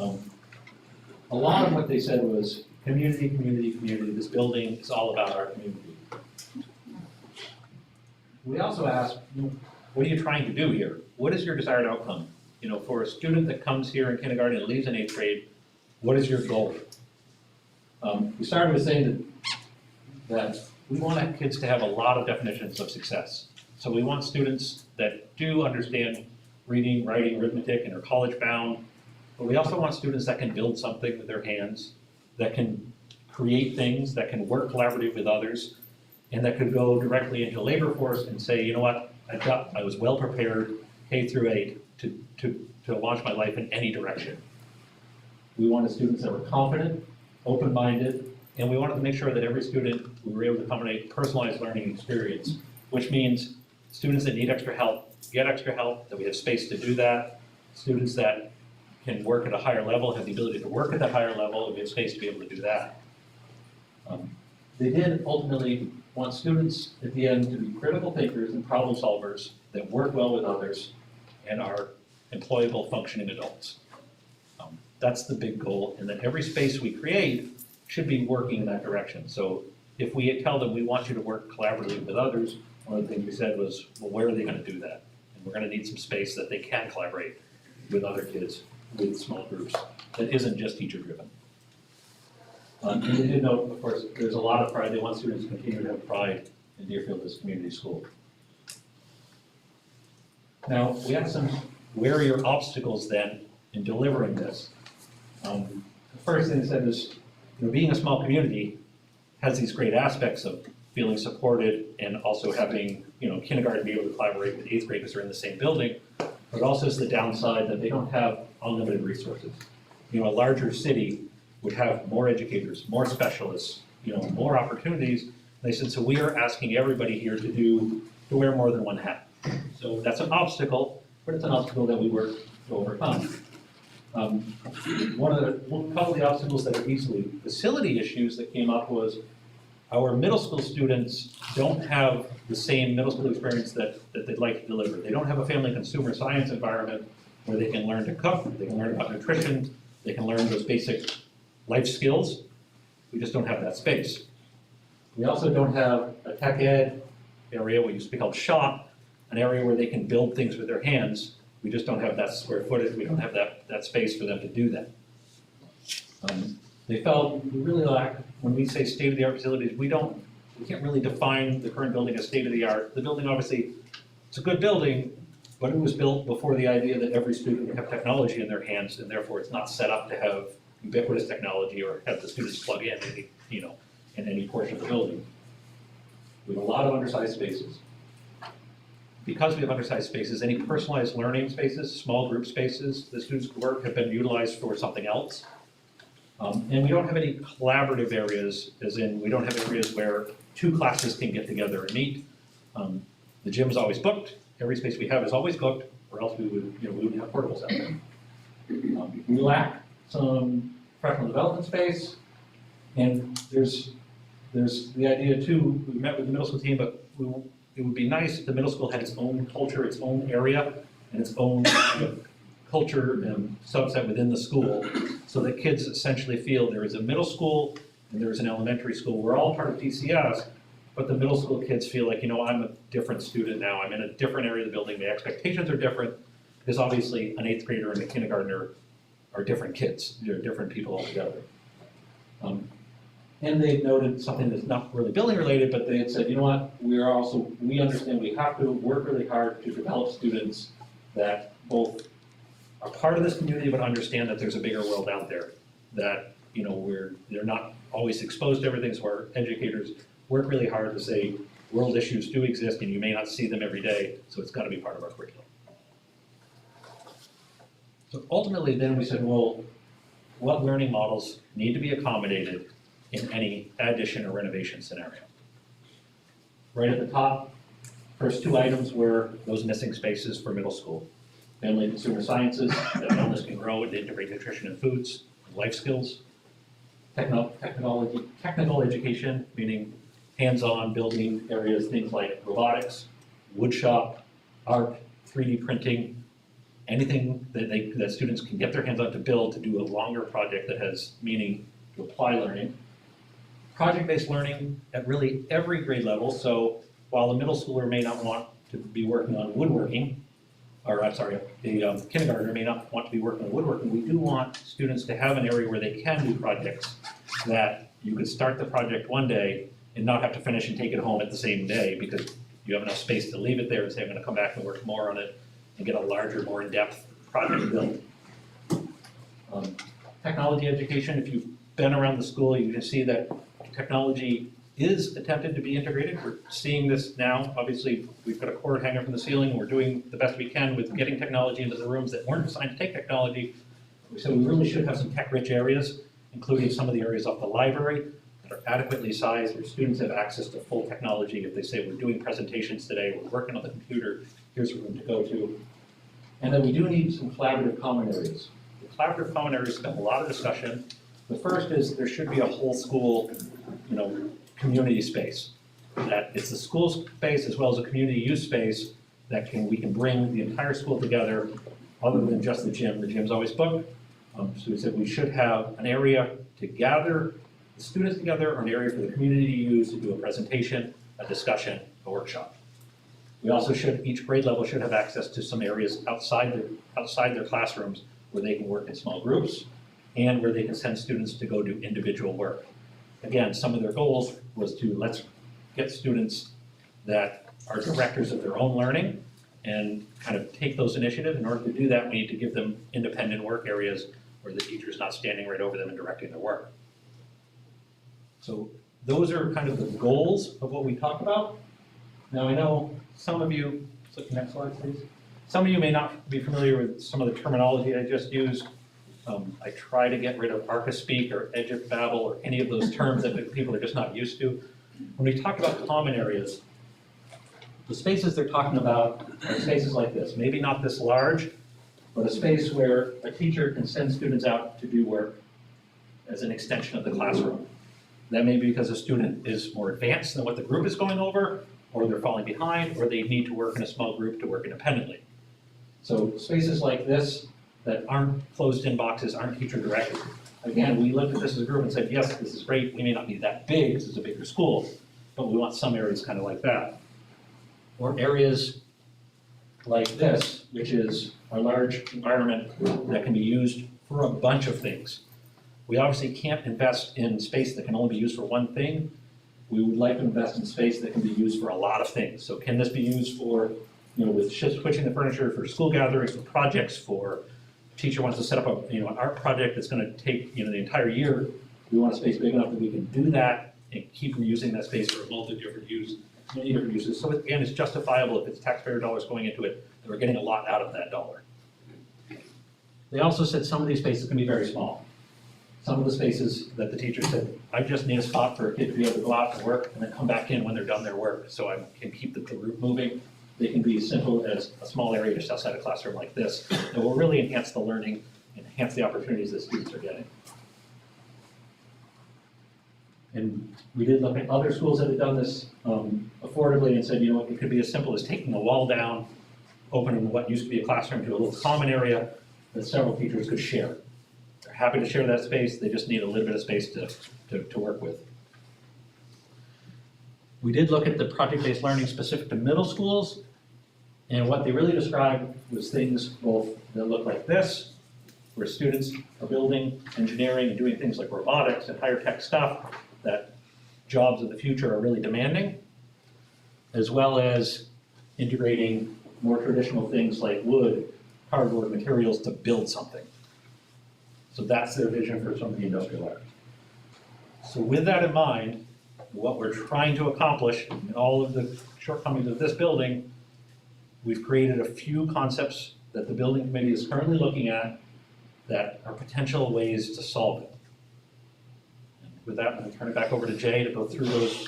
A lot of what they said was community, community, community. This building is all about our community. We also asked, what are you trying to do here? What is your desired outcome? For a student that comes here in kindergarten and leaves in 8th grade, what is your goal? We started with saying that we want our kids to have a lot of definitions of success. So we want students that do understand reading, writing, arithmetic, and are college bound. But we also want students that can build something with their hands, that can create things, that can work collaboratively with others, and that could go directly into the labor force and say, you know what, I was well prepared K through 8 to launch my life in any direction. We wanted students that were confident, open-minded, and we wanted to make sure that every student, we were able to accommodate personalized learning experience, which means students that need extra help get extra help, that we have space to do that. Students that can work at a higher level have the ability to work at that higher level, and we have space to be able to do that. They did ultimately want students at the end to be critical thinkers and problem solvers that work well with others and are employable, functioning adults. That's the big goal, and that every space we create should be working in that direction. So if we tell them we want you to work collaboratively with others, one of the things we said was, well, where are they going to do that? And we're going to need some space that they can collaborate with other kids, with small groups, that isn't just teacher-driven. And they did note, of course, there's a lot of pride. They want students to continue to have pride in Deerfield as a community school. Now, we asked them, where are your obstacles then in delivering this? The first thing they said is, being a small community has these great aspects of feeling supported and also having, kindergarten be able to collaborate with 8th graders who are in the same building, but also is the downside that they don't have unlimited resources. A larger city would have more educators, more specialists, more opportunities. And they said, so we are asking everybody here to wear more than one hat. So that's an obstacle, but it's an obstacle that we work to overcome. One of the obstacles that are easily facility issues that came up was our middle school students don't have the same middle school experience that they'd like to deliver. They don't have a family consumer science environment where they can learn to cook, they can learn about nutrition, they can learn those basic life skills. We just don't have that space. We also don't have a tech ed area, what used to be called shop, an area where they can build things with their hands. We just don't have that square footage. We don't have that space for them to do that. They felt we really lack, when we say state-of-the-art facilities, we can't really define the current building as state-of-the-art. The building, obviously, it's a good building, but it was built before the idea that every student would have technology in their hands, and therefore it's not set up to have ubiquitous technology or have the students plug in any portion of the building. We have a lot of undersized spaces. Because we have undersized spaces, any personalized learning spaces, small group spaces, the students' work have been utilized for something else. And we don't have any collaborative areas, as in we don't have areas where 2 classes can get together and meet. The gym is always booked. Every space we have is always booked, or else we wouldn't have portables out there. We lack some professional development space, and there's the idea too. We met with the middle school team, but it would be nice if the middle school had its own culture, its own area, and its own culture and subset within the school, so that kids essentially feel there is a middle school and there is an elementary school. We're all part of DCS, but the middle school kids feel like, I'm a different student now. I'm in a different area of the building. The expectations are different, because obviously an 8th grader and a kindergartner are different kids. They're different people altogether. And they noted something that's not really building related, but they had said, we understand we have to work really hard to develop students that both are part of this community, but understand that there's a bigger world out there, that they're not always exposed to everything. So our educators work really hard to say world issues do exist, and you may not see them every day, so it's got to be part of our curriculum. So ultimately, then we said, well, what learning models need to be accommodated in any addition or renovation scenario? Right at the top, first 2 items were those missing spaces for middle school. Family and consumer sciences, that wellness can grow and integrate nutrition and foods, and life skills. Technical education, meaning hands-on building areas, things like robotics, wood shop, art, 3D printing, anything that students can get their hands on to build to do a longer project that has meaning to apply learning. Project-based learning at really every grade level, so while the middle schooler may not want to be working on woodworking, or I'm sorry, the kindergartner may not want to be working on woodworking, we do want students to have an area where they can do projects that you could start the project one day and not have to finish and take it home at the same day because you have enough space to leave it there and say, I'm gonna come back and work more on it and get a larger, more in-depth project built. Technology education, if you've been around the school, you can see that technology is attempted to be integrated. We're seeing this now. Obviously, we've got a cord hanging from the ceiling. We're doing the best we can with getting technology into the rooms that weren't designed to take technology. So we really should have some tech-rich areas, including some of the areas off the library that are adequately sized where students have access to full technology. If they say we're doing presentations today, we're working on the computer, here's a room to go to. And then we do need some collaborative common areas. The collaborative common areas have a lot of discussion. The first is there should be a whole school, community space. That it's a school space as well as a community use space that we can bring the entire school together other than just the gym. The gym's always booked. So we said we should have an area to gather the students together or an area for the community to use to do a presentation, a discussion, a workshop. We also each grade level should have access to some areas outside their classrooms where they can work in small groups and where they can send students to go do individual work. Again, some of their goals was to let's get students that are directors of their own learning and kind of take those initiatives. In order to do that, we need to give them independent work areas where the teacher's not standing right over them and directing their work. So those are kind of the goals of what we talk about. Now I know some of you, let's look at the next slide please. Some of you may not be familiar with some of the terminology I just used. I try to get rid of arca-speak or edge of babel or any of those terms that people are just not used to. When we talk about common areas, the spaces they're talking about are spaces like this, maybe not this large, but a space where a teacher can send students out to do work as an extension of the classroom. That may be because a student is more advanced than what the group is going over, or they're falling behind, or they need to work in a small group to work independently. So spaces like this that aren't closed-in boxes, aren't teacher-directed. Again, we looked at this as a group and said, yes, this is great. We may not be that big, this is a bigger school, but we want some areas kind of like that. Or areas like this, which is a large environment that can be used for a bunch of things. We obviously can't invest in space that can only be used for one thing. We would like to invest in space that can be used for a lot of things. So can this be used for, with switching the furniture for school gatherings, for projects, for teacher wants to set up an art project that's going to take the entire year. We want a space big enough that we can do that and keep using that space for many different uses. So again, it's justifiable if it's taxpayer dollars going into it, that we're getting a lot out of that dollar. They also said some of these spaces can be very small. Some of the spaces that the teacher said, I just need a spot for a kid to be able to go out and work and then come back in when they're done their work so I can keep the group moving. They can be as simple as a small area just outside a classroom like this that will really enhance the learning, enhance the opportunities that students are getting. And we did look at other schools that had done this affordably and said, it could be as simple as taking the wall down, opening what used to be a classroom to a little common area that several teachers could share. They're happy to share that space, they just need a little bit of space to work with. We did look at the project-based learning specific to middle schools, and what they really described was things both that look like this, where students are building, engineering, and doing things like robotics and higher tech stuff that jobs of the future are really demanding, as well as integrating more traditional things like wood, cardboard materials to build something. So that's their vision for some of the industrial art. So with that in mind, what we're trying to accomplish in all of the shortcomings of this building, we've created a few concepts that the building committee is currently looking at that are potential ways to solve it. And with that, I'm going to turn it back over to Jay to go through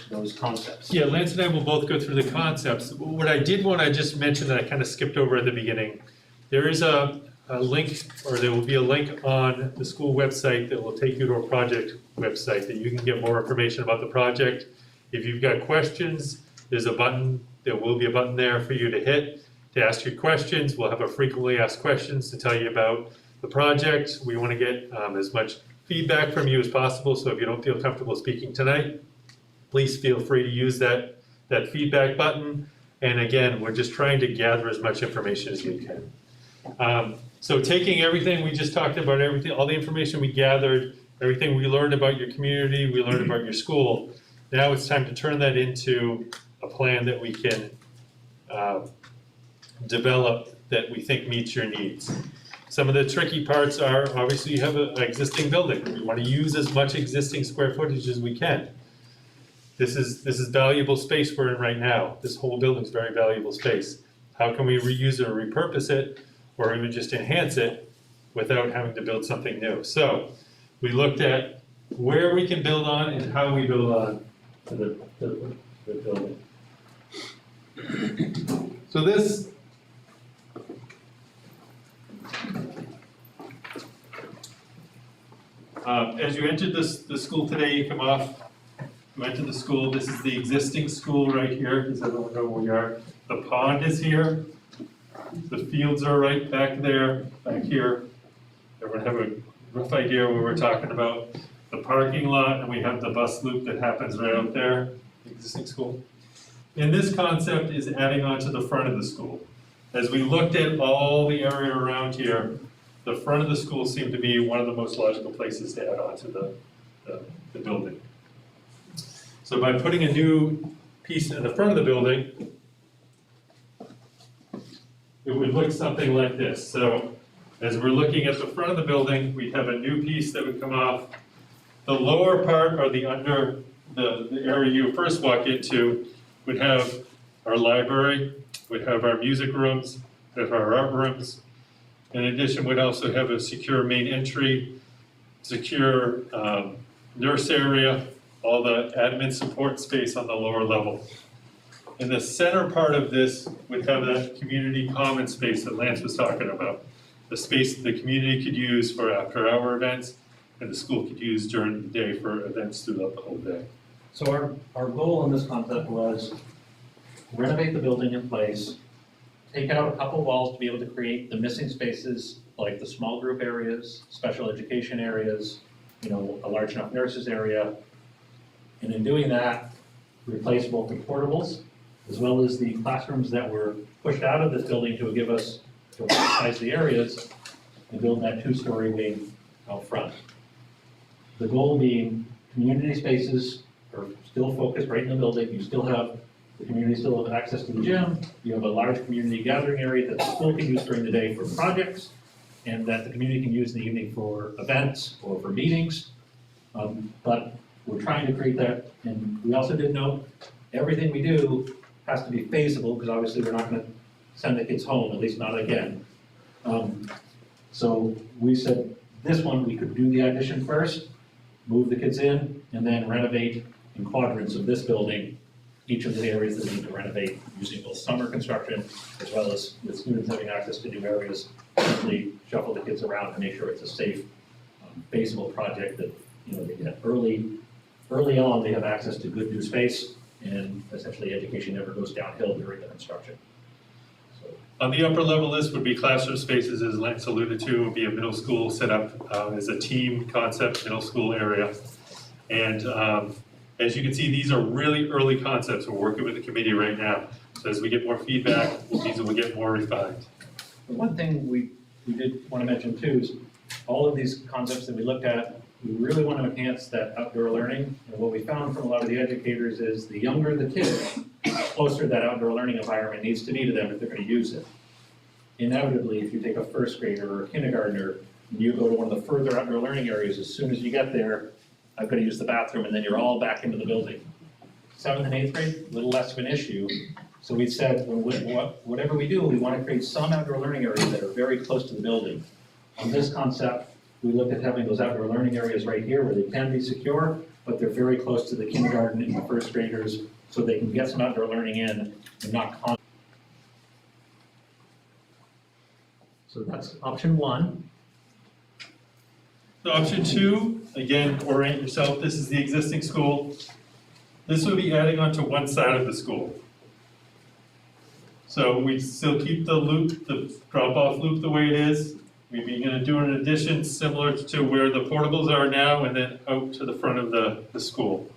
those concepts. Yeah, Lance and I will both go through the concepts. What I did want to just mention that I kind of skipped over at the beginning, there is a link, or there will be a link on the school website that will take you to a project website that you can get more information about the project. If you've got questions, there's a button, there will be a button there for you to hit. to ask you questions. We'll have a frequently asked questions to tell you about the project. We want to get as much feedback from you as possible, so if you don't feel comfortable speaking tonight, please feel free to use that feedback button. And again, we're just trying to gather as much information as we can. So taking everything we just talked about, everything, all the information we gathered, everything we learned about your community, we learned about your school, now it's time to turn that into a plan that we can develop that we think meets your needs. Some of the tricky parts are, obviously you have an existing building. We want to use as much existing square footage as we can. This is valuable space we're in right now. This whole building is very valuable space. How can we reuse it or repurpose it, or even just enhance it without having to build something new? So we looked at where we can build on and how we build on to the building. So this as you entered the school today, you come off, you enter the school, this is the existing school right here. Does everyone know where we are? The pond is here. The fields are right back there, back here. Everyone have a rough idea what we're talking about. The parking lot, and we have the bus loop that happens right out there, the existing school. And this concept is adding on to the front of the school. As we looked at all the area around here, the front of the school seemed to be one of the most logical places to add on to the building. So by putting a new piece in the front of the building, it would look something like this. So as we're looking at the front of the building, we have a new piece that would come off. The lower part, or the under, the area you first walk into, would have our library, would have our music rooms, would have our art rooms. In addition, we'd also have a secure main entry, secure nurse area, all the admin support space on the lower level. And the center part of this would have that community common space that Lance was talking about. The space the community could use for after-hour events, and the school could use during the day for events throughout the whole day. So our goal in this concept was renovate the building in place, take out a couple walls to be able to create the missing spaces, like the small group areas, special education areas, a large enough nurses area. And in doing that, replace both the portables as well as the classrooms that were pushed out of this building to give us, to size the areas, and build that two-story wing out front. The goal being community spaces are still focused right in the building. You still have, the community still have access to the gym. You have a large community gathering area that the school can use during the day for projects, and that the community can use in the evening for events or for meetings. But we're trying to create that, and we also did note everything we do has to be feasible, because obviously we're not going to send the kids home, at least not again. So we said this one, we could do the addition first, move the kids in, and then renovate in quadrants of this building each of the areas that we need to renovate using both summer construction as well as with students having access to new areas, simply shuffle the kids around to make sure it's a safe, feasible project that they get early on. They have access to good new space, and essentially education never goes downhill during the construction. So, on the upper level, this would be classroom spaces, as Lance alluded to, would be a middle school set up as a team concept, middle school area. And as you can see, these are really early concepts. We're working with the committee right now. So as we get more feedback, these will get more refined. the one thing we did want to mention too is all of these concepts that we looked at, we really want to enhance that outdoor learning. And what we found from a lot of the educators is the younger the kid, the closer that outdoor learning environment needs to be to them if they're going to use it. Inevitably, if you take a first grader or a kindergartner, and you go to one of the further outdoor learning areas, as soon as you get there, I've got to use the bathroom, and then you're all back into the building. 7th and 8th grade, a little less of an issue. So we said, whatever we do, we want to create some outdoor learning areas that are very close to the building. On this concept, we looked at having those outdoor learning areas right here where they can be secure, but they're very close to the kindergarten and the first graders, so they can get some outdoor learning in and not So that's option one. So option two, again, orient yourself. This is the existing school. This would be adding on to one side of the school. So we still keep the loop, the drop-off loop the way it is. We're gonna do an addition similar to where the portables are now and then out to the front of the school.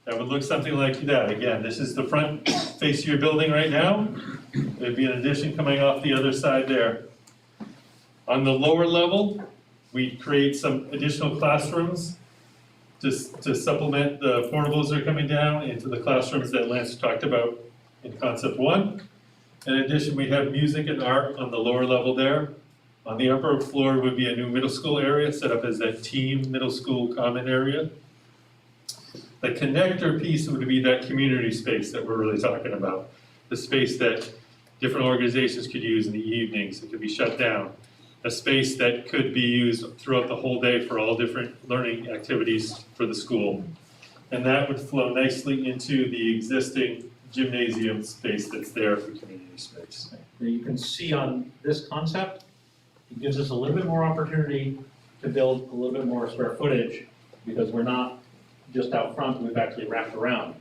That would look something like that. Again, this is the front face of your building right now. There'd be an addition coming off the other side there. On the lower level, we create some additional classrooms just to supplement the portables that are coming down into the classrooms that Lance talked about in concept one. In addition, we have music and art on the lower level there. On the upper floor would be a new middle school area set up as that team middle school common area. The connector piece would be that community space that we're really talking about. The space that different organizations could use in the evenings. It could be shut down. A space that could be used throughout the whole day for all different learning activities for the school. And that would flow nicely into the existing gymnasium space that's there for community space. Now you can see on this concept, it gives us a little bit more opportunity to build a little bit more square footage because we're not just out front, we've actually wrapped around.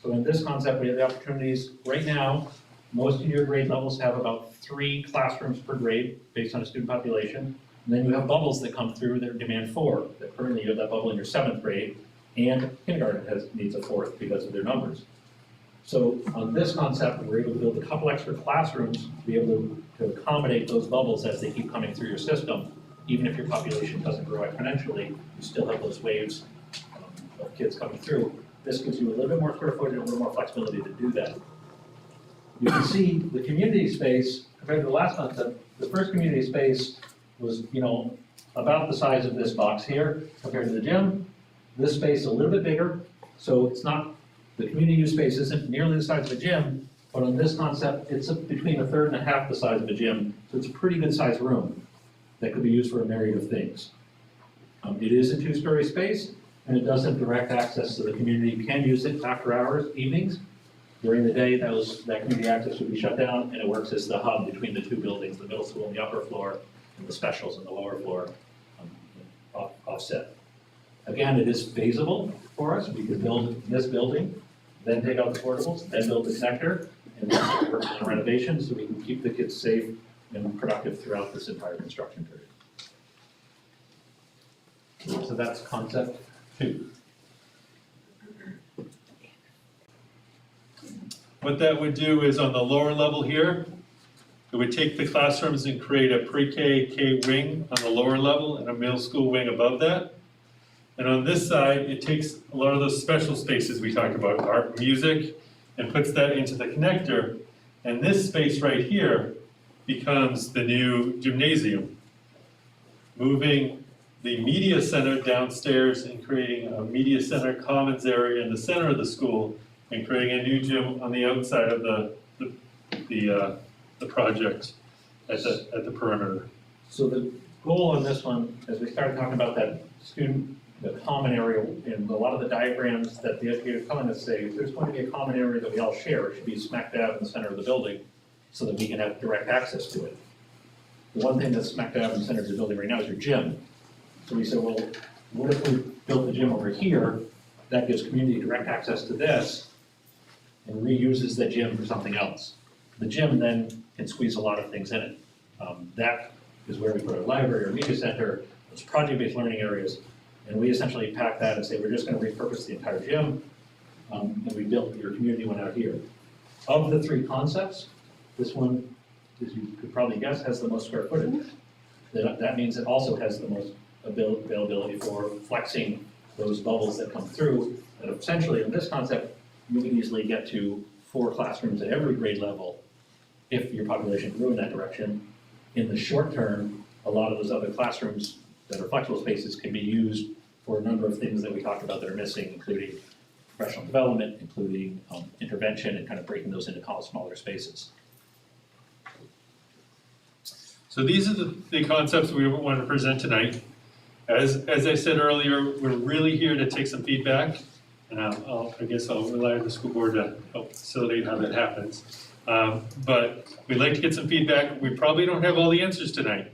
So in this concept, we have the opportunities, right now, most of your grade levels have about 3 classrooms per grade based on a student population. And then you have bubbles that come through that demand 4. That currently you have that bubble in your 7th grade, and kindergarten needs a 4th because of their numbers. So on this concept, we're able to build a couple extra classrooms to be able to accommodate those bubbles as they keep coming through your system. Even if your population doesn't grow exponentially, you still have those waves of kids coming through. This gives you a little bit more square footage and a little more flexibility to do that. You can see the community space, compared to the last concept, the first community space was, about the size of this box here compared to the gym. This space a little bit bigger, so it's not, the community use space isn't nearly the size of a gym, but on this concept, it's between 1/3 and 1/2 the size of a gym, so it's a pretty good sized room that could be used for a myriad of things. It is a 2-story space, and it does have direct access to the community. You can use it after hours, evenings. During the day, that community access would be shut down, and it works as the hub between the 2 buildings, the middle school on the upper floor and the specials on the lower floor, offset. Again, it is feasible for us. We could build this building, then take out the portables, then build the connector, and then start working on renovation so we can keep the kids safe and productive throughout this entire construction period. So that's concept 2. What that would do is on the lower level here, it would take the classrooms and create a pre-K, K wing on the lower level and a middle school wing above that. And on this side, it takes a lot of those special spaces we talked about, art, music, and puts that into the connector. And this space right here becomes the new gymnasium. Moving the media center downstairs and creating a media center commons area in the center of the school and creating a new gym on the outside of the project at the perimeter. So the goal on this one, as we started talking about that student, the common area, and a lot of the diagrams that the educators come in and say, if there's going to be a common area that we all share, it should be smack dab in the center of the building so that we can have direct access to it. The one thing that's smack dab in the center of the building right now is your gym. So we said, well, what if we built the gym over here? That gives community direct access to this and reuses the gym for something else. The gym then can squeeze a lot of things in it. That is where we put our library, our media center, those project-based learning areas, and we essentially pack that and say, we're just gonna repurpose the entire gym, and we built your community one out here. Of the 3 concepts, this one, as you could probably guess, has the most square footage. That means it also has the most availability for flexing those bubbles that come through. And essentially, in this concept, you can easily get to 4 classrooms at every grade level if your population grew in that direction. In the short term, a lot of those other classrooms that are flexible spaces can be used for a number of things that we talked about that are missing, including professional development, including intervention, and kind of breaking those into smaller spaces. So these are the concepts we want to present tonight. As I said earlier, we're really here to take some feedback, and I guess I'll rely on the school board to help facilitate how that happens. But we'd like to get some feedback. We probably don't have all the answers tonight,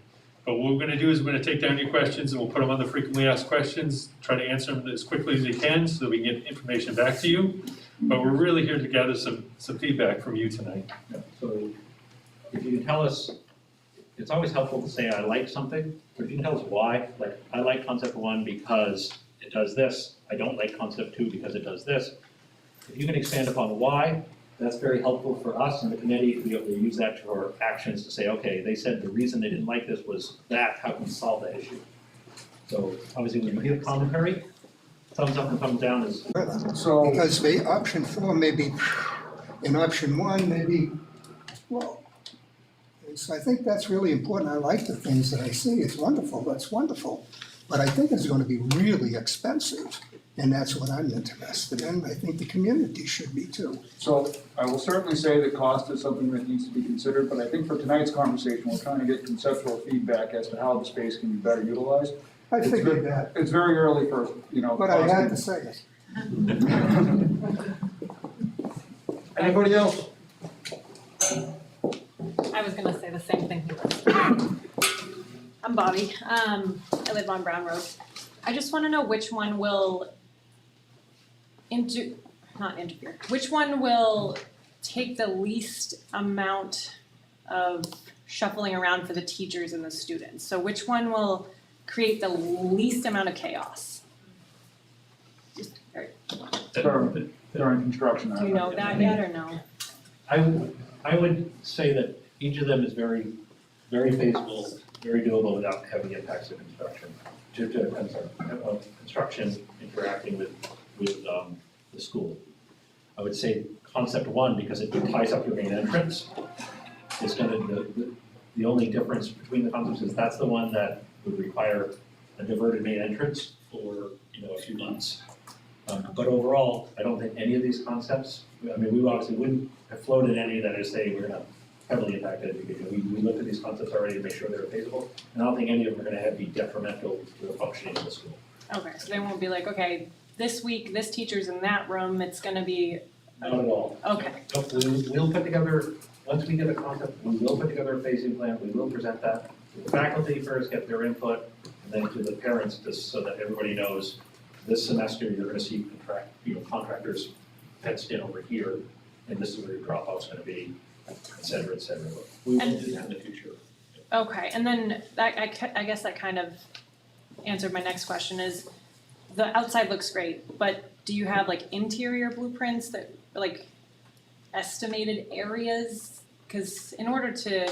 But what we're gonna do is we're gonna take down your questions and we'll put them on the frequently asked questions, try to answer them as quickly as we can so that we can get information back to you. But we're really here to gather some feedback from you tonight. So if you can tell us, it's always helpful to say I like something, but if you can tell us why, like I like concept one because it does this, I don't like concept two because it does this. If you can expand upon why, that's very helpful for us and the committee to be able to use that to our actions to say, okay, they said the reason they didn't like this was that, how can we solve that issue? So obviously when you give commentary, thumbs up and thumbs down is. So, Because the option 4 may be, and option 1 may be, well, so I think that's really important. I like the things that I see. It's wonderful, that's wonderful. But I think it's going to be really expensive, and that's what I'm interested in. I think the community should be too. so I will certainly say that cost is something that needs to be considered, but I think for tonight's conversation, we're trying to get conceptual feedback as to how the space can be better utilized. I It's figured ve- that, It's very early for, but I had to costing. say it. Anybody else? I was gonna say the same thing. I'm Bobby, I live on Brown Road. I just wanna know which one will not interfere, which one will take the least amount of shuffling around for the teachers and the students? So which one will create the least amount of chaos? Just, During construction. do you know that yet or no? I would say that each of them is very, very feasible, very doable without heavy impacts of construction. Construction interacting with the school. I would say concept one, because it ties up your main entrance, is the only difference between the concepts is that's the one that would require a diverted main entrance for, a few months. But overall, I don't think any of these concepts, we obviously wouldn't have floated any that is saying we're gonna heavily impact education. We looked at these concepts already to make sure they're feasible, and I don't think any of them are gonna be detrimental to the functioning of the school. Okay, so they won't be like, okay, this week, this teacher's in that room, it's gonna be, Not at all. okay, Nope, we'll put together, once we get a concept, we will put together a phasing plan, we will present that to the faculty first, get their input, and then to the parents, just so that everybody knows this semester, you're gonna see contractors fenced in over here, and this is where your drop-off's gonna be, et cetera, et cetera. We will do that in the future. okay, and then that, I guess that kind of answered my next question is, the outside looks great, but do you have like interior blueprints that, like, estimated areas? Cause in order to,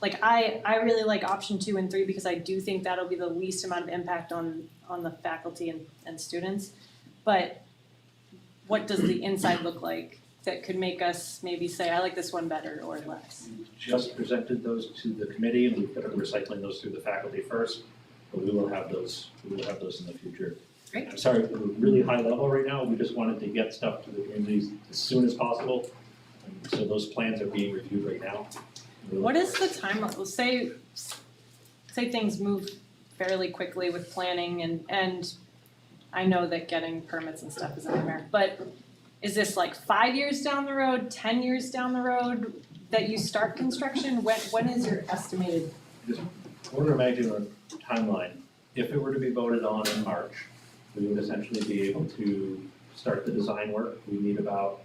like, I really like option 2 and 3 because I do think that'll be the least amount of impact on the faculty and students. But what does the inside look like that could make us maybe say, I like this one better or less? We just presented those to the committee, and we've been recycling those through the faculty first, but we will have those in the future. Great. I'm sorry, we're really high level right now, we just wanted to get stuff to the communities as soon as possible, and so those plans are being reviewed right now. What is the time, say things move fairly quickly with planning and I know that getting permits and stuff is a nightmare, but is this like 5 years down the road, 10 years down the road that you start construction? When is your estimated? Just order of magnitude timeline, if it were to be voted on in March, we would essentially be able to start the design work. We need about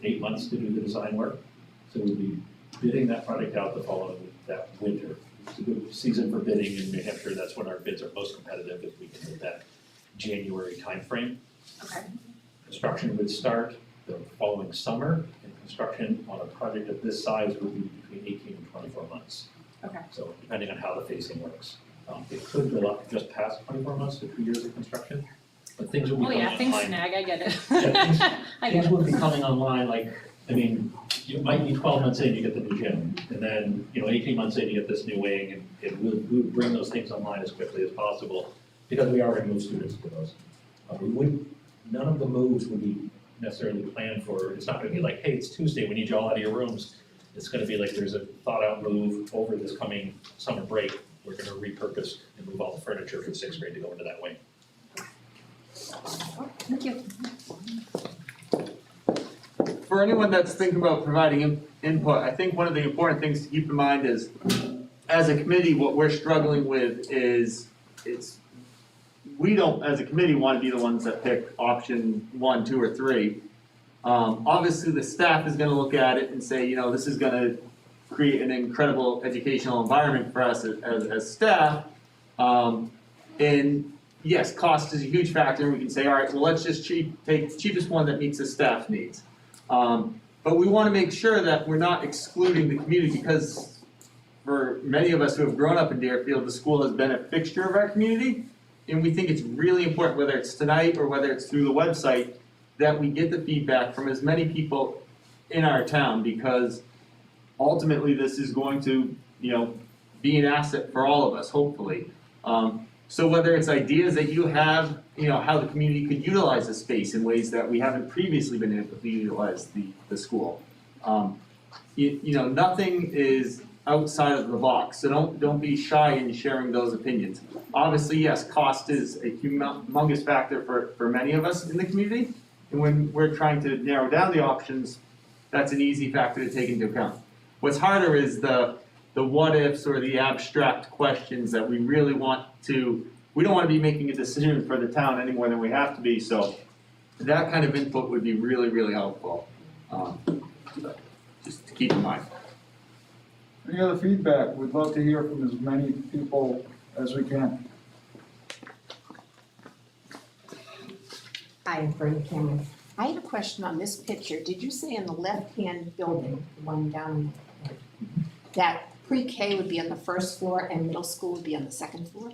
8 months to do the design work, so we'd be bidding that project out that winter. It's a good season for bidding in New Hampshire, that's when our bids are most competitive, if we can hit that January timeframe. Okay. Construction would start the following summer, and construction on a project of this size would be between 18 and 24 months. Okay. So depending on how the phasing works. It could go up just past 24 months to 2 years of construction, but things will be Oh coming yeah, online. things snag, I get it. Yeah, I get Things will be coming online, you might be 12 months in, you get the new gym, and then, 18 months in, you get this new wing, and we would bring those things online as quickly as possible, because we are gonna move students to those. None of the moves would be necessarily planned for, it's not gonna be like, hey, it's Tuesday, we need you all out of your rooms. It's gonna be like, there's a thought-out move over this coming summer break, we're gonna repurpose and move all the furniture for the 6th grade to go into that wing. Thank you. For anyone that's thinking about providing input, I think one of the important things to keep in mind is as a committee, what we're struggling with is, we don't, as a committee, wanna be the ones that pick option 1, 2, or 3. Obviously, the staff is gonna look at it and say, this is gonna create an incredible educational environment for us as staff. And yes, cost is a huge factor, and we can say, all right, well, let's just take the cheapest one that meets the staff needs. But we wanna make sure that we're not excluding the community, because for many of us who have grown up in Deerfield, the school has been a fixture of our community. And we think it's really important, whether it's tonight or whether it's through the website, that we get the feedback from as many people in our town, because ultimately this is going to, be an asset for all of us, hopefully. So whether it's ideas that you have, how the community could utilize the space in ways that we haven't previously been able to utilize the school. Nothing is outside of the box, so don't be shy in sharing those opinions. Obviously, yes, cost is a humongous factor for many of us in the community, and when we're trying to narrow down the options, that's an easy factor to take into account. What's harder is the what ifs or the abstract questions that we really want to, we don't want to be making a decision for the town any more than we have to be, so that kind of input would be really, really helpful, just to keep in mind. Any other feedback? We'd love to hear from as many people as we can. Hi, I'm Bernie Cameron. I had a question on this picture. Did you say in the left-hand building, the one down, that pre-K would be on the first floor and middle school would be on the second floor?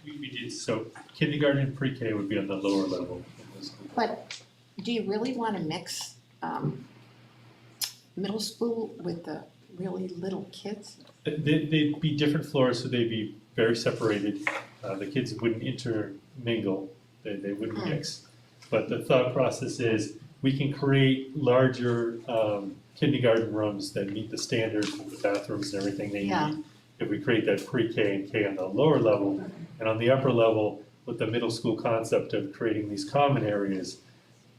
We did, so kindergarten and pre-K would be on the lower level in the school. But do you really want to mix middle school with the really little kids? They'd be different floors, so they'd be very separated. The kids wouldn't intermingle, they wouldn't mix. But the thought process is, we can create larger kindergarten rooms that meet the standards with the bathrooms and everything they Yeah. need. If we create that pre-K and K on the lower level, and on the upper level, with the middle school concept of creating these common areas,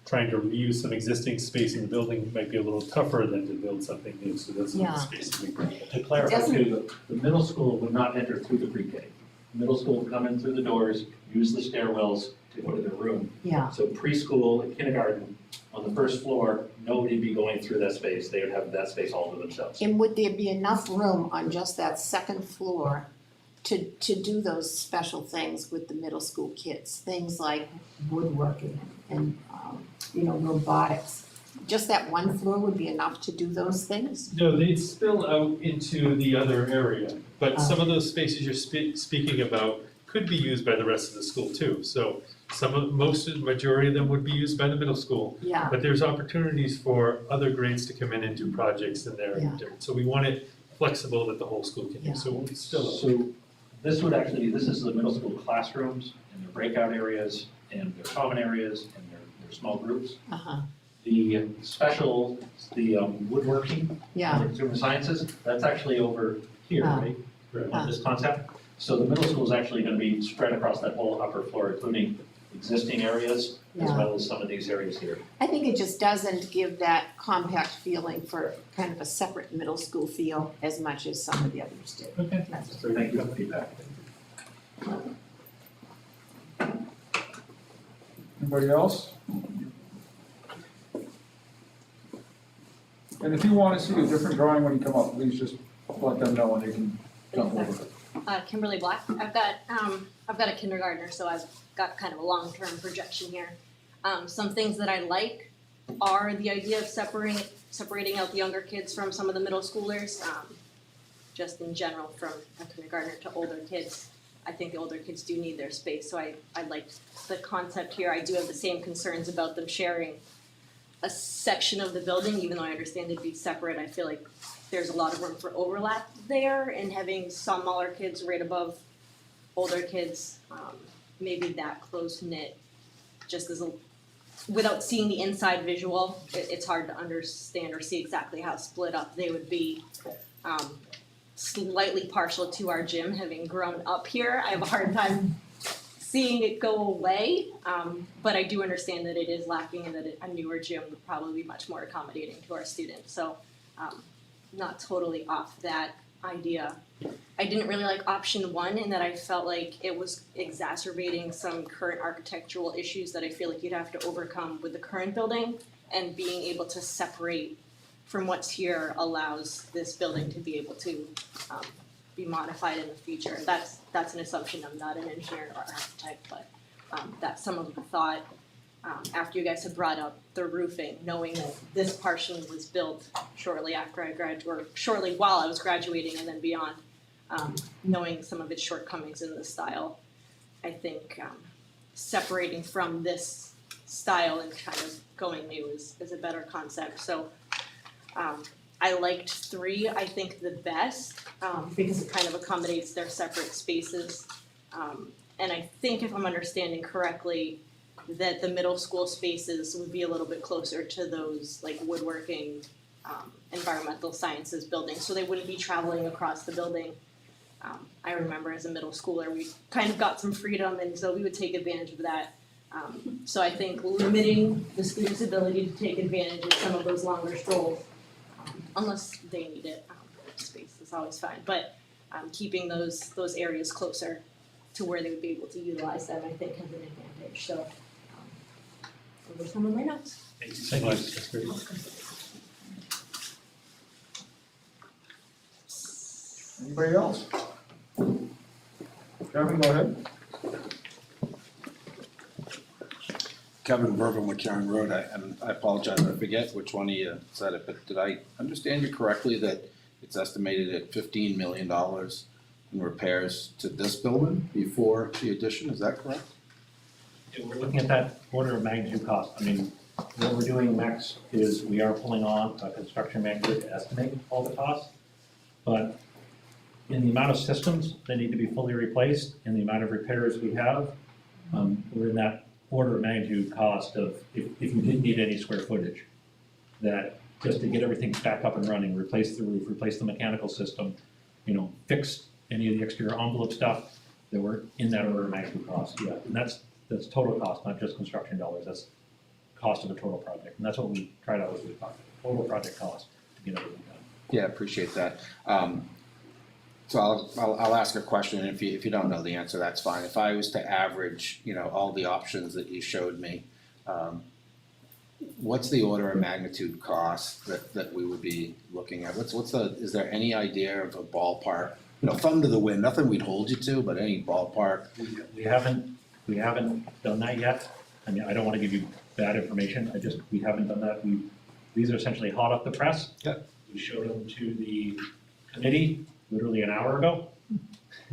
trying to reuse some existing space in the building might be a little tougher than to build something new, so that's Yeah. the space we bring. To clarify Doesn't- too, the middle school would not enter through the pre-K. Middle school would come in through the doors, use the stairwells to go to their room. Yeah. So preschool and kindergarten, on the first floor, nobody would be going through that space, they would have that space all to themselves. And would there be enough room on just that second floor to do those special things with the middle school kids? Things like woodworking and robotics. Just that one floor would be enough to do those things? No, they'd spill out into the other area, but some of those spaces you're speaking about could be used by the rest of the school too. So majority of them would be used by the middle school, Yeah, but there's opportunities for other grades to come in and do projects in there. Yeah. So we want it flexible that the whole school can Yeah. use, so it's still. So this is the middle school classrooms and their breakout areas and their common areas and their small groups. uh-huh, The special, the woodworking, yeah, and consumer sciences, that's actually over here, Ah. right? Right. On this concept. So the middle school is actually gonna be spread across that whole upper floor, including existing areas as Yeah. well as some of these areas here. I think it just doesn't give that compact feeling for kind of a separate middle school feel as much as some of the others do. Okay. That's So thank you for the feedback. Anybody else? And if you want to see a different drawing when you come up, please just let them know and they can jump over it. Kimberly Black. I've got a kindergartner, so I've got kind of a long-term projection here. Some things that I like are the idea of separating out the younger kids from some of the middle schoolers. Just in general, from a kindergartner to older kids, I think the older kids do need their space. So I like the concept here. I do have the same concerns about them sharing a section of the building, even though I understand it'd be separate. I feel like there's a lot of room for overlap there, and having some smaller kids right above older kids, maybe that close knit, just as without seeing the inside visual, it's hard to understand or see exactly how split up they would be. Slightly partial to our gym, having grown up here, I have a hard time seeing it go away, but I do understand that it is lacking and that a newer gym would probably be much more accommodating to our students. So not totally off that. idea. I didn't really like option one in that I felt like it was exacerbating some current architectural issues that I feel like you'd have to overcome with the current building, and being able to separate from what's here allows this building to be able to be modified in the future. That's an assumption. I'm not an engineer or architect, but that's some of the thought after you guys had brought up the roofing, knowing that this portion was built shortly after I graduated, or shortly while I was graduating and then beyond, knowing some of its shortcomings in the style. I think separating from this style and kind of going new is a better concept. So I liked 3, I think, the best because it kind of accommodates their separate spaces. And I think, if I'm understanding correctly, that the middle school spaces would be a little bit closer to those like woodworking, environmental sciences buildings, so they wouldn't be traveling across the building. I remember as a middle schooler, we kind of got some freedom, and so we would take advantage of that. So I think limiting the students' ability to take advantage of some of those longer strolls, unless they need it, space is always fine, but keeping those areas closer to where they would be able to utilize them, I think, has an advantage. So those are some of my notes. Thank you so much, that's great. Anybody else? Kevin, go ahead. Kevin Vervin with Karen Road, and I apologize, I forget which one of you said it, but did I understand you correctly that it's estimated at $15 million in repairs to this building before the addition, is that correct? Yeah, we're looking at that order of magnitude cost. I mean, what we're doing next is we are pulling on a construction manager to estimate all the costs. But in the amount of systems that need to be fully replaced and the amount of repairs we have, we're in that order of magnitude cost of, if you didn't need any square footage, that just to get everything back up and running, replace the roof, replace the mechanical system, fix any of the exterior envelope stuff, that we're in that order of magnitude cost, yeah. And that's total cost, not just construction dollars, that's cost of a total project. And that's what we try to always do, total project cost to get everything done. Yeah, appreciate that. So I'll ask a question, and if you don't know the answer, that's fine. If I was to average, all the options that you showed me, what's the order of magnitude cost that we would be looking at? Is there any idea of a ballpark? Thumb to the wind, nothing we'd hold you to, but any ballpark? We haven't done that yet. I mean, I don't want to give you bad information, we haven't done that. These are essentially hot off the press. Yep. We showed them to the committee literally an hour ago.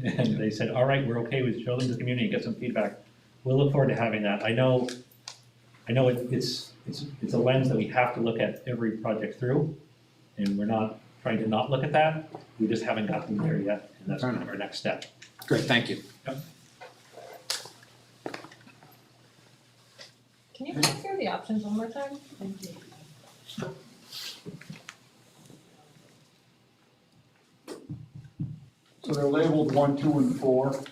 And they said, all right, we're okay with show them to the community and get some feedback. We'll look forward to having that. I know it's a lens that we have to look at every project through, and we're not trying to not look at that. We just haven't gotten there yet, and that's kind of our next step. Great, thank you. Yep. Can you go through the options one more time? Thank you. So they're labeled 1, 2, and 4.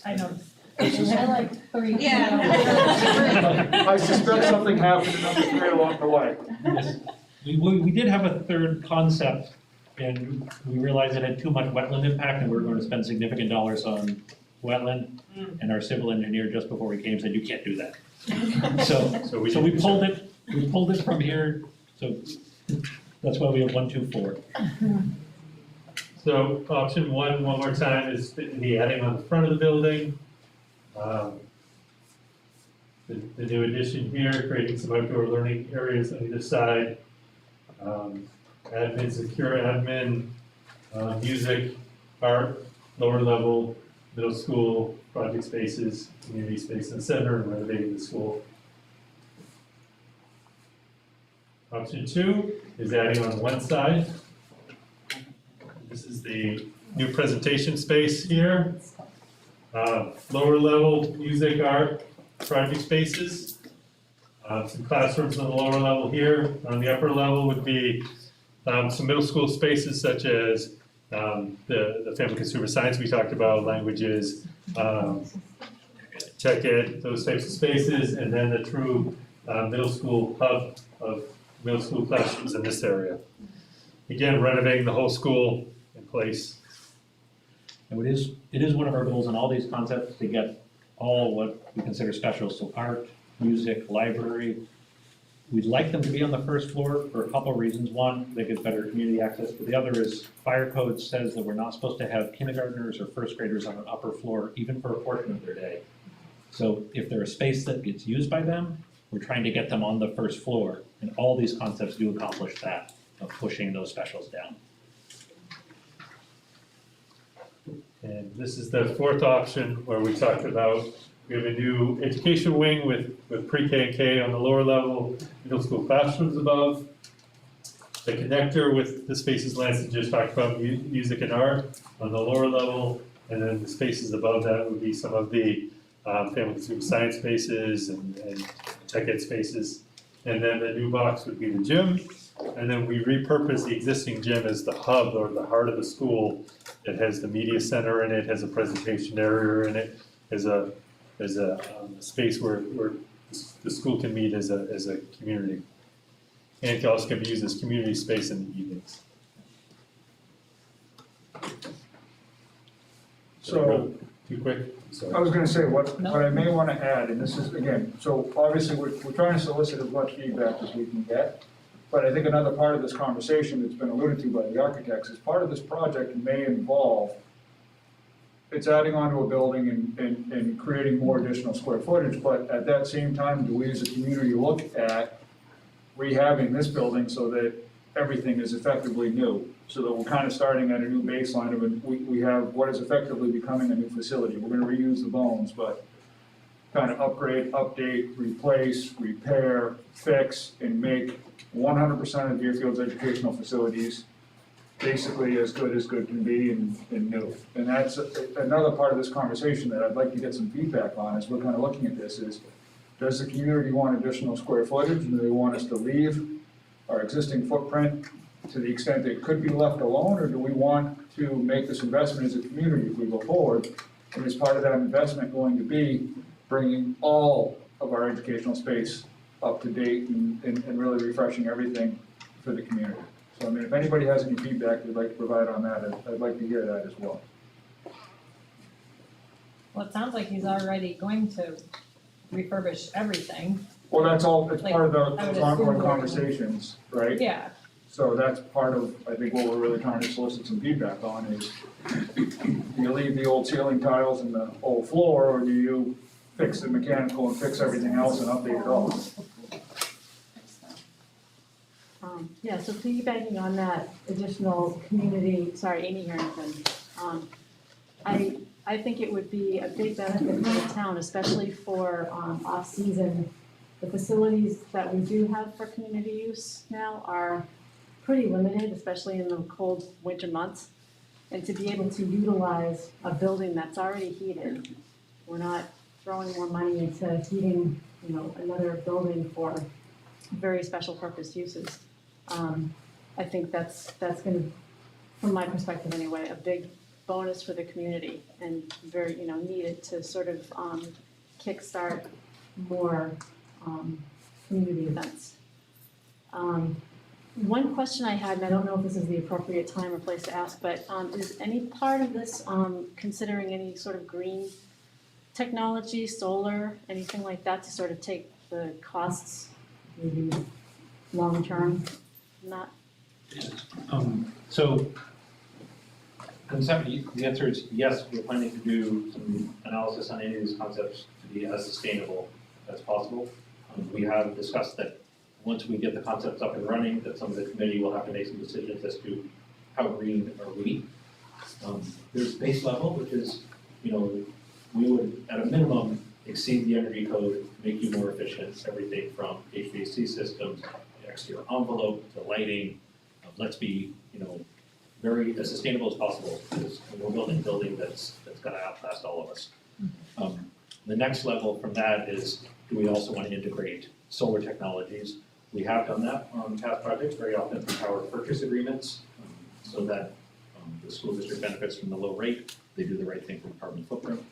I know. I like 3. I suspect something happened in number 3 along the way. Yes. We did have a third concept, and we realized it had too much wetland impact, and we were going to spend significant dollars on wetland. And our civil engineer, just before we came, said, you can't do that. So we pulled it from here, so that's why we have 1, 2, 4. So option one more time, is the adding on the front of the building. The new addition here, creating some outdoor learning areas on either side. Admin, secure admin, music, art, lower level, middle school, project spaces, community space in the center, and renovating the school. Option 2 is adding on one side. This is the new presentation space here. Lower level, music, art, project spaces. Some classrooms on the lower level here. On the upper level would be some middle school spaces such as the family consumer science we talked about, languages, tech ed, those types of spaces, and then the true middle school hub of middle school classrooms in this area. Again, renovating the whole school and place. And it is one of our goals in all these concepts to get all what we consider special, so art, music, library. We'd like them to be on the first floor for a couple of reasons. One, they get better community access, but the other is fire code says that we're not supposed to have kindergartners or first graders on an upper floor, even for a portion of their day. So if there's a space that gets used by them, we're trying to get them on the first floor, and all these concepts do accomplish that, of pushing those specials down. And this is the fourth option where we talked about, we have a new education wing with pre-K and K on the lower level, middle school classrooms above. The connector with the spaces Lance had just talked about, music and art on the lower level. And then the spaces above that would be some of the family consumer science spaces and tech ed spaces. And then the new box would be the gym. And then we repurpose the existing gym as the hub or the heart of the school. It has the media center in it, has a presentation area in it, has a space where the school can meet as a community. And it also can be used as community space in the evenings. So, Too quick? Sorry. I was gonna say, what I may wanna add, and this is, again, so obviously, we're trying to solicit as much feedback as we can get. But I think another part of this conversation that's been alluded to by the architects is part of this project may involve, it's adding onto a building and creating more additional square footage, but at that same time, do we as a community look at rehabbing this building so that everything is effectively new? So that we're kind of starting at a new baseline of, we have what is effectively becoming a new facility. We're gonna reuse the bones, but kind of upgrade, update, replace, repair, fix, and make 100% of Deerfield's educational facilities basically as good can be and new. And that's another part of this conversation that I'd like to get some feedback on as we're kind of looking at this is, does the community want additional square footage? Do they want us to leave our existing footprint to the extent that it could be left alone? Or do we want to make this investment as a community if we go forward? And is part of that investment going to be bringing all of our educational space up to date and really refreshing everything for the community? So, I mean, if anybody has any feedback they'd like to provide on that, I'd like to hear that as well. Well, it sounds like he's already going to refurbish everything. Well, that's all, it's part of I would the ongoing assume- conversations, right? Yeah, So that's part of, I think, what we're really trying to solicit some feedback on is, do you leave the old ceiling tiles in the old floor, or do you fix the mechanical and fix everything else and update it all? Yeah, so piggybacking on that additional community, sorry, Amy Harrington. I think it would be a big benefit for the town, especially for off-season. The facilities that we do have for community use now are pretty limited, especially in the cold winter months. And to be able to utilize a building that's already heated, we're not throwing more money into heating, another building for very special purpose uses. I think that's gonna, from my perspective anyway, a big bonus for the community and very, needed to sort of kickstart more community events. One question I had, and I don't know if this is the appropriate time or place to ask, but is any part of this considering any sort of green technology, solar, anything like that to sort of take the costs maybe long-term, not? So, conceptually, the answer is yes, we're planning to do some analysis on any of these concepts to be as sustainable as possible. We have discussed that once we get the concepts up and running, that some of the committee will have to make some decisions as to how green are we. There's base level, which is, we would, at a minimum, exceed the energy code, make you more efficient, everything from HVAC systems, exterior envelope, to lighting. Let's be, very as sustainable as possible, because we're building a building that's gonna outlast all of us. The next level from that is, do we also want to integrate solar technologies? We have done that on past projects, very often through power purchase agreements, so that the school district benefits from the low rate, they do the right thing from carbon footprint.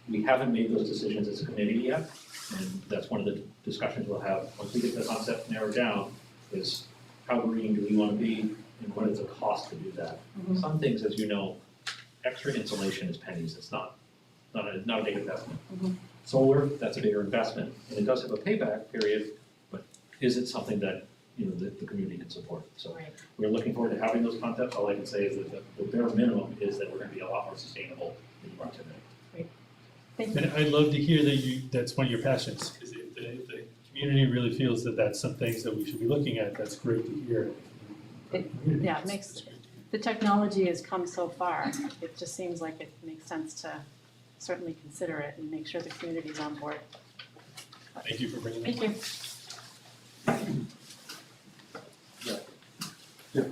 We haven't made those decisions as a committee yet, and that's one of the discussions we'll have once we get the concept narrowed down, is how green do we want to be? and what is the cost to do that. Mhm. Some things, as you know, extra insulation is pennies, it's not a big investment. Mhm. Solar, that's a bigger investment, and it does have a payback period, but is it something that, you know, the community can support? So Right. we're looking forward to having those concepts. All I can say is that the bare minimum is that we're gonna be a lot more sustainable than you are today. Thank you. And I'd love to hear that that's one of your passions, because if the community really feels that that's some things that we should be looking at, that's great to hear. Yeah, it makes, the technology has come so far, it just seems like it makes sense to certainly consider it and make sure the community's on board. Thank you for bringing that. Thank you.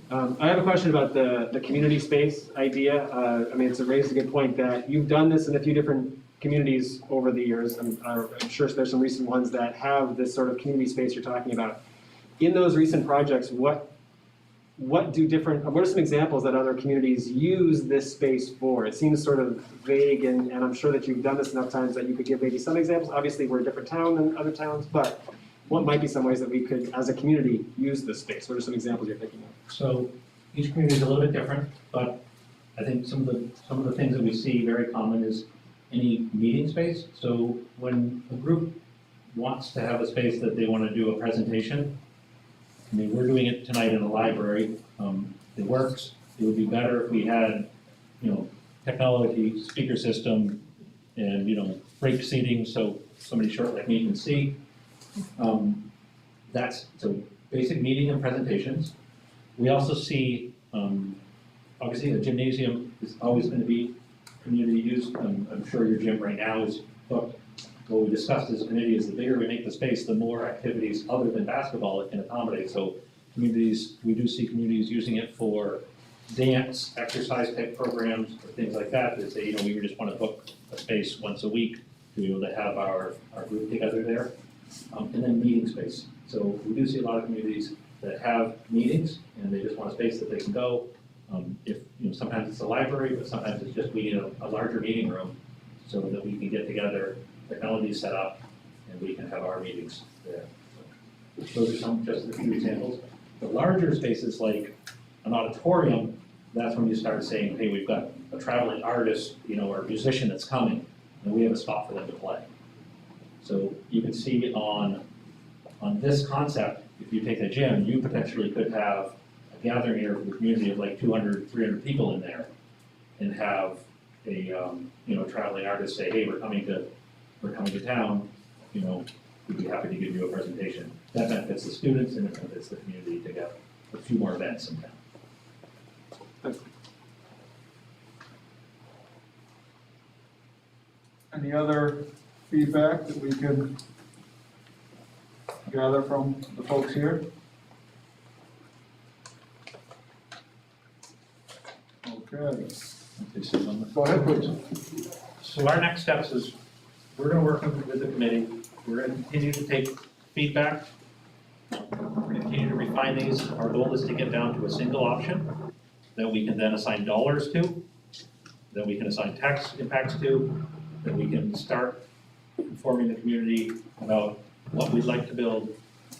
I have a question about the community space idea. I mean, it's raised a good point that you've done this in a few different communities over the years. I'm sure there's some recent ones that have this sort of community space you're talking about. In those recent projects, what are some examples that other communities use this space for? It seems sort of vague, and I'm sure that you've done this enough times that you could give maybe some examples. Obviously, we're a different town than other towns, but what might be some ways that we could, as a community, use this space? What are some examples you're thinking of? So each community is a little bit different, but I think some of the things that we see very common is any meeting space. So when a group wants to have a space that they want to do a presentation, I mean, we're doing it tonight in the library. It works. It would be better if we had, you know, technology, speaker system, and, you know, break seating so somebody short like me can see. That's so basic meeting and presentations. We also see, obviously, the gymnasium is always going to be community use. I'm sure your gym right now is booked. What we discussed as a committee is the bigger we make the space, the more activities other than basketball it can accommodate. So communities, we do see communities using it for dance, exercise type programs, or things like that. They say, you know, we just want to book a space once a week to be able to have our group together there. And then meeting space. So we do see a lot of communities that have meetings and they just want a space that they can go. If, you know, sometimes it's a library, but sometimes it's just we need a larger meeting room so that we can get together, technology set up, and we can have our meetings there. So those are just a few examples. The larger spaces like an auditorium, that's when you start saying, hey, we've got a traveling artist, you know, or a musician that's coming, and we have a spot for them to play. So you can see on this concept, if you take a gym, you potentially could have a gathering here for the community of like 200, 300 people in there and have a, you know, traveling artist say, hey, we're coming to town, you know, we'd be happy to give you a presentation. That benefits the students and it benefits the community to get a few more events in town. Any other feedback that we can gather from the folks here? Okay, go ahead, please. So our next steps is, we're gonna work with the committee, we're gonna continue to take feedback, we're gonna continue to refine these. Our goal is to get down to a single option that we can then assign dollars to, that we can assign tax impacts to, that we can start informing the community about what we'd like to build,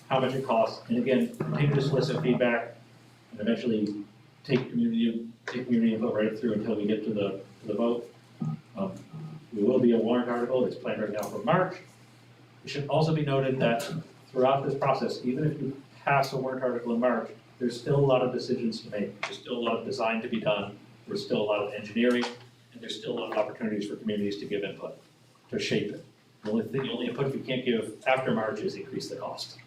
how much it costs, and again, continue to solicit feedback, and eventually take community input right through until we get to the vote. There will be a warrant article, it's planned right now for March. It should also be noted that throughout this process, even if you pass a warrant article in March, there's still a lot of decisions to make, there's still a lot of design to be done, there's still a lot of engineering, and there's still a lot of opportunities for communities to give input, to shape it. The only input we can't give after March is increase the cost.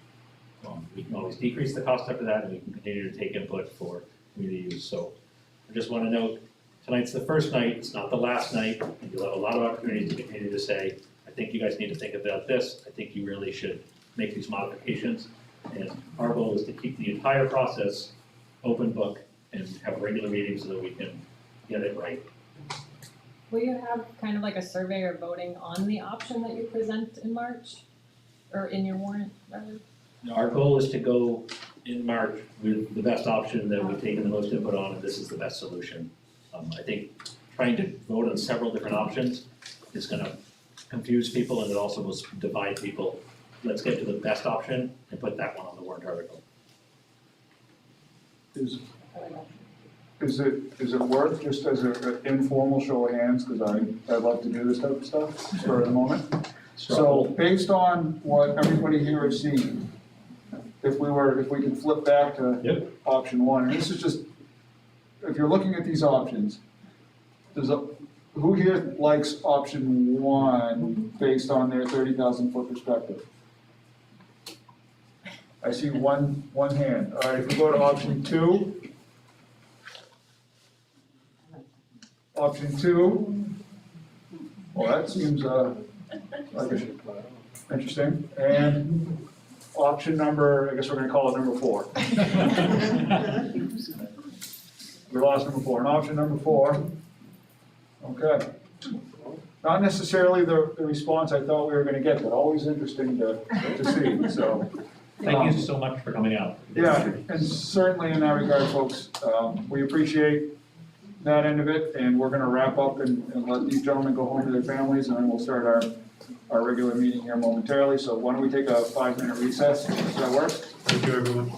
We can always decrease the cost after that, and we can continue to take input for community use. So I just want to note, tonight's the first night, it's not the last night, and you'll have a lot of opportunities to continue to say, I think you guys need to think about this, I think you really should make these modifications. And our goal is to keep the entire process open book and have regular meetings so that we can get it right. Will you have kind of like a survey or voting on the option that you present in March? Or in your warrant, rather? Our goal is to go in March with the best option that we've taken the most input on, and this is the best solution. I think trying to vote on several different options is gonna confuse people and it also will divide people. Let's get to the best option and put that one on the warrant article. Is it worth just as an informal show of hands, because I love to do this type of stuff for the moment? So based on what everybody here has seen, if we could flip back to option one, and this is just, if you're looking at these options, who here likes option one based on their 30,000 foot perspective? I see one hand. All right, if we go to option two. Option two. Well, that seems interesting. And option number, I guess we're gonna call it number 4. We lost number 4. And option number 4. Okay. Not necessarily the response I thought we were gonna get, but always interesting to see, so. Thank you so much for coming out. Yeah, and certainly in that regard, folks, we appreciate that end of it, and we're gonna wrap up and let these gentlemen go home to their families, and then we'll start our regular meeting here momentarily. So why don't we take a 5-minute recess? Does that work? Thank you, everyone.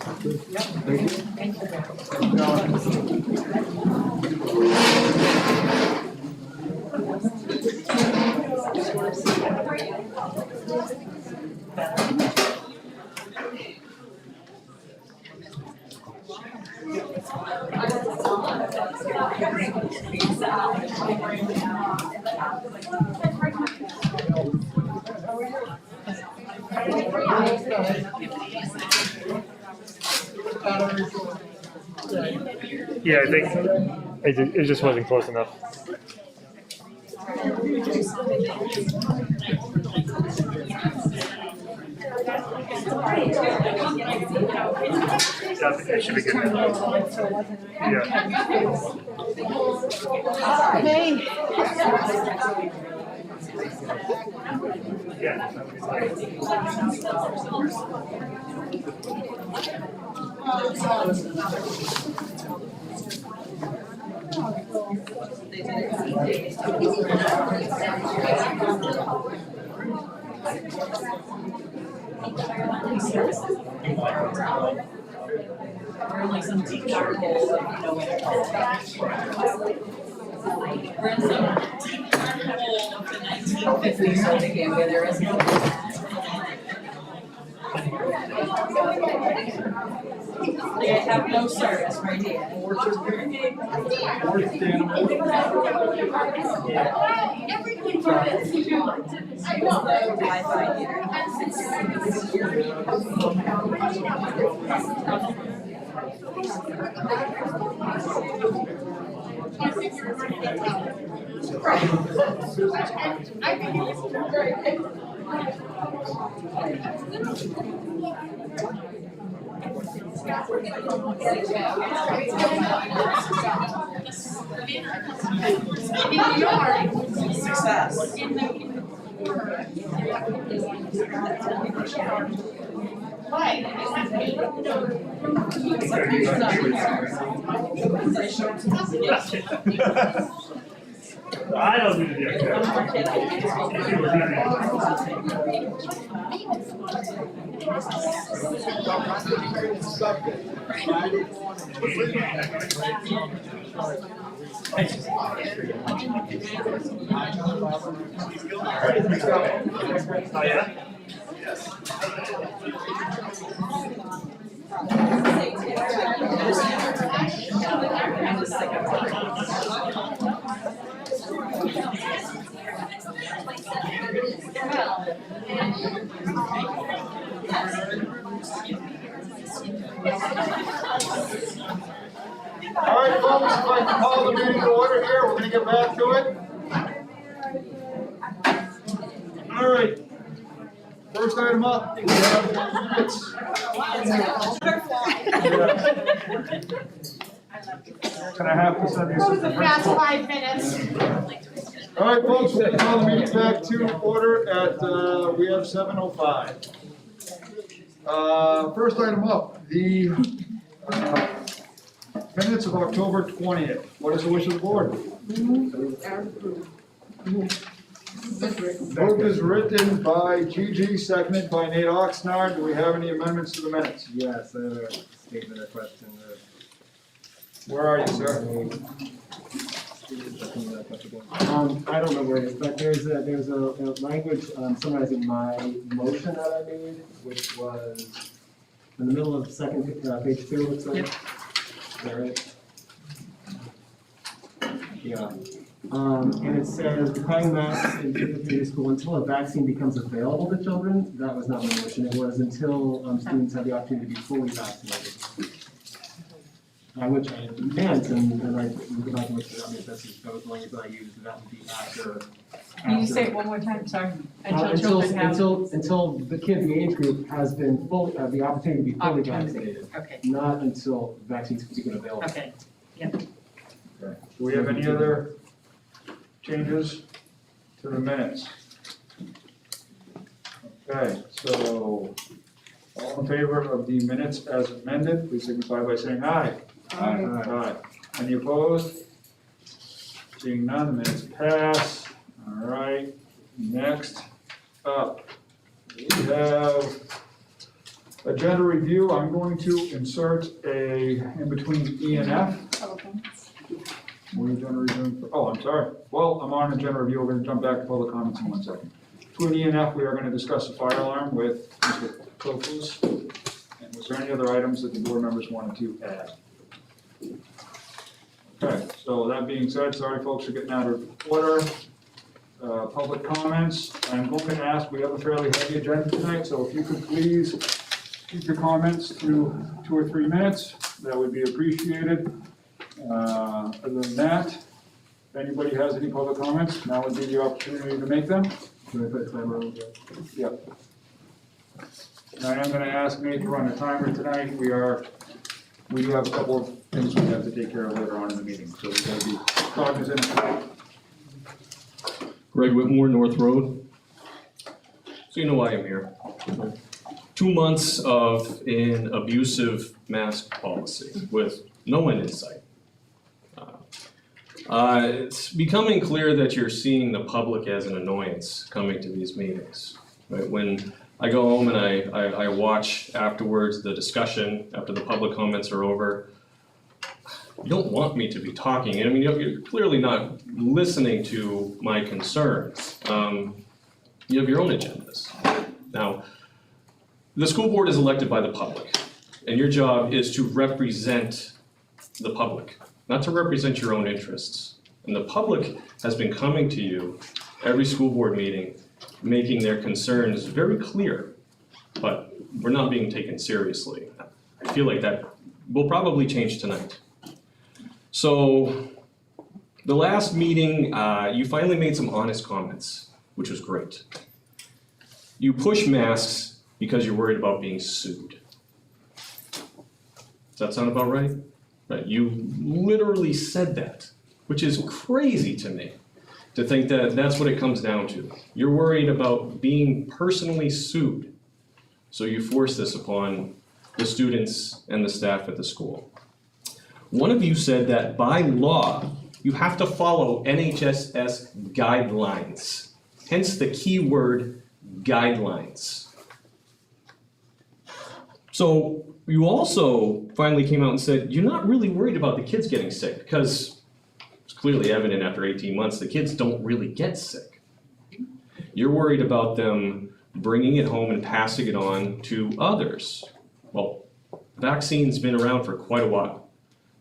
Yeah, I think it just wasn't close enough. It should be good. They have no service right here. Wi-Fi Success. I don't do the Oh, yeah? All right, folks, if I can call the meeting to order here, we're gonna get back to it. All right. First item up, we have minutes. Gonna have to send these to the principal. 5 minutes. All right, folks, we'll call the meeting back to order at, we have 7:05. First item up, the minutes of October 20th. What is the wish of the board? Moved is written by Gigi, seconded by Nate Oxnard. Do we have any amendments to the minutes? Yes, I have a statement or question. Where are you, sir? I don't know where it is, but there's a language summarizing my motion that I made, which was in the middle of second, page 2, looks like. Is that right? Yeah. And it says, requiring masks in community school until a vaccine becomes available to children. That was not my motion. It was until students have the opportunity to be fully vaccinated. Which I meant, and I can go back and look at that, that's those language that I used, that would be after. Can you say it one more time, sorry? Until the kid in the age group has been fully, the opportunity to be fully vaccinated, Okay, not until vaccines become available. okay. Okay. Do we have any other changes to the minutes? Okay, so all in favor of the minutes as amended, please signify by saying aye. Aye. Aye. Any opposed? Seeing none, the minutes pass. All right, next up, we have agenda review. I'm going to insert in between E and F. We're agenda review, I'm sorry. Well, I'm on agenda review. We're gonna jump back to public comments in 1 second. Between E and F, we are gonna discuss the fire alarm with Mr. Kofus. And was there any other items that the board members wanted to add? Okay, so that being said, sorry folks for getting out of order. Public comments, I'm going to ask, we have a fairly heavy agenda tonight, so if you could please keep your comments to 2 or 3 minutes, that would be appreciated. Other than that, if anybody has any public comments, now would be the opportunity to make them. Can I put a timer on here? Yep. And I am gonna ask Nate to run a timer tonight, we do have a couple of things we have to take care of later on in the meeting, so we gotta be cognizant of that. Greg Whitmore, North Road. So you know why I'm here. 2 months of an abusive mask policy with no end in sight. It's becoming clear that you're seeing the public as an annoyance coming to these meetings. Right? When I go home and I watch afterwards the discussion after the public comments are over, you don't want me to be talking. I mean, you're clearly not listening to my concerns. You have your own agendas. Now, the school board is elected by the public, and your job is to represent the public, not to represent your own interests. And the public has been coming to you every school board meeting, making their concerns very clear, but we're not being taken seriously. I feel like that will probably change tonight. So, the last meeting, you finally made some honest comments, which was great. You push masks because you're worried about being sued. Does that sound about right? Right, you literally said that, which is crazy to me, to think that that's what it comes down to. You're worried about being personally sued, so you force this upon the students and the staff at the school. One of you said that by law, you have to follow NHSS guidelines, hence the key word guidelines. So you also finally came out and said, you're not really worried about the kids getting sick, because it's clearly evident after 18 months, the kids don't really get sick. You're worried about them bringing it home and passing it on to others. Well, vaccine's been around for quite a while.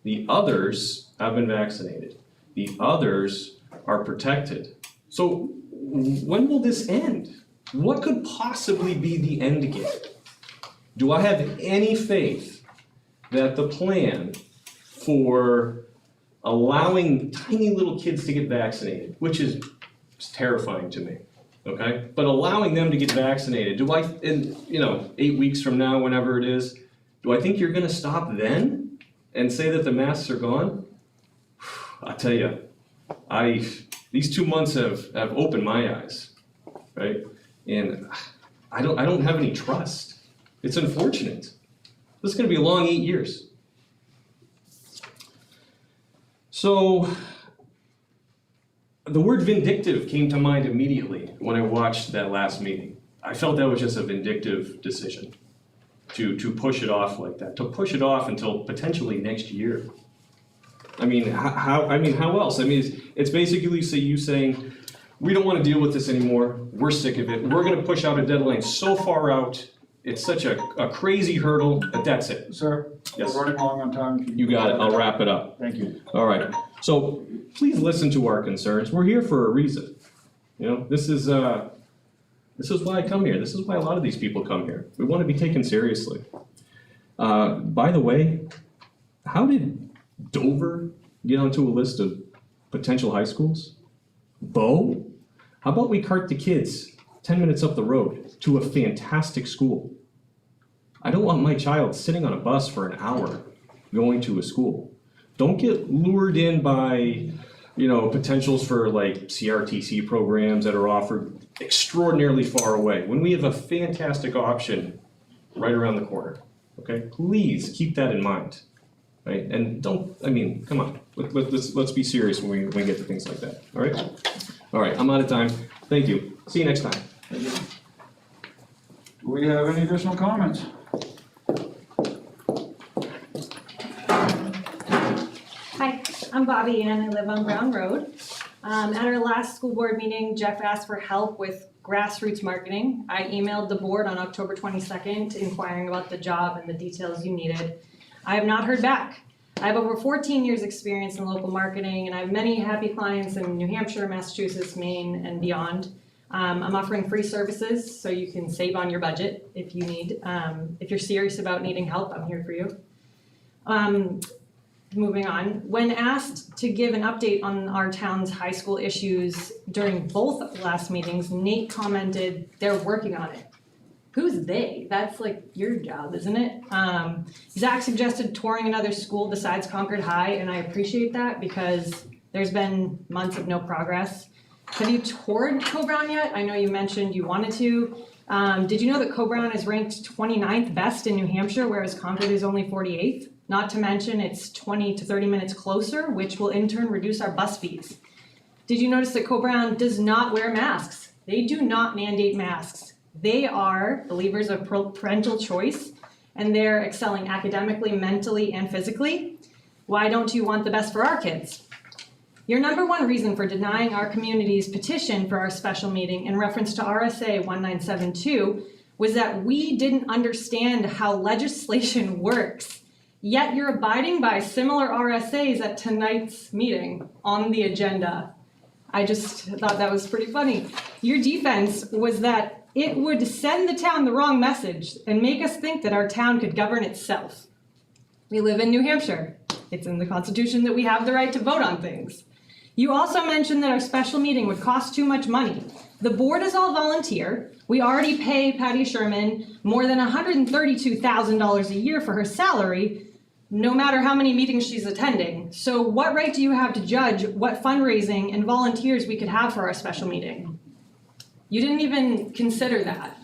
The others have been vaccinated. The others are protected. So when will this end? What could possibly be the end game? Do I have any faith that the plan for allowing tiny little kids to get vaccinated, which is terrifying to me, okay? But allowing them to get vaccinated, do I, in 8 weeks from now, whenever it is, do I think you're gonna stop then and say that the masks are gone? I tell you, these 2 months have opened my eyes, right? And I don't have any trust. It's unfortunate. This is gonna be a long 8 years. So, the word vindictive came to mind immediately when I watched that last meeting. I felt that was just a vindictive decision to push it off like that, to push it off until potentially next year. I mean, how else? I mean, it's basically you saying, we don't wanna deal with this anymore, we're sick of it, we're gonna push out a deadline so far out, it's such a crazy hurdle, that that's it. Sir, we're Yes. running long on time. You got it, I'll wrap it up. Thank you. All right, so please listen to our concerns, we're here for a reason. You know, this is why I come here, this is why a lot of these people come here. We wanna be taken seriously. By the way, how did Dover get onto a list of potential high schools? Bo? How about we cart the kids 10 minutes up the road to a fantastic school? I don't want my child sitting on a bus for an hour going to a school. Don't get lured in by, potentials for like CRTC programs that are offered extraordinarily far away, when we have a fantastic option right around the corner, okay? Please keep that in mind, right? And come on, let's be serious when we get to things like that, all right? All right, I'm out of time. Thank you. See you next time. Do we have any additional comments? Hi, I'm Bobby Ann, I live on Brown Road. At our last school board meeting, Jeff asked for help with grassroots marketing. I emailed the board on October 22nd inquiring about the job and the details you needed. I have not heard back. I have over 14 years experience in local marketing and I have many happy clients in New Hampshire, Massachusetts, Maine, and beyond. I'm offering free services so you can save on your budget if you need. If you're serious about needing help, I'm here for you. Moving on, when asked to give an update on our town's high school issues during both last meetings, Nate commented, they're working on it. Who's they? That's like your job, isn't it? Zach suggested touring another school besides Concord High, and I appreciate that because there's been months of no progress. Have you toured Co-Brown yet? I know you mentioned you wanted to. Did you know that Co-Brown is ranked 29th best in New Hampshire, whereas Concord is only 48th? Not to mention it's 20 to 30 minutes closer, which will in turn reduce our bus fees. Did you notice that Co-Brown does not wear masks? They do not mandate masks. They are believers of parental choice, and they're excelling academically, mentally, and physically. Why don't you want the best for our kids? Your number one reason for denying our community's petition for our special meeting in reference to RSA 1972 was that we didn't understand how legislation works. Yet you're abiding by similar RSAs at tonight's meeting on the agenda. I just thought that was pretty funny. Your defense was that it would send the town the wrong message and make us think that our town could govern itself. We live in New Hampshire. It's in the Constitution that we have the right to vote on things. You also mentioned that our special meeting would cost too much money. The board is all volunteer. We already pay Patty Sherman more than $132,000 a year for her salary, no matter how many meetings she's attending. So what right do you have to judge what fundraising and volunteers we could have for our special meeting? You didn't even consider that.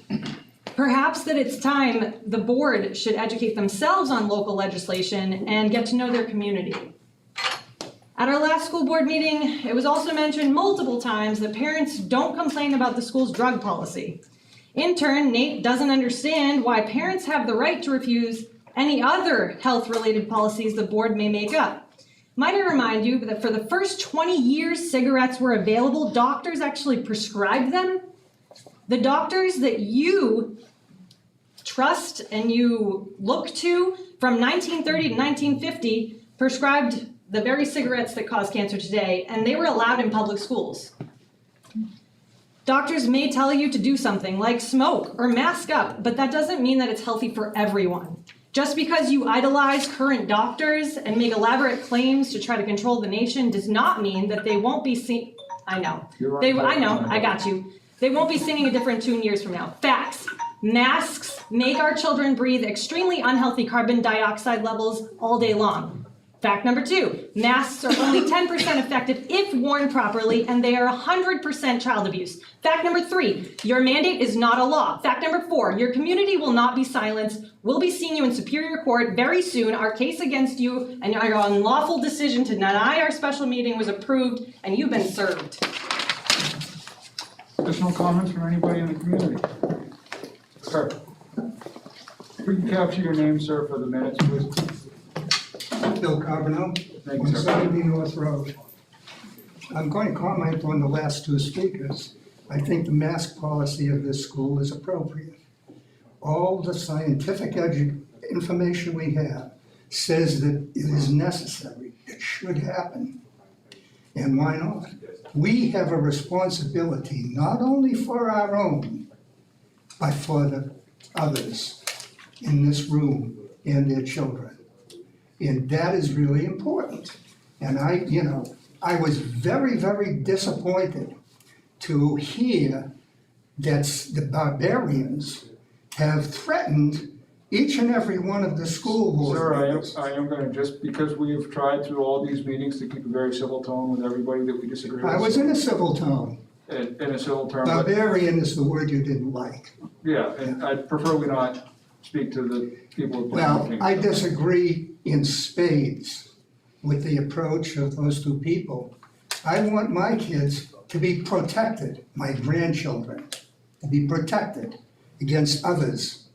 Perhaps that it's time the board should educate themselves on local legislation and get to know their community. At our last school board meeting, it was also mentioned multiple times that parents don't complain about the school's drug policy. In turn, Nate doesn't understand why parents have the right to refuse any other health-related policies the board may make up. Might I remind you that for the first 20 years cigarettes were available, doctors actually prescribed them? The doctors that you trust and you look to from 1930 to 1950 prescribed the very cigarettes that cause cancer today, and they were allowed in public schools. Doctors may tell you to do something like smoke or mask up, but that doesn't mean that it's healthy for everyone. Just because you idolize current doctors and make elaborate claims to try to control the nation does not mean that they won't be seen. I know. I got you. They won't be singing a different tune years from now. Facts. Masks make our children breathe extremely unhealthy carbon dioxide levels all day long. Fact number 2, masks are only 10% effective if worn properly, and they are 100% child abuse. Fact number 3, your mandate is not a law. Fact number 4, your community will not be silenced. We'll be seeing you in Superior Court very soon. Our case against you and your unlawful decision to deny our special meeting was approved, and you've been served. Additional comments from anybody in the community? Sir. If we can capture your name, sir, for the minutes, please. Bill Carbonell, Thank you, sir. 170 North Road. I'm going to comment on the last two speakers. I think the mask policy of this school is appropriate. All the scientific information we have says that it is necessary, it should happen. And why not? We have a responsibility not only for our own, but for the others in this room and their children. And that is really important. And I was very, very disappointed to hear that the barbarians have threatened each and every one of the school board Sir, members. I am gonna, just because we have tried through all these meetings to keep a very civil tone with everybody that we disagree with. I was in a civil tone. In a civil term, but, Barbarian is the word you didn't like. yeah, and I'd prefer we not speak to the people. of Well, Plainview. I disagree in spades with the approach of those two people. I want my kids to be protected, my grandchildren, to be protected against others.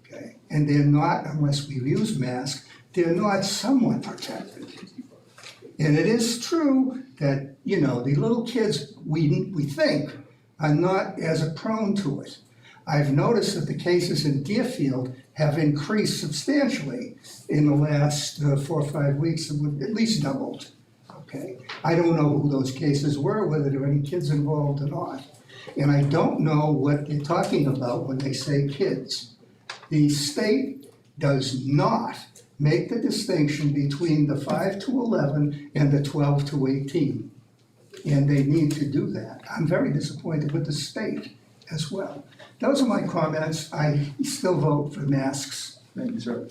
Okay, and they're not, unless we use masks, they're not somewhat protected. And it is true that, the little kids, we think, are not as prone to it. I've noticed that the cases in Deerfield have increased substantially in the last 4 or 5 weeks, at least doubled. Okay, I don't know who those cases were, whether there were any kids involved or not. And I don't know what they're talking about when they say kids. The state does not make the distinction between the 5 to 11 and the 12 to 18. And they need to do that. I'm very disappointed with the state as well. Those are my comments. I still vote for masks. Thank you, sir.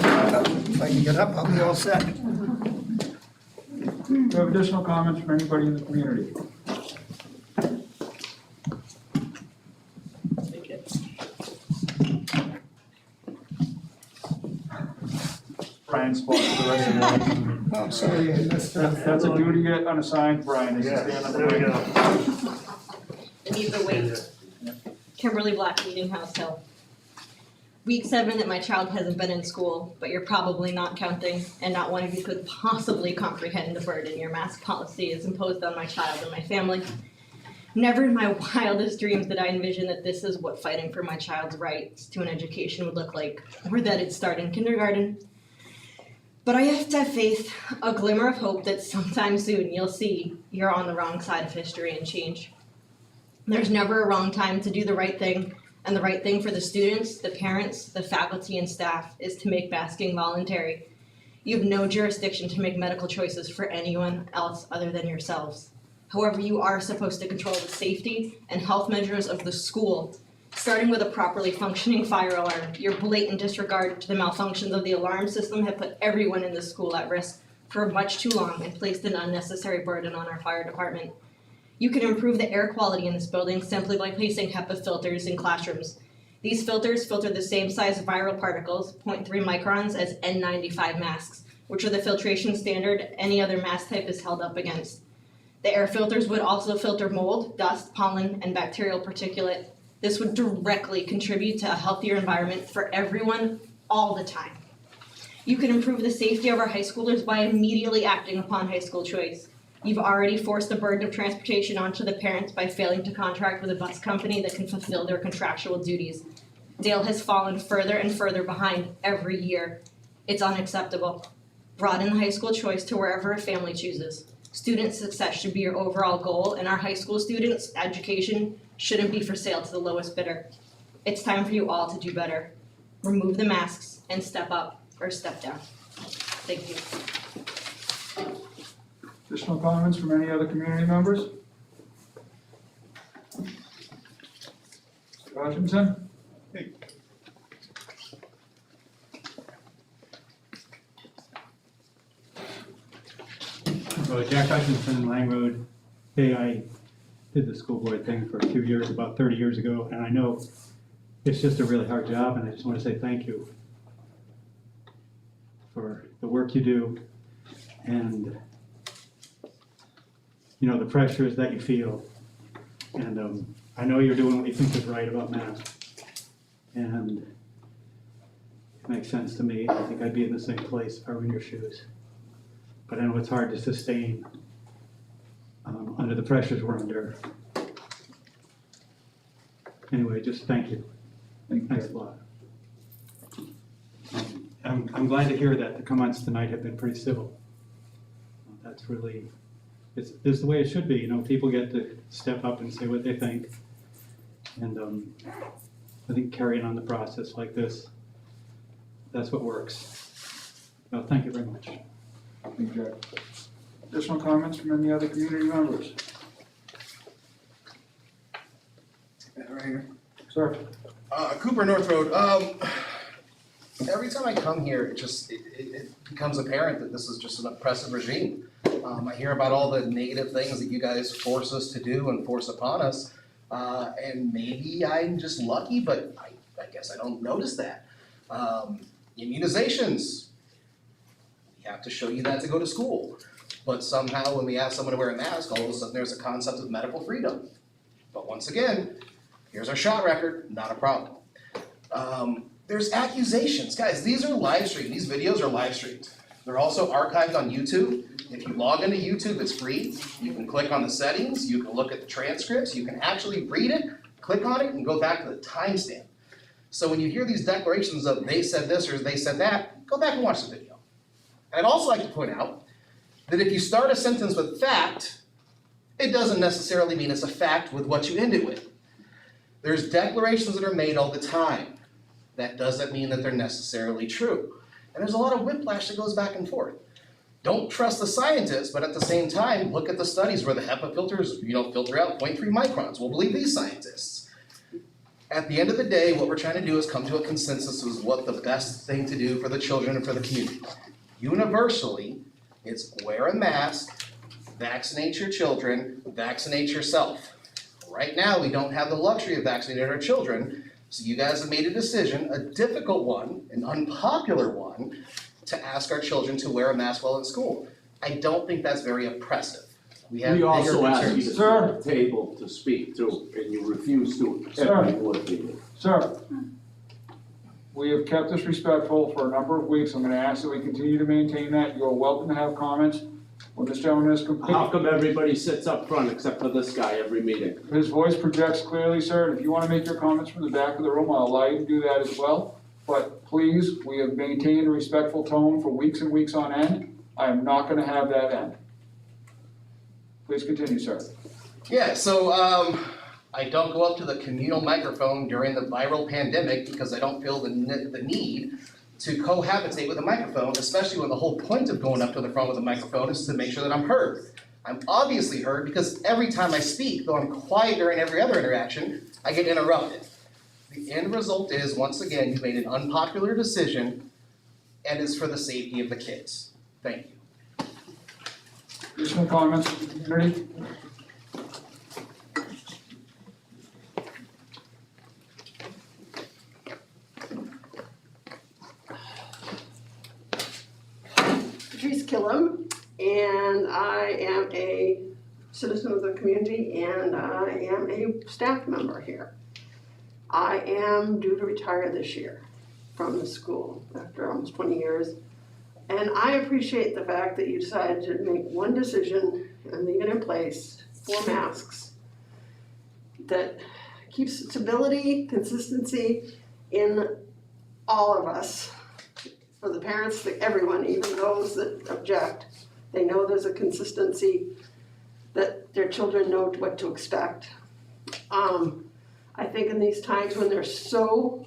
If I can get up, I'll be all set. Do you have additional comments from anybody in the community? Brian spot for the rest of the meeting. I'm sorry, I missed that. That's a duty unassigned, Brian, is to stand on the mic. And either way, Kimberly Black, Meeting House Hill. Week 7 that my child hasn't been in school, but you're probably not counting, and not one of you could possibly comprehend the burden your mask policy is imposed on my child and my family. Never in my wildest dreams did I envision that this is what fighting for my child's rights to an education would look like, or that it'd start in kindergarten. But I have to have faith, a glimmer of hope that sometime soon you'll see you're on the wrong side of history and change. There's never a wrong time to do the right thing, and the right thing for the students, the parents, the faculty, and staff is to make masking voluntary. You have no jurisdiction to make medical choices for anyone else other than yourselves. However, you are supposed to control the safety and health measures of the school, starting with a properly functioning fire alarm. Your blatant disregard to the malfunctions of the alarm system have put everyone in the school at risk for much too long and placed an unnecessary burden on our fire department. You can improve the air quality in this building simply by placing HEPA filters in classrooms. These filters filter the same size viral particles, 0.3 microns, as N95 masks, which are the filtration standard any other mask type is held up against. The air filters would also filter mold, dust, pollen, and bacterial particulate. This would directly contribute to a healthier environment for everyone, all the time. You can improve the safety of our high schoolers by immediately acting upon high school choice. You've already forced the burden of transportation onto the parents by failing to contract with a bus company that can fulfill their contractual duties. Dale has fallen further and further behind every year. It's unacceptable. Broaden the high school choice to wherever a family chooses. Student success should be your overall goal, and our high school students' education shouldn't be for sale to the lowest bidder. It's time for you all to do better. Remove the masks and step up or step down. Thank you. Additional comments from any other community members? Mr. Hutchinson? Jack Hutchinson, Lang Road. Hey, I did the school board thing for a few years, about 30 years ago, and I know it's just a really hard job, and I just want to say thank you for the work you do and the pressures that you feel. And I know you're doing what you think is right about masks. And makes sense to me. I think I'd be in the same place if I were in your shoes. But I know it's hard to sustain under the pressures we're under. Anyway, just thank you. Thanks a lot. I'm glad to hear that the comments tonight have been pretty civil. That's really, this is the way it should be, you know, people get to step up and say what they think. And I think carrying on the process like this, that's what works. Well, thank you very much. Thank you, Jack. Additional comments from any other community members? Right here. Sir? Cooper North Road. Every time I come here, it becomes apparent that this is just an oppressive regime. I hear about all the negative things that you guys force us to do and force upon us. And maybe I'm just lucky, but I guess I don't notice that. Immunizations. We have to show you that to go to school. But somehow when we ask someone to wear a mask, all of a sudden there's a concept of medical freedom. But once again, here's our shot record, not a problem. There's accusations. Guys, these are live streamed. These videos are live streamed. They're also archived on YouTube. If you log into YouTube, it's free. You can click on the settings, you can look at the transcripts, you can actually read it, click on it, and go back to the timestamp. So when you hear these declarations of they said this or they said that, go back and watch the video. And I'd also like to point out that if you start a sentence with fact, it doesn't necessarily mean it's a fact with what you end it with. There's declarations that are made all the time. That doesn't mean that they're necessarily true. And there's a lot of whiplash that goes back and forth. Don't trust the scientists, but at the same time, look at the studies where the HEPA filters, filter out 0.3 microns. We'll believe these scientists. At the end of the day, what we're trying to do is come to a consensus of what the best thing to do for the children and for the community. Universally, it's wear a mask, vaccinate your children, vaccinate yourself. Right now, we don't have the luxury of vaccinating our children, so you guys have made a decision, a difficult one, an unpopular one, to ask our children to wear a mask while in school. I don't think that's very oppressive. We have bigger also asked you Sir. to sit at the table to speak too, and you refused to. Sir. Sir, we have kept this respectful for a number of weeks. I'm gonna ask that we continue to maintain that. You're welcome to have comments when this gentleman is complete. How come everybody sits up front except for this guy every meeting? His voice projects clearly, sir, and if you wanna make your comments from the back of the room, I'll allow you to do that as well. But please, we have maintained a respectful tone for weeks and weeks on end. I am not gonna have that end. Please continue, sir. Yeah, so I don't go up to the communal microphone during the viral pandemic because I don't feel the need to cohabitate with a microphone, especially when the whole point of going up to the front with a microphone is to make sure that I'm heard. I'm obviously heard because every time I speak, though I'm quiet during every other interaction, I get interrupted. The end result is, once again, you made an unpopular decision, and it's for the safety of the kids. Thank you. Additional comments from the community? Patrice Killam, and I am a citizen of the community, and I am a staff member here. I am due to retire this year from the school after almost 20 years. And I appreciate the fact that you decided to make one decision and leave it in place for masks that keeps stability, consistency in all of us. For the parents, for everyone, even those that object, they know there's a consistency that their children know what to expect. I think in these times when there's so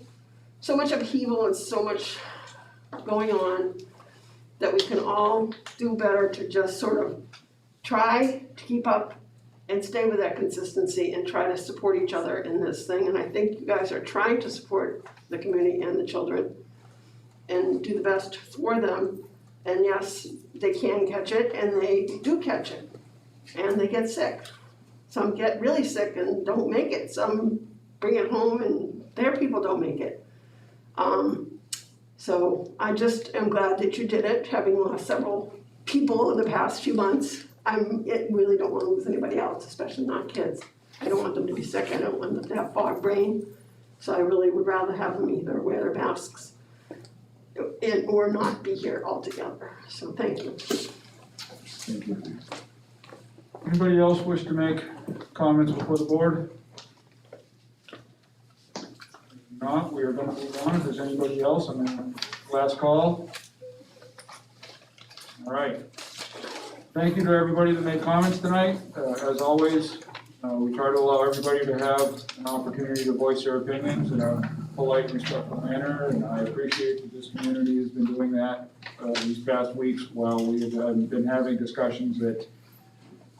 much upheaval and so much going on, that we can all do better to just sort of try to keep up and stay with that consistency and try to support each other in this thing. And I think you guys are trying to support the community and the children and do the best for them. And yes, they can catch it, and they do catch it, and they get sick. Some get really sick and don't make it. Some bring it home and their people don't make it. So I just am glad that you did it, having lost several people in the past few months. I really don't want to lose anybody else, especially not kids. I don't want them to be sick. I don't want them to have fog brain. So I really would rather have them either wear their masks and or not be here altogether. So thank you. Thank you. Anybody else wish to make comments before the board? If not, we are gonna move on. If there's anybody else, I'm in last call. All right. Thank you to everybody that made comments tonight. As always, we try to allow everybody to have an opportunity to voice their opinions in a polite and respectful manner, and I appreciate that this community has been doing that these past weeks while we have been having discussions that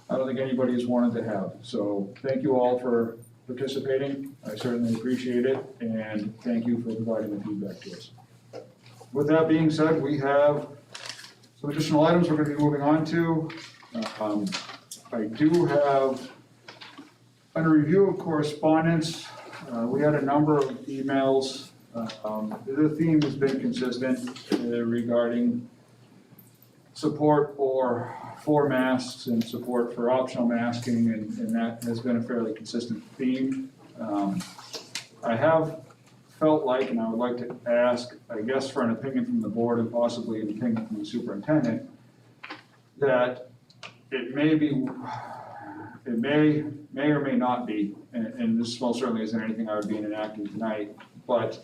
I don't think anybody has wanted to have. So thank you all for participating. I certainly appreciate it, and thank you for providing the feedback to us. With that being said, we have some additional items we're going to be moving on to. I do have, under review of correspondence, we had a number of emails. The theme has been consistent regarding support for masks and support for optional masking, and that has been a fairly consistent theme. I have felt like, and I would like to ask, I guess, for an opinion from the board and possibly an opinion from the superintendent, that it may or may not be, and this most certainly isn't anything I would be enacting tonight, but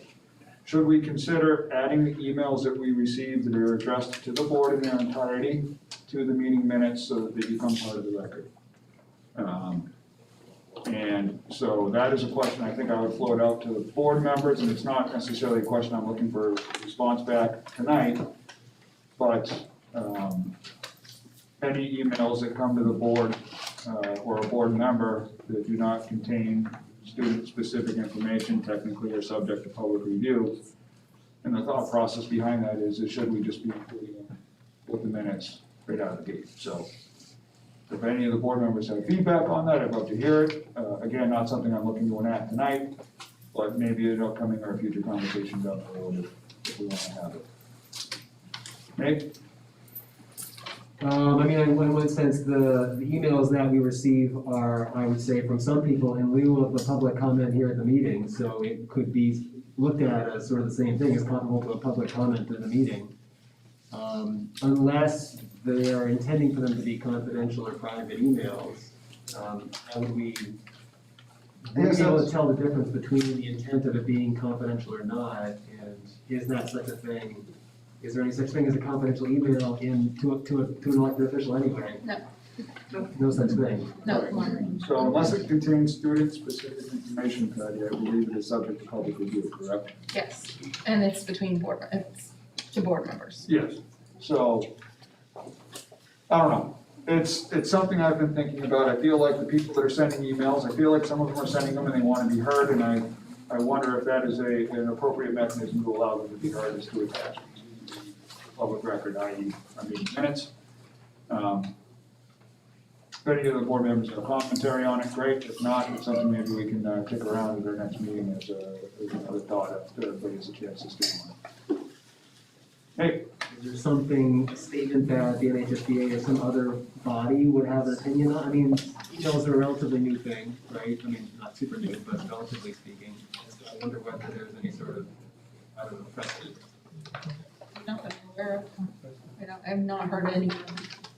should we consider adding the emails that we received that are addressed to the board in their entirety to the meeting minutes so that they become part of the record? And so that is a question I think I would float out to the board members, and it's not necessarily a question I'm looking for a response back tonight, but any emails that come to the board or a board member that do not contain student-specific information, technically are subject to public review. And the thought process behind that is should we just be including them with the minutes right out of the gate? So if any of the board members have feedback on that, I'd love to hear it. Again, not something I'm looking to enact tonight, but maybe an upcoming or future conversation down the road if we want to have it. Nate? I mean, in one sense, the emails that we receive are, I would say, from some people in lieu of the public comment here at the meeting, so it could be looked at as sort of the same thing as comparable to a public comment in the meeting. Unless they are intending for them to be confidential or private emails, how would we be able to tell the difference between the intent of it being confidential or not, and is that such a thing? Is there any such thing as a confidential email to an elected official anyway? No. No such thing. No. So unless it contains student-specific information, Patty, I believe it is subject to public review, correct? Yes, and it's between it's to board members. Yes. So, I don't know. It's something I've been thinking about. I feel like the people that are sending emails, I feel like some of them are sending them and they want to be heard, and I wonder if that is an appropriate mechanism to allow them to be heard as to attach to the public record, i.e. our meeting minutes. If any of the board members have commentary on it, great. If not, it's something maybe we can kick around at our next meeting as another thought after everybody has a chance to speak on it. Hey. Is there something, a statement that the NHSBA or some other body would have an opinion on? I mean, emails are a relatively new thing, right? I mean, not super new, but relatively speaking. So I wonder whether there's any sort of, I don't know, precedent. Not that I'm aware of. I've not heard anyone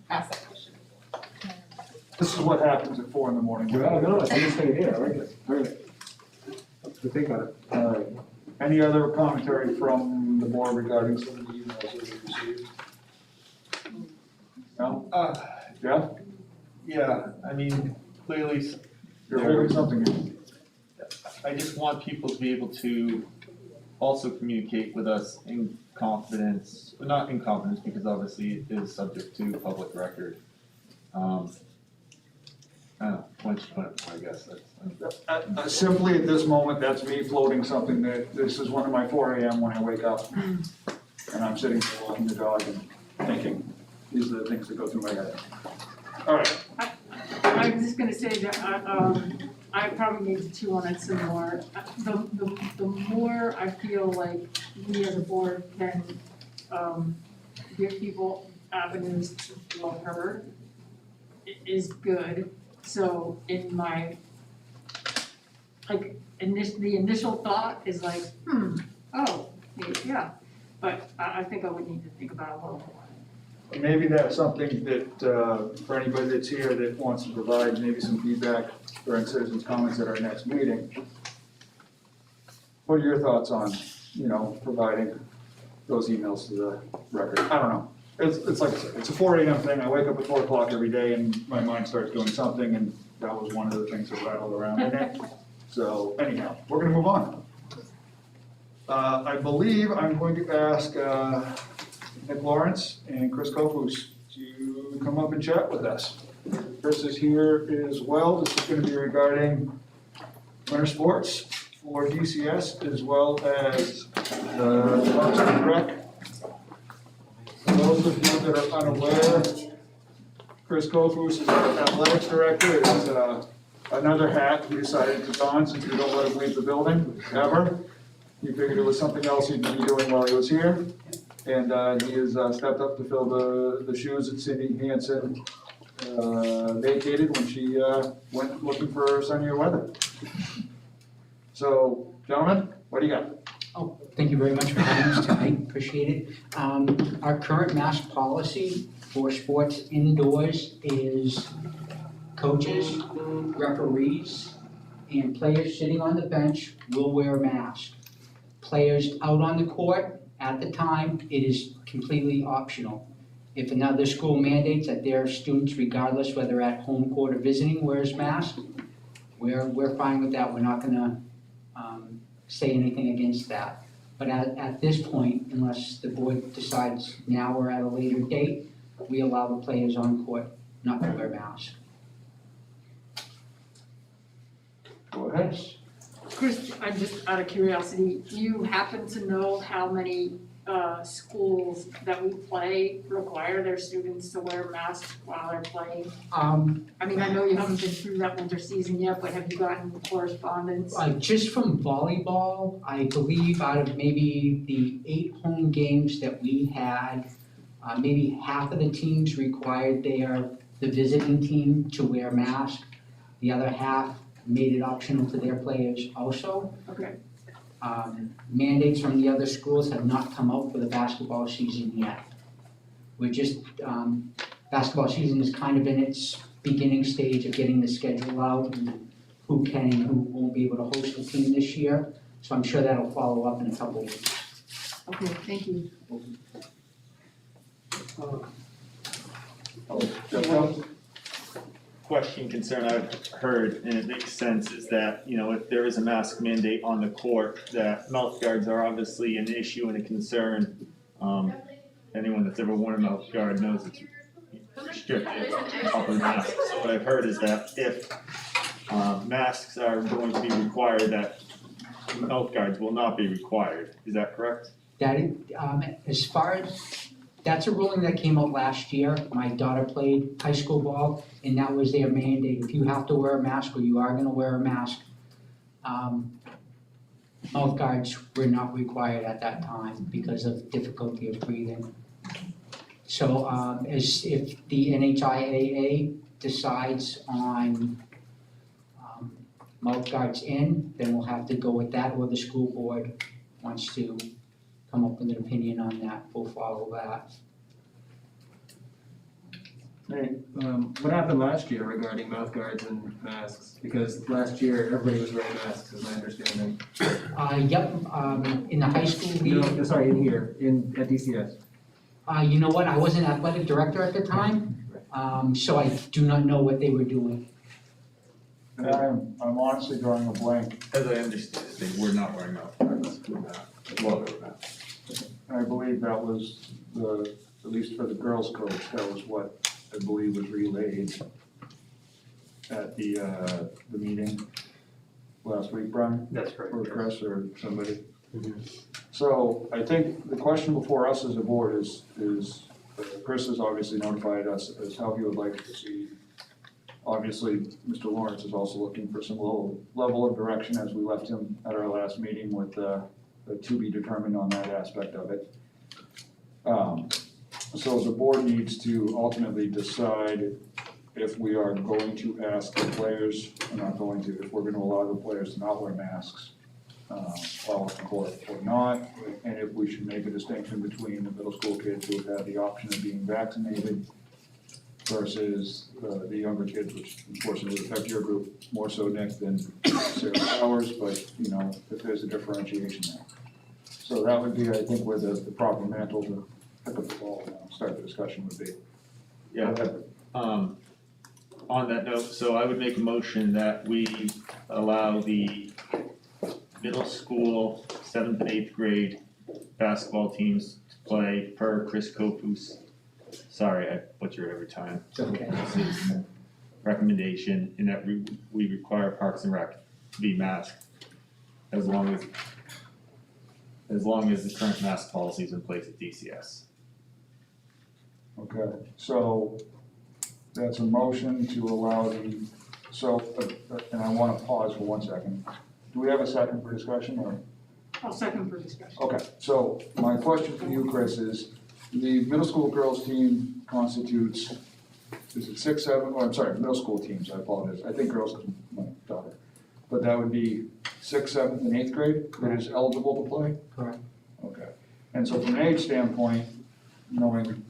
ask that question. This is what happens at 4 a.m. Well, no, it's an interesting idea, I like it. All right. To think on it. All right. Any other commentary from the board regarding some of the emails that we received? No? Jeff? Yeah, I mean, clearly. You're holding something in. I just want people to be able to also communicate with us in confidence, not in confidence, because obviously it is subject to public record. I don't know, once you put it, I guess that's. Simply at this moment, that's me floating something that, this is one of my 4 a.m. when I wake up. And I'm sitting there walking the dog and thinking, these are the things that go through my head. All right. I'm just gonna say that, I probably need to chew on it some more. The more I feel like we as a board can, give people avenues to feel heard, is good. So in my, like, the initial thought is like, oh, yeah. but I think I would need to think about it a little more. Maybe that's something that, for anybody that's here that wants to provide maybe some feedback during citizens' comments at our next meeting. What are your thoughts on, providing those emails to the record? I don't know. It's like I said, it's a 4 a.m. thing. I wake up at 4 o'clock every day and my mind starts doing something, and that was one of the things that rattled around in it. So anyhow, we're gonna move on. I believe I'm going to ask Nick Lawrence and Chris Kofus to come up and chat with us. Chris is here as well. This is gonna be regarding winter sports for DCS as well as the Parks and Rec. For those of you that are unaware, Chris Kofus is our athletics director. It is another hat he decided to don since we don't let him leave the building ever. He figured it was something else he'd be doing while he was here. And he has stepped up to fill the shoes that Cindy Hansen vacated when she went looking for sunnier weather. So, gentlemen, what do you got? Oh, thank you very much for having us tonight, appreciate it. Our current mask policy for sports indoors is coaches, referees, and players sitting on the bench will wear a mask. Players out on the court, at the time, it is completely optional. If another school mandates that their students, regardless whether at home court or visiting, wears masks, we're fine with that. We're not gonna say anything against that. But at this point, unless the board decides now or at a later date, we allow the players on court not to wear masks. Go ahead. Chris, I'm just out of curiosity, do you happen to know how many schools that we play require their students to wear masks while they're playing? I mean, I know you haven't been through that winter season yet, but have you gotten correspondence? Just from volleyball, I believe out of maybe the 8 home games that we had, maybe half of the teams required the visiting team to wear masks. The other half made it optional to their players also. Okay. Mandates from the other schools have not come out for the basketball season yet. We're just, basketball season is kind of in its beginning stage of getting the schedule out and who can and who won't be able to host the team this year. So I'm sure that'll follow up in a couple of weeks. Okay, thank you. Question, concern I've heard, and it makes sense, is that, if there is a mask mandate on the court, that mouth guards are obviously an issue and a concern. Anyone that's ever worn a mouth guard knows it's restricted, proper masks. What I've heard is that if masks are going to be required, that mouth guards will not be required. Is that correct? That, as far as, that's a ruling that came out last year. My daughter played high school ball, and that was their mandate. If you have to wear a mask or you are gonna wear a mask, mouth guards were not required at that time because of difficulty of breathing. So, as if the NHIAA decides on mouth guards in, then we'll have to go with that, or the school board wants to come up with an opinion on that, we'll follow that. Hey, what happened last year regarding mouth guards and masks? Because last year, everybody was wearing masks, is my understanding. In the high school league. No, sorry, in here, at DCS. You know what, I wasn't athletic director at the time, so I do not know what they were doing. I'm honestly drawing a blank. As I understand it, they were not wearing mouth guards. Well, they were not. I believe that was at least for the girls' coach, that was what I believe was relayed at the meeting last week, Brian? That's correct. Or Chris or somebody. So I think the question before us as a board is Chris has obviously notified us as how he would like to proceed. Obviously, Mr. Lawrence is also looking for some level of direction as we left him at our last meeting with to be determined on that aspect of it. So the board needs to ultimately decide if we are going to ask the players, or not going to, if we're gonna allow the players to not wear masks, follow the court or not, and if we should make a distinction between the middle school kids who have had the option of being vaccinated versus the younger kids, which unfortunately would affect your group more so, Nick, than necessarily ours, but, you know, if there's a differentiation there. So that would be, I think, where the proper mantle to pick up the ball and start the discussion would be. Yeah, on that note, so I would make a motion that we allow the middle school, 7th and 8th grade basketball teams to play per Chris Kofu's, sorry, I butcher it every time. Okay. Recommendation, in that we require Parks and Rec to be masked as long as the current mask policy is in place at DCS. Okay, so that's a motion to allow and I wanna pause for 1 second. Do we have a second for discussion, or? I'll second for discussion. Okay, so my question for you, Chris, is the middle school girls team constitutes, is it 6, 7, oh, I'm sorry, middle school teams, I apologize. I think girls is my daughter. But that would be 6th, 7th, and 8th grade that is eligible to play? Correct. Okay, and so from an age standpoint, knowing,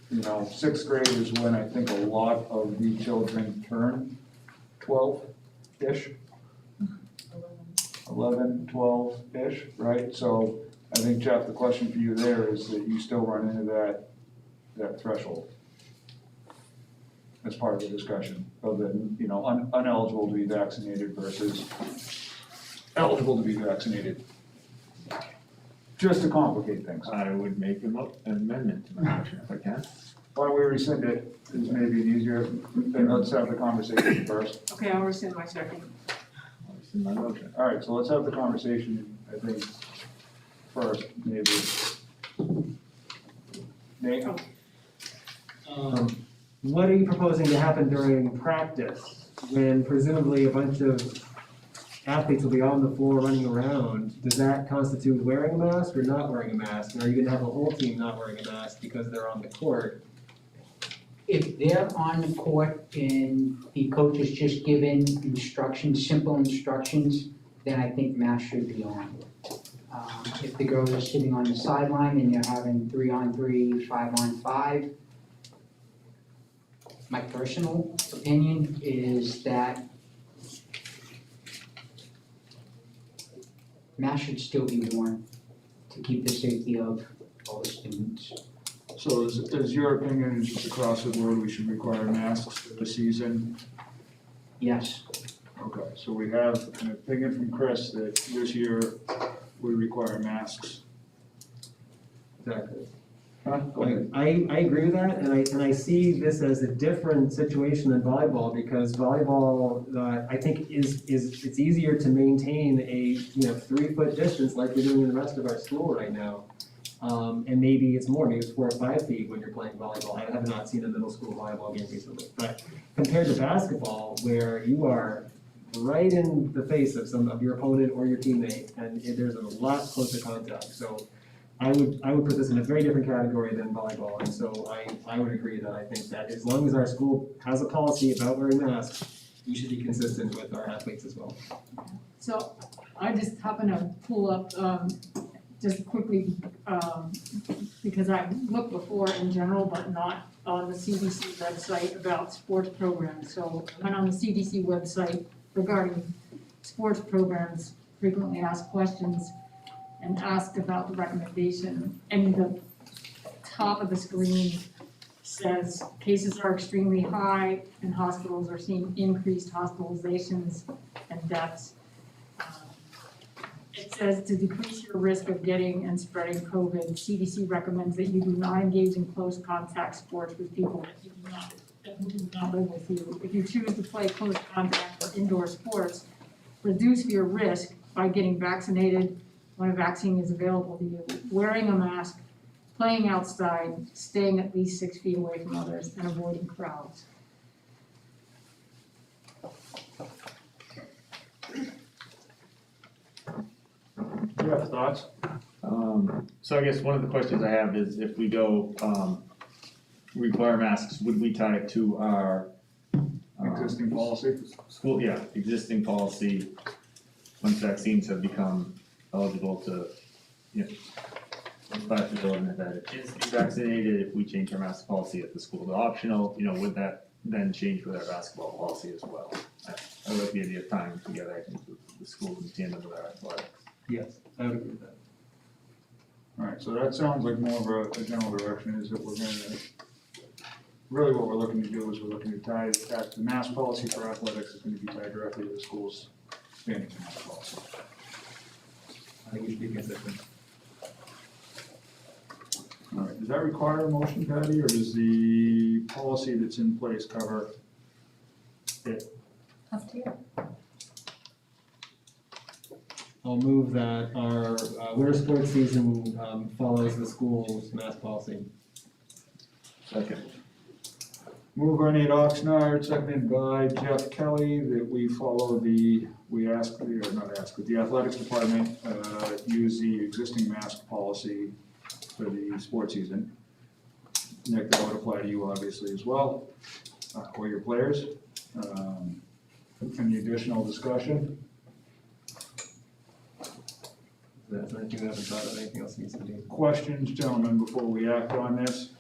you know, 6th grade is when I think a lot of the children turn 12-ish. 11, 12-ish, right? So I think, Jeff, the question for you there is that you still run into that threshold as part of the discussion of the, you know, uneligible to be vaccinated versus eligible to be vaccinated. Just to complicate things. I would make an amendment to my motion if I can. Why don't we rescind it, is maybe easier, and let's have the conversation first. Okay, I'll rescind my second. I'll rescind my motion. All right, so let's have the conversation, I think, first, maybe. Nate? What are you proposing to happen during practice, when presumably a bunch of athletes will be on the floor running around? Does that constitute wearing a mask or not wearing a mask? And are you gonna have a whole team not wearing a mask because they're on the court? If they're on the court and the coach is just given instructions, simple instructions, then I think masks should be on. If the girls are sitting on the sideline and they're having 3-on-3, 5-on-5, my personal opinion is that masks should still be worn to keep the safety of all the students. So is your opinion is just across the board, we should require masks for the season? Yes. Okay, so we have an opinion from Chris that this year we require masks. Exactly. Huh? Go ahead. I agree with that, and I see this as a different situation than volleyball, because volleyball, I think it's easier to maintain a, 3-foot distance like we're doing in the rest of our school right now. And maybe it's more, maybe it's 4 or 5 feet when you're playing volleyball. I have not seen a middle school volleyball game recently, but compared to basketball, where you are right in the face of some of your opponent or your teammate, and there's a lot closer contact, so I would put this in a very different category than volleyball, and so I would agree that I think that as long as our school has a policy about wearing masks, we should be consistent with our athletes as well. So I just happen to pull up, just quickly, because I looked before in general, but not on the CDC website about sports programs. So I went on the CDC website regarding sports programs, frequently asked questions, and asked about the recommendation, and the top of the screen says cases are extremely high and hospitals are seeing increased hospitalizations and deaths. It says to decrease your risk of getting and spreading COVID, CDC recommends that you do not engage in close contact sports with people who do not live with you. If you choose to play close contact or indoor sports, reduce your risk by getting vaccinated when a vaccine is available to you, wearing a mask, playing outside, staying at least 6 feet away from others, and avoiding crowds. You have thoughts? So I guess one of the questions I have is if we go, require masks, would we tie it to our Existing policy? Existing policy, once vaccines have become eligible to, splash the building that it is to be vaccinated. If we change our mask policy at the school to optional, would that then change with our basketball policy as well? I like the idea of tying together, I think, the schools in tandem with our athletics. Yes, I would agree with that. All right, so that sounds like more of a general direction is that we're gonna, really what we're looking to do is we're looking to tie that, the mask policy for athletics is gonna be tied directly to the school's standing mask policy. I think we should be consistent. All right, does that require a motion, Patty, or does the policy that's in place cover it? Up to you. I'll move that our winter sports season follows the school's mask policy. Second. Moved by Nate Oxnard, seconded by Jeff Kelly, that we follow the athletics department, use the existing mask policy for the sports season. Nick, that would apply to you obviously as well, or your players. Any additional discussion? That's anything we haven't thought of, anything else needs to be. Questions, gentlemen, before we act on this?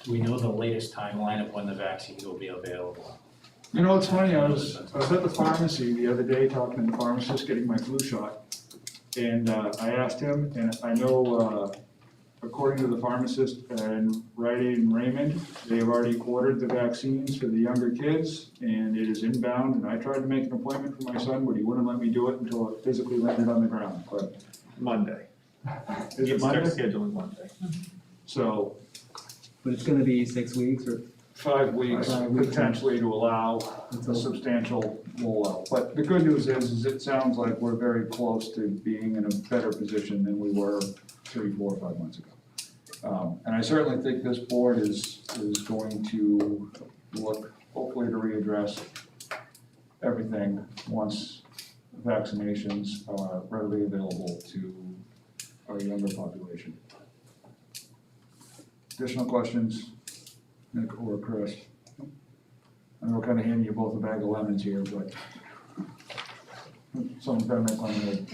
Do we know the latest timeline of when the vaccines will be available? You know, it's funny, I was at the pharmacy the other day talking to the pharmacist, getting my flu shot. And I asked him, and I know, according to the pharmacist in Rite Aid and Raymond, they've already ordered the vaccines for the younger kids, and it is inbound. And I tried to make an appointment for my son, but he wouldn't let me do it until it physically landed on the ground, but. Monday. Is it Start Monday? scheduling Monday. So, But it's gonna be 6 weeks or? 5 weeks 5 weeks. potentially to allow a substantial rollout. But the good news is it sounds like we're very close to being in a better position than we were 3, 4, 5 months ago. And I certainly think this board is going to look, hopefully, to readdress everything once vaccinations are readily available to our younger population. Additional questions, Nick or Chris? I know we're kind of handing you both a bag of lemons here, but someone's got to make lemonade.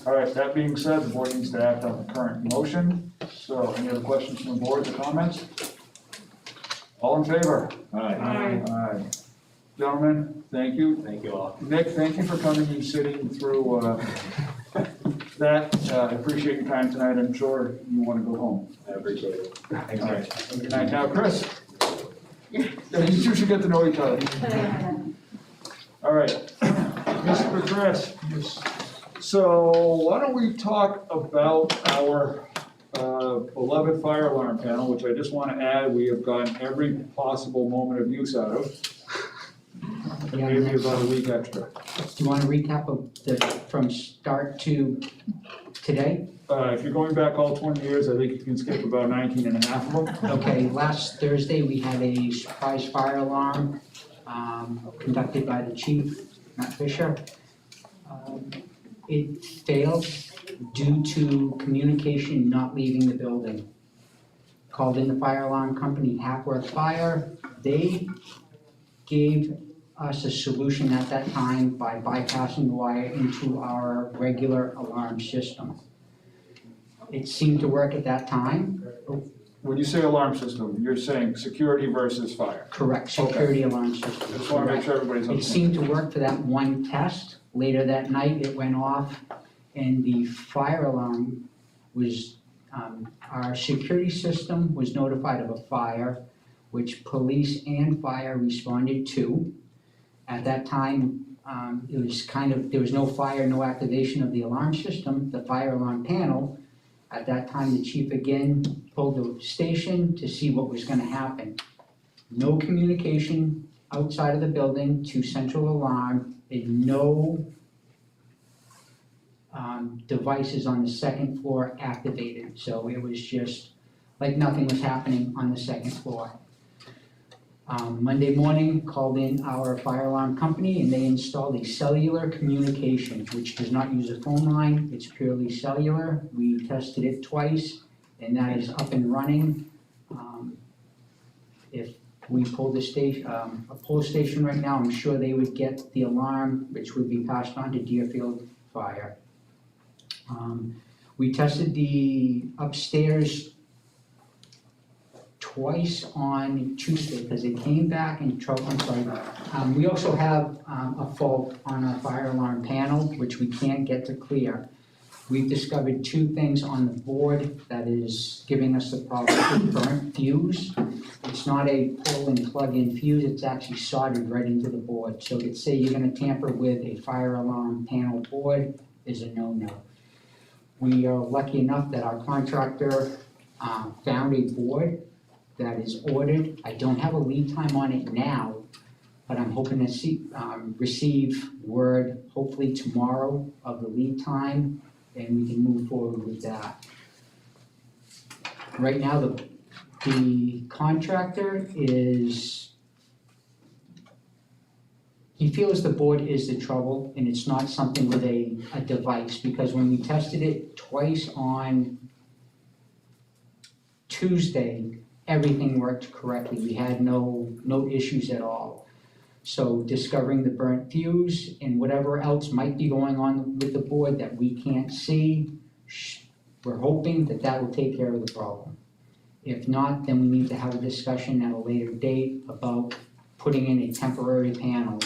All right, that being said, the board needs to act on the current motion. So any other questions from the board or comments? All in favor? Aye. Aye. Gentlemen, thank you. Thank you all. Nick, thank you for coming and sitting through that. I appreciate your time tonight. I'm sure you want to go home. I appreciate it. Thanks, All guys. right. Good night. Now, Chris. You two should get to know each other. All right. Mr. Chris. So why don't we talk about our beloved fire alarm panel, which I just want to add, we have gotten every possible moment of use out of. Maybe about a week extra. Do you want a recap of from start to today? If you're going back all 20 years, I think you can skip about 19 and a half of them. Okay, last Thursday, we had a surprise fire alarm conducted by the chief, Matt Fisher. It failed due to communication not leaving the building. Called in the fire alarm company, Hackworth Fire. They gave us a solution at that time by bypassing the wire into our regular alarm system. It seemed to work at that time. When you say alarm system, you're saying security versus fire? Correct, security alarm system. Just want to make sure everybody's on the It same. seemed to work for that one test. Later that night, it went off and the fire alarm was, our security system was notified of a fire, which police and fire responded to. At that time, it was there was no fire, no activation of the alarm system, the fire alarm panel. At that time, the chief again pulled the station to see what was gonna happen. No communication outside of the building to central alarm, and no devices on the second floor activated. So it was just like nothing was happening on the second floor. Monday morning, called in our fire alarm company and they installed a cellular communication, which does not use a phone line, it's purely cellular. We tested it twice and that is up and running. If we pulled a pull station right now, I'm sure they would get the alarm, which would be passed on to Deerfield Fire. We tested the upstairs twice on Tuesday, because they came back and I'm sorry. We also have a fault on our fire alarm panel, which we can't get to clear. We've discovered two things on the board that is giving us the problem, with burnt fuse. It's not a pull and plug in fuse, it's actually soldered right into the board. So to say you're gonna tamper with a fire alarm panel board is a no-no. We are lucky enough that our contractor found a board that is ordered. I don't have a lead time on it now, but I'm hoping to receive word hopefully tomorrow of the lead time, and we can move forward with that. Right now, the contractor he feels the board is the trouble, and it's not something with a device, because when we tested it twice on Tuesday, everything worked correctly. We had no issues at all. So discovering the burnt fuse and whatever else might be going on with the board that we can't see, we're hoping that will take care of the problem. If not, then we need to have a discussion at a later date about putting in a temporary panel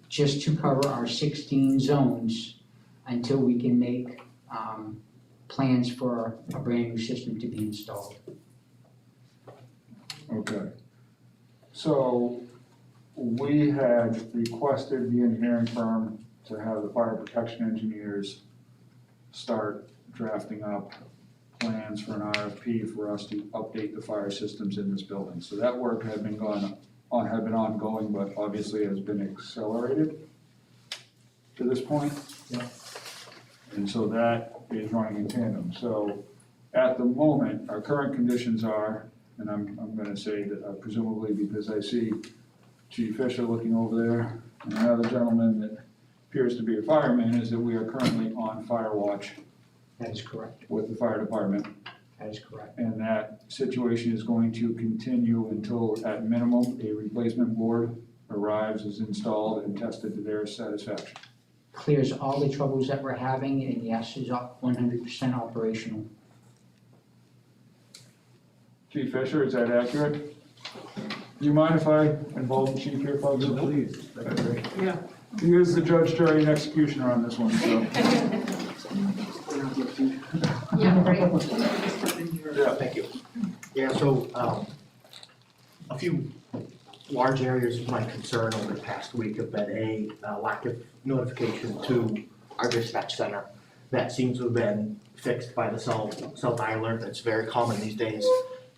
just to cover our 16 zones until we can make plans for a brand new system to be installed. Okay. So we had requested the engineering firm to have the fire protection engineers start drafting up plans for an RFP for us to update the fire systems in this building. So that work had been ongoing, but obviously has been accelerated to this point. Yeah. And so that is running in tandem. So at the moment, our current conditions are, and I'm gonna say that presumably because I see Chief Fisher looking over there, and another gentleman that appears to be a fireman, is that we are currently on fire watch That is correct. with the fire department. That is correct. And that situation is going to continue until, at minimum, a replacement board arrives, is installed, and tested to their satisfaction. Clears all the troubles that we're having, and yes, is up 100% operational. Chief Fisher, is that accurate? Do you mind if I involve the chief here, folks? Please. Yeah. He is the judge, jury, and executioner on this one, so. Yeah, right. Yeah. Thank you. Yeah, so, a few large areas of my concern over the past week have been a lack of notification to our dispatch center. That seems to have been fixed by the cell dialer, that's very common these days.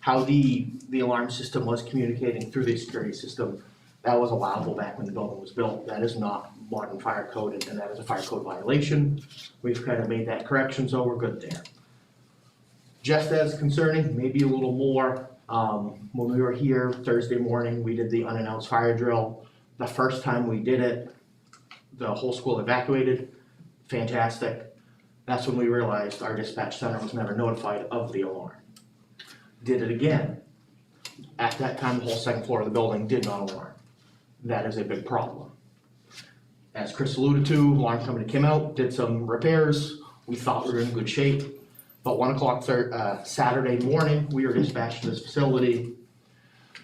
How the alarm system was communicating through the security system, that was allowable back when the building was built. That is not modern fire code, and that is a fire code violation. We've kind of made that correction, so we're good there. Just as concerning, maybe a little more, when we were here Thursday morning, we did the unannounced fire drill. The first time we did it, the whole school evacuated, fantastic. That's when we realized our dispatch center was never notified of the alarm. Did it again. At that time, the whole second floor of the building did not alarm. That is a big problem. As Chris alluded to, alarm company came out, did some repairs. We thought we were in good shape. But 1 o'clock Saturday morning, we were dispatched to this facility,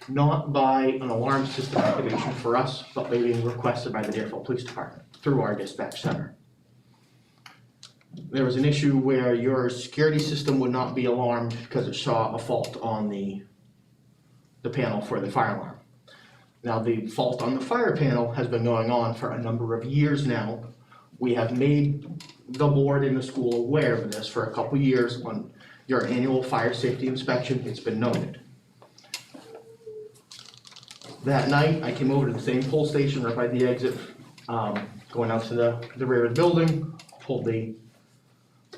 not by an alarm system activation for us, but by being requested by the Deerfield Police Department through our dispatch center. There was an issue where your security system would not be alarmed because it saw a fault on the panel for the fire alarm. Now, the fault on the fire panel has been going on for a number of years now. We have made the board in the school aware of this for a couple years. On your annual fire safety inspection, it's been noted. That night, I came over to the same pull station right by the exit, going out to the rear of the building, pulled the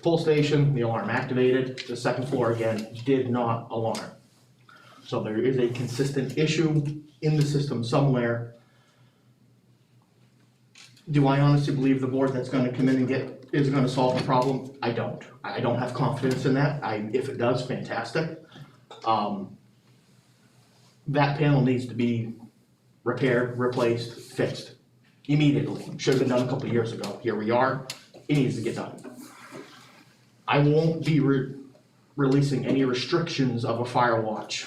pull station, the alarm activated. The second floor again did not alarm. So there is a consistent issue in the system somewhere. Do I honestly believe the board that's gonna come in and is gonna solve the problem? I don't. I don't have confidence in that. If it does, fantastic. That panel needs to be repaired, replaced, fixed immediately. Should have been done a couple of years ago. Here we are. It needs to get done. I won't be releasing any restrictions of a fire watch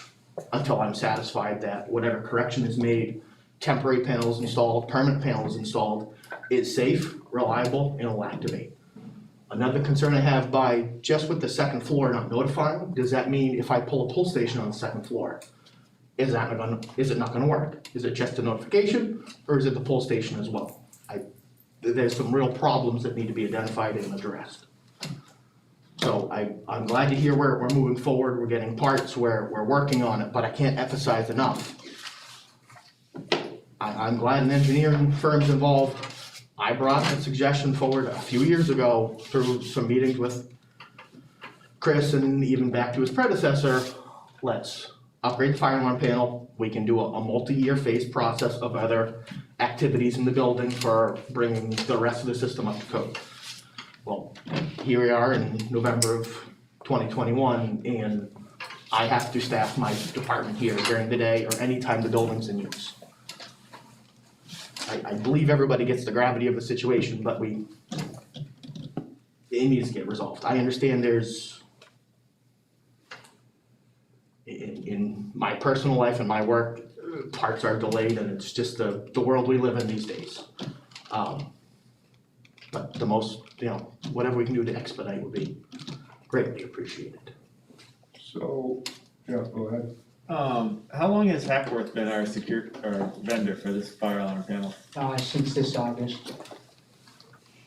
until I'm satisfied that whatever correction is made, temporary panels installed, permanent panels installed, is safe, reliable, and will activate. Another concern I have by just with the second floor not notifying, does that mean if I pull a pull station on the second floor, is it not gonna work? Is it just a notification, or is it the pull station as well? There's some real problems that need to be identified and addressed. So I'm glad to hear we're moving forward, we're getting parts, we're working on it, but I can't emphasize enough. I'm glad an engineering firm's involved. I brought a suggestion forward a few years ago through some meetings with Chris and even back to his predecessor. Let's upgrade the fire alarm panel. We can do a multi-year phase process of other activities in the building for bringing the rest of the system up to code. Well, here we are in November of 2021, and I have to staff my department here during the day or anytime the building's in use. I believe everybody gets the gravity of the situation, but it needs to get resolved. I understand there's, in my personal life and my work, parts are delayed and it's just the world we live in these days. But the most, whatever we can do to expedite would be greatly appreciated. So, yeah, go ahead. How long has Hackworth been our vendor for this fire alarm panel? Since this August.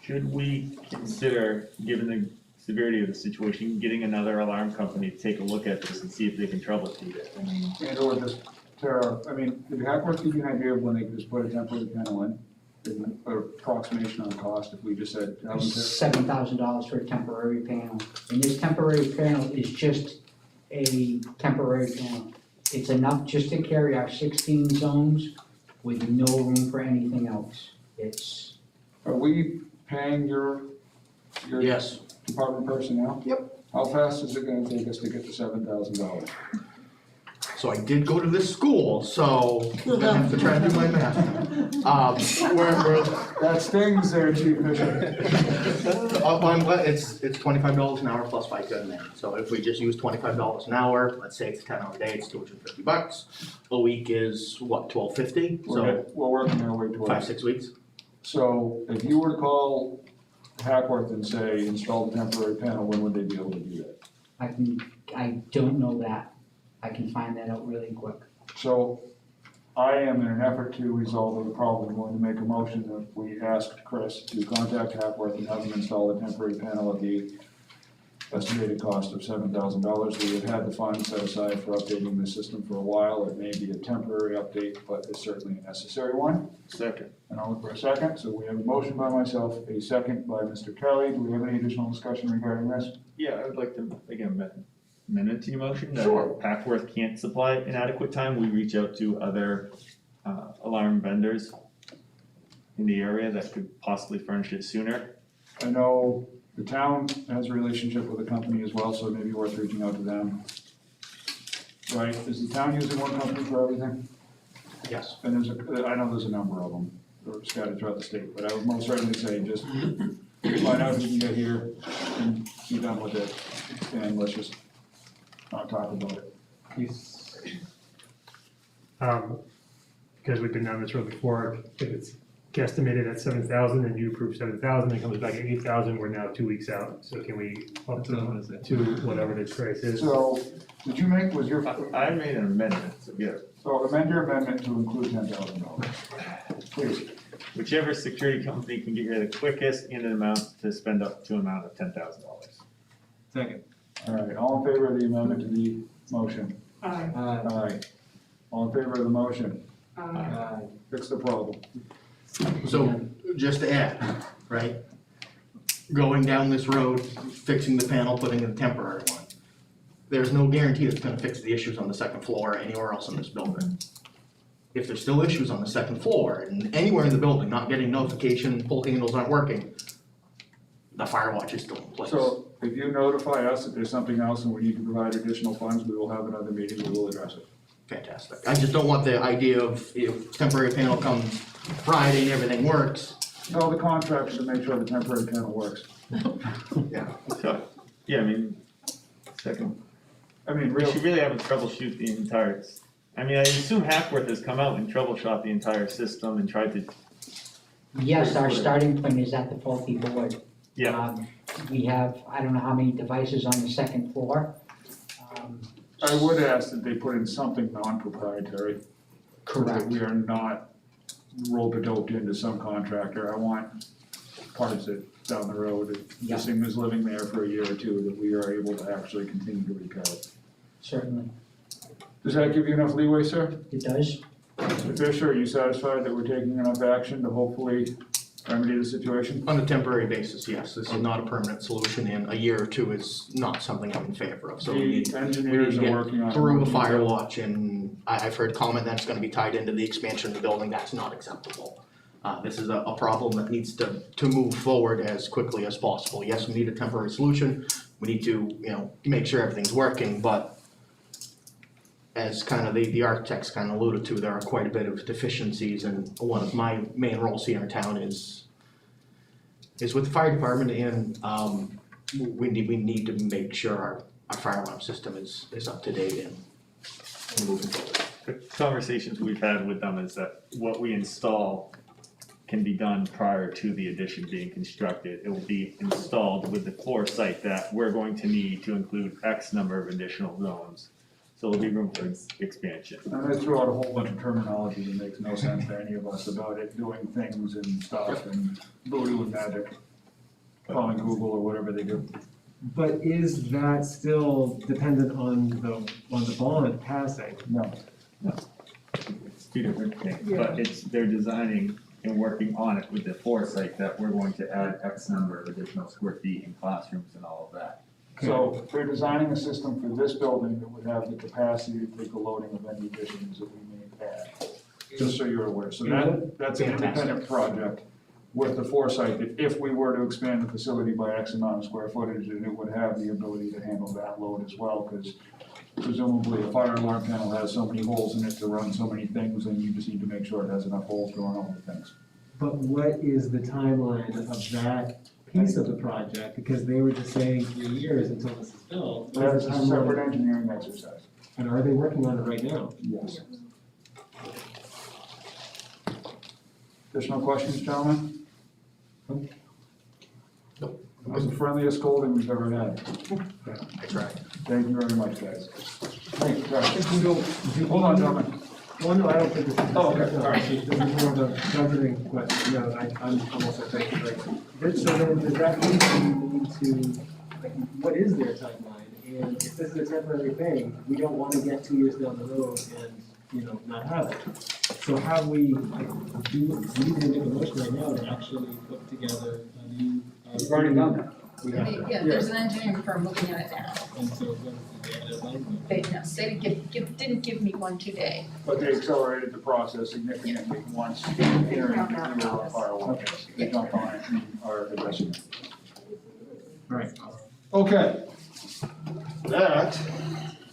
Should we consider, given the severity of the situation, getting another alarm company to take a look at this and see if they can troubleshoot it? I mean, And or just, Tara, did Hackworth give you an idea of when they could just put a temporary panel in? Or approximation on cost, if we just said, $7,000 for a temporary panel. And this temporary panel is just a temporary panel. It's enough just to carry our 16 zones with no room for anything else. Are we paying your Yes. department personnel? Yep. How fast is it gonna take us to get to $7,000? So I did go to this school, so I'm gonna have to try to do my math. That stings there, Chief Bishop. I'm glad it's $25 an hour plus FICA in there. So if we just use $25 an hour, let's say it's a 10-hour day, it's $250. A week is what, $1,250? So We're working our way towards. 5-6 weeks. So if you were to call Hackworth and say, install the temporary panel, when would they be able to do that? I don't know that. I can find that out really quick. So I am, in an effort to resolve the problem, going to make a motion that we ask Chris to contact Hackworth and have them install a temporary panel at the estimated cost of $7,000. We have had the funds set aside for updating the system for a while. It may be a temporary update, but it's certainly a necessary one. Second. And I'll look for a second. So we have a motion by myself, a second by Mr. Kelly. Do we have any additional discussion regarding this? Yeah, I would like to, again, amendment to your motion, that Sure. if Packworth can't supply an adequate time, we reach out to other alarm vendors in the area that could possibly furnish it sooner. I know the town has a relationship with a company as well, so it may be worth reaching out to them. Right, is the town using one company for everything? Yes. And I know there's a number of them, they're scattered throughout the state, but I would most certainly say just find out who you can get here and be done with it, and let's just not talk about it. Because we've been down this road before, if it's guesstimated at 7,000 and you approve 7,000, it comes back at 8,000, we're now 2 weeks out. So can we up to whatever the price is? So, did you make, was your? I made an amendment, so yeah. So amend your amendment to include $10,000, please. Whichever security company can get you the quickest in an amount to spend up to an amount of $10,000. Second. All right, all in favor of the amendment to the motion? Aye. Aye. All in favor of the motion? Aye. Fix the problem. So just to add, right? Going down this road, fixing the panel, putting in a temporary one. There's no guarantee it's gonna fix the issues on the second floor or anywhere else in this building. If there's still issues on the second floor and anywhere in the building, not getting notification, pull handles aren't working, the fire watch is still in place. So if you notify us that there's something else and we need to provide additional funds, we will have another meeting, we will address it. Fantastic. I just don't want the idea of if temporary panel comes Friday and everything works. No, the contract is to make sure the temporary panel works. Yeah. Yeah, I mean, second, I mean, we should really have a troubleshoot the entire, I mean, I assume Hackworth has come out and troubleshot the entire system and tried to, Yes, our starting point is at the faulty board. yeah. We have, I don't know how many devices on the second floor. I would ask that they put in something non-proprietary. So that we are not rope-a-doped into some contractor. I want parts that down the road, if this thing is living there for a year or two, that we are able to actually continue to repair it. Certainly, Does that give you enough leeway, sir? it does. Mr. Fisher, are you satisfied that we're taking enough action to hopefully remedy the situation? On a temporary basis, yes, this is not a permanent solution, and a year or two is not something I'm in favor of, so we need, The engineers are working on it. through a fire watch, and I've heard comment that it's gonna be tied into the expansion of the building, that's not acceptable. This is a problem that needs to move forward as quickly as possible. Yes, we need a temporary solution, we need to, make sure everything's working, but as kind of the architects kind of alluded to, there are quite a bit of deficiencies, and one of my main roles here in town is with the fire department, and we need to make sure our fire alarm system is up to date and moving forward. The conversations we've had with them is that what we install can be done prior to the addition being constructed. It will be installed with the foresight that we're going to need to include X number of additional zones. So there'll be room for expansion. And I threw out a whole bunch of terminology that makes no sense to any of us about it, doing things and stuff and voodoo and magic, calling Google or whatever they do. But is that still dependent on the bond passing? No. It's two different things, but they're designing and working on it with the foresight that we're going to add X number of additional square feet in classrooms and all of that. So they're designing a system for this building that would have the capacity to take the loading of any additions that we may add, just so you're aware. So that's an independent project with the foresight that if we were to expand the facility by X amount of square footage, then it would have the ability to handle that load as well, because presumably a fire alarm panel has so many holes in it to run so many things, and you just need to make sure it has enough holes to run all the things. But what is the timeline of that piece of the project? Because they were just saying 3 years until this is built. That's a separate engineering exercise. And are they working on it right now? Yes. Additional questions, gentlemen? Nope. That was the friendliest scolding we've ever had. I tried. Thank you very much, guys. Thank you, Josh. Hold on, gentlemen. Well, no, I don't think this is. Oh, okay, all right. This is more of a budgeting question, no, I'm almost thinking, like, so then does that mean we need to, like, what is their timeline? And if this is a temporary thing, we don't wanna get 2 years down the road and, not have it. So have we, do we need to make a motion right now to actually put together a new? We've already done that. We have. Yeah, there's an engineering firm looking at it now. And so what is the deadline? They didn't give me one today. But they accelerated the process significantly once hearing that we were on firewall. They jumped on it and are addressing it. Right. Okay. That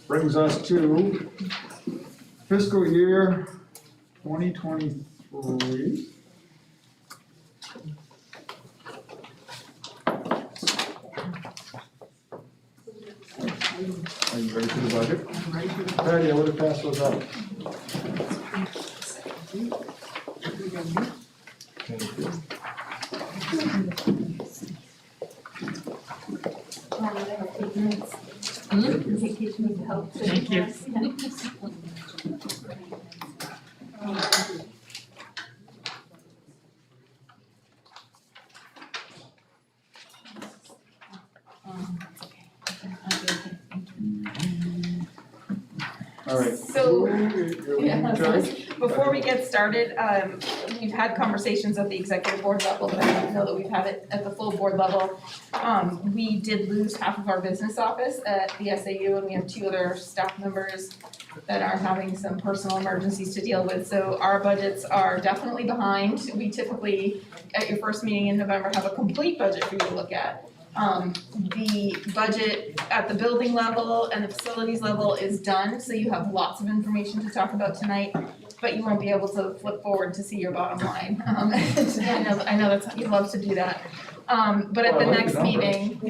brings us to fiscal year 2023. Are you ready for the budget? I'm ready for the. Patty, I would have passed those out. Thank you. All right. So, You're yeah, in charge? before we get started, we've had conversations at the executive board level, but I don't know that we've had it at the full board level. We did lose half of our business office at the SAU, and we have 2 other staff members that are having some personal emergencies to deal with, so our budgets are definitely behind. We typically, at your first meeting in November, have a complete budget for you to look at. The budget at the building level and the facilities level is done, so you have lots of information to talk about tonight, but you won't be able to flip forward to see your bottom line. I know that's, you love to do that. But at the next meeting,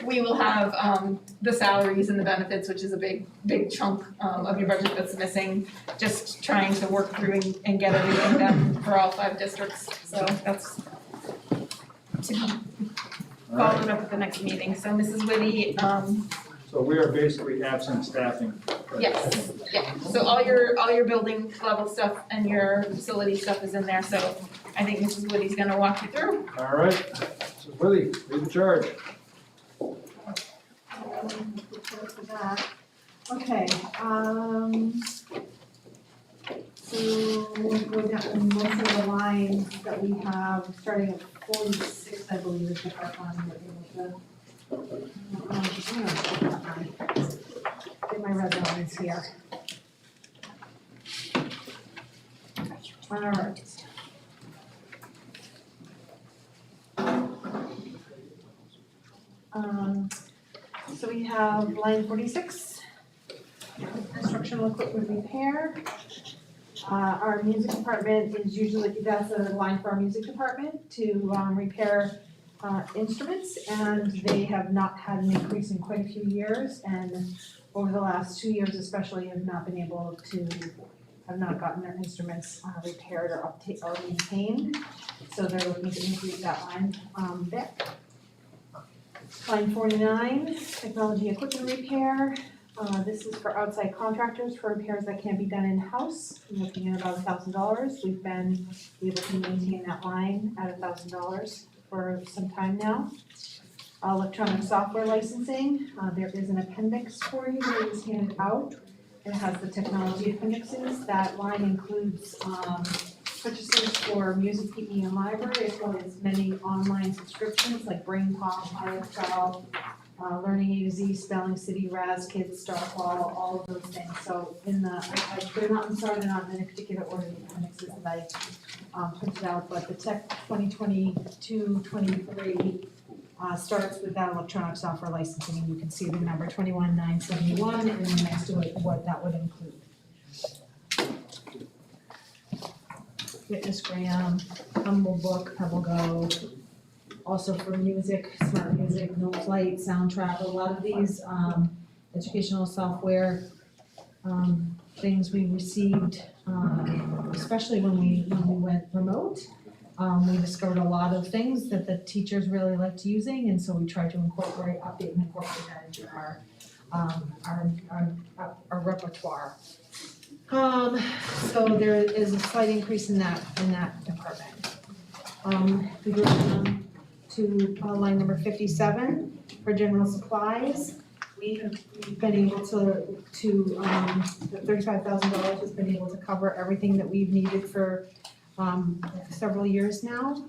we will have the salaries and the benefits, which is a big chunk of your budget that's missing. Just trying to work through and get everything done for all 5 districts, so that's to be followed up at the next meeting. So Mrs. Whitty, So we are basically absent staffing. yes, yeah, so all your building level stuff and your facility stuff is in there, so I think Mrs. Whitty's gonna walk you through. All right, so Willie, lead the charge. Okay, so we'll go down most of the lines that we have, starting at 46, I believe is the first line that we're able to. Get my red lines here. All right. So we have line 46, instructional equipment repair. Our music department is usually, that's a line for our music department to repair instruments, and they have not had an increase in quite a few years, and over the last 2 years especially have not been able to, have not gotten their instruments repaired or maintained, so they're looking to increase that line there. Line 49, technology equipment repair. This is for outside contractors for repairs that can't be done in-house. We're looking at about $1,000. We've been able to maintain that line at $1,000 for some time now. Electronic software licensing, there is an appendix for you that is handed out. It has the technology appendixes. That line includes purchases for music, PE, and library, as well as many online subscriptions like BrainPop, IFL, Learning A to Z, Spelling City, Raz Kids, Starfall, all of those things. So in the, they're not in any particular order, the appendixes that I printed out, but the Tech 2022-23 starts with that electronic software licensing, and you can see the number 21,971, and then next to it what that would include. Witnessgram, Humble Book, Pebble Go, also for music, smart music, Note Flight, Soundtrack, a lot of these educational software things we received, especially when we went remote. We discovered a lot of things that the teachers really liked using, and so we tried to update and incorporate that into our repertoire. So there is a slight increase in that department. We go down to line number 57 for general supplies. We've been able to the $35,000 has been able to cover everything that we've needed for several years now.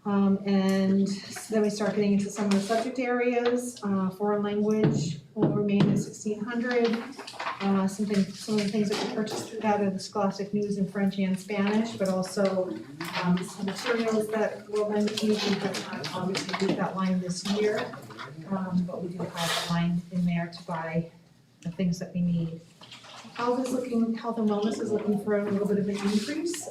And then we start getting into some of the subject areas. Foreign language will remain at $1,600. Some of the things that we purchased through that are the Scholastic News in French and Spanish, but also some materials that we'll then need. We have obviously used that line this year, but we do have a line in there to buy the things that we need. Health and wellness is looking for a little bit of an increase.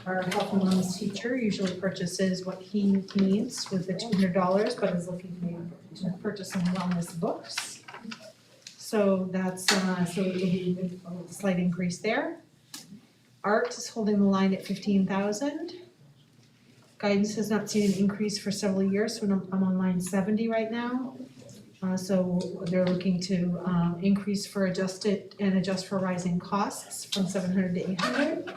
Our health and wellness teacher usually purchases what he needs with the $200, but is looking to purchase some wellness books. So that's, so it will be a slight increase there. Art is holding the line at $15,000. Guidance has not seen an increase for several years, so I'm on line 70 right now. So they're looking to increase for adjust for rising costs from 700 to 800.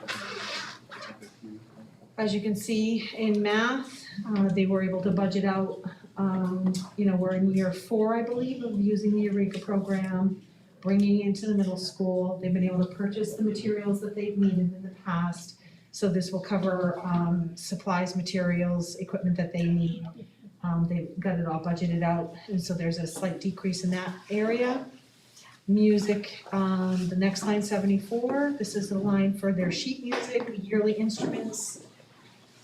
As you can see in math, they were able to budget out, we're in year 4, I believe, of using the Eureka program, bringing it into the middle school. They've been able to purchase the materials that they've needed in the past. So this will cover supplies, materials, equipment that they need. They've got it all budgeted out, and so there's a slight decrease in that area. Music, the next line 74, this is the line for their sheet music, yearly instruments,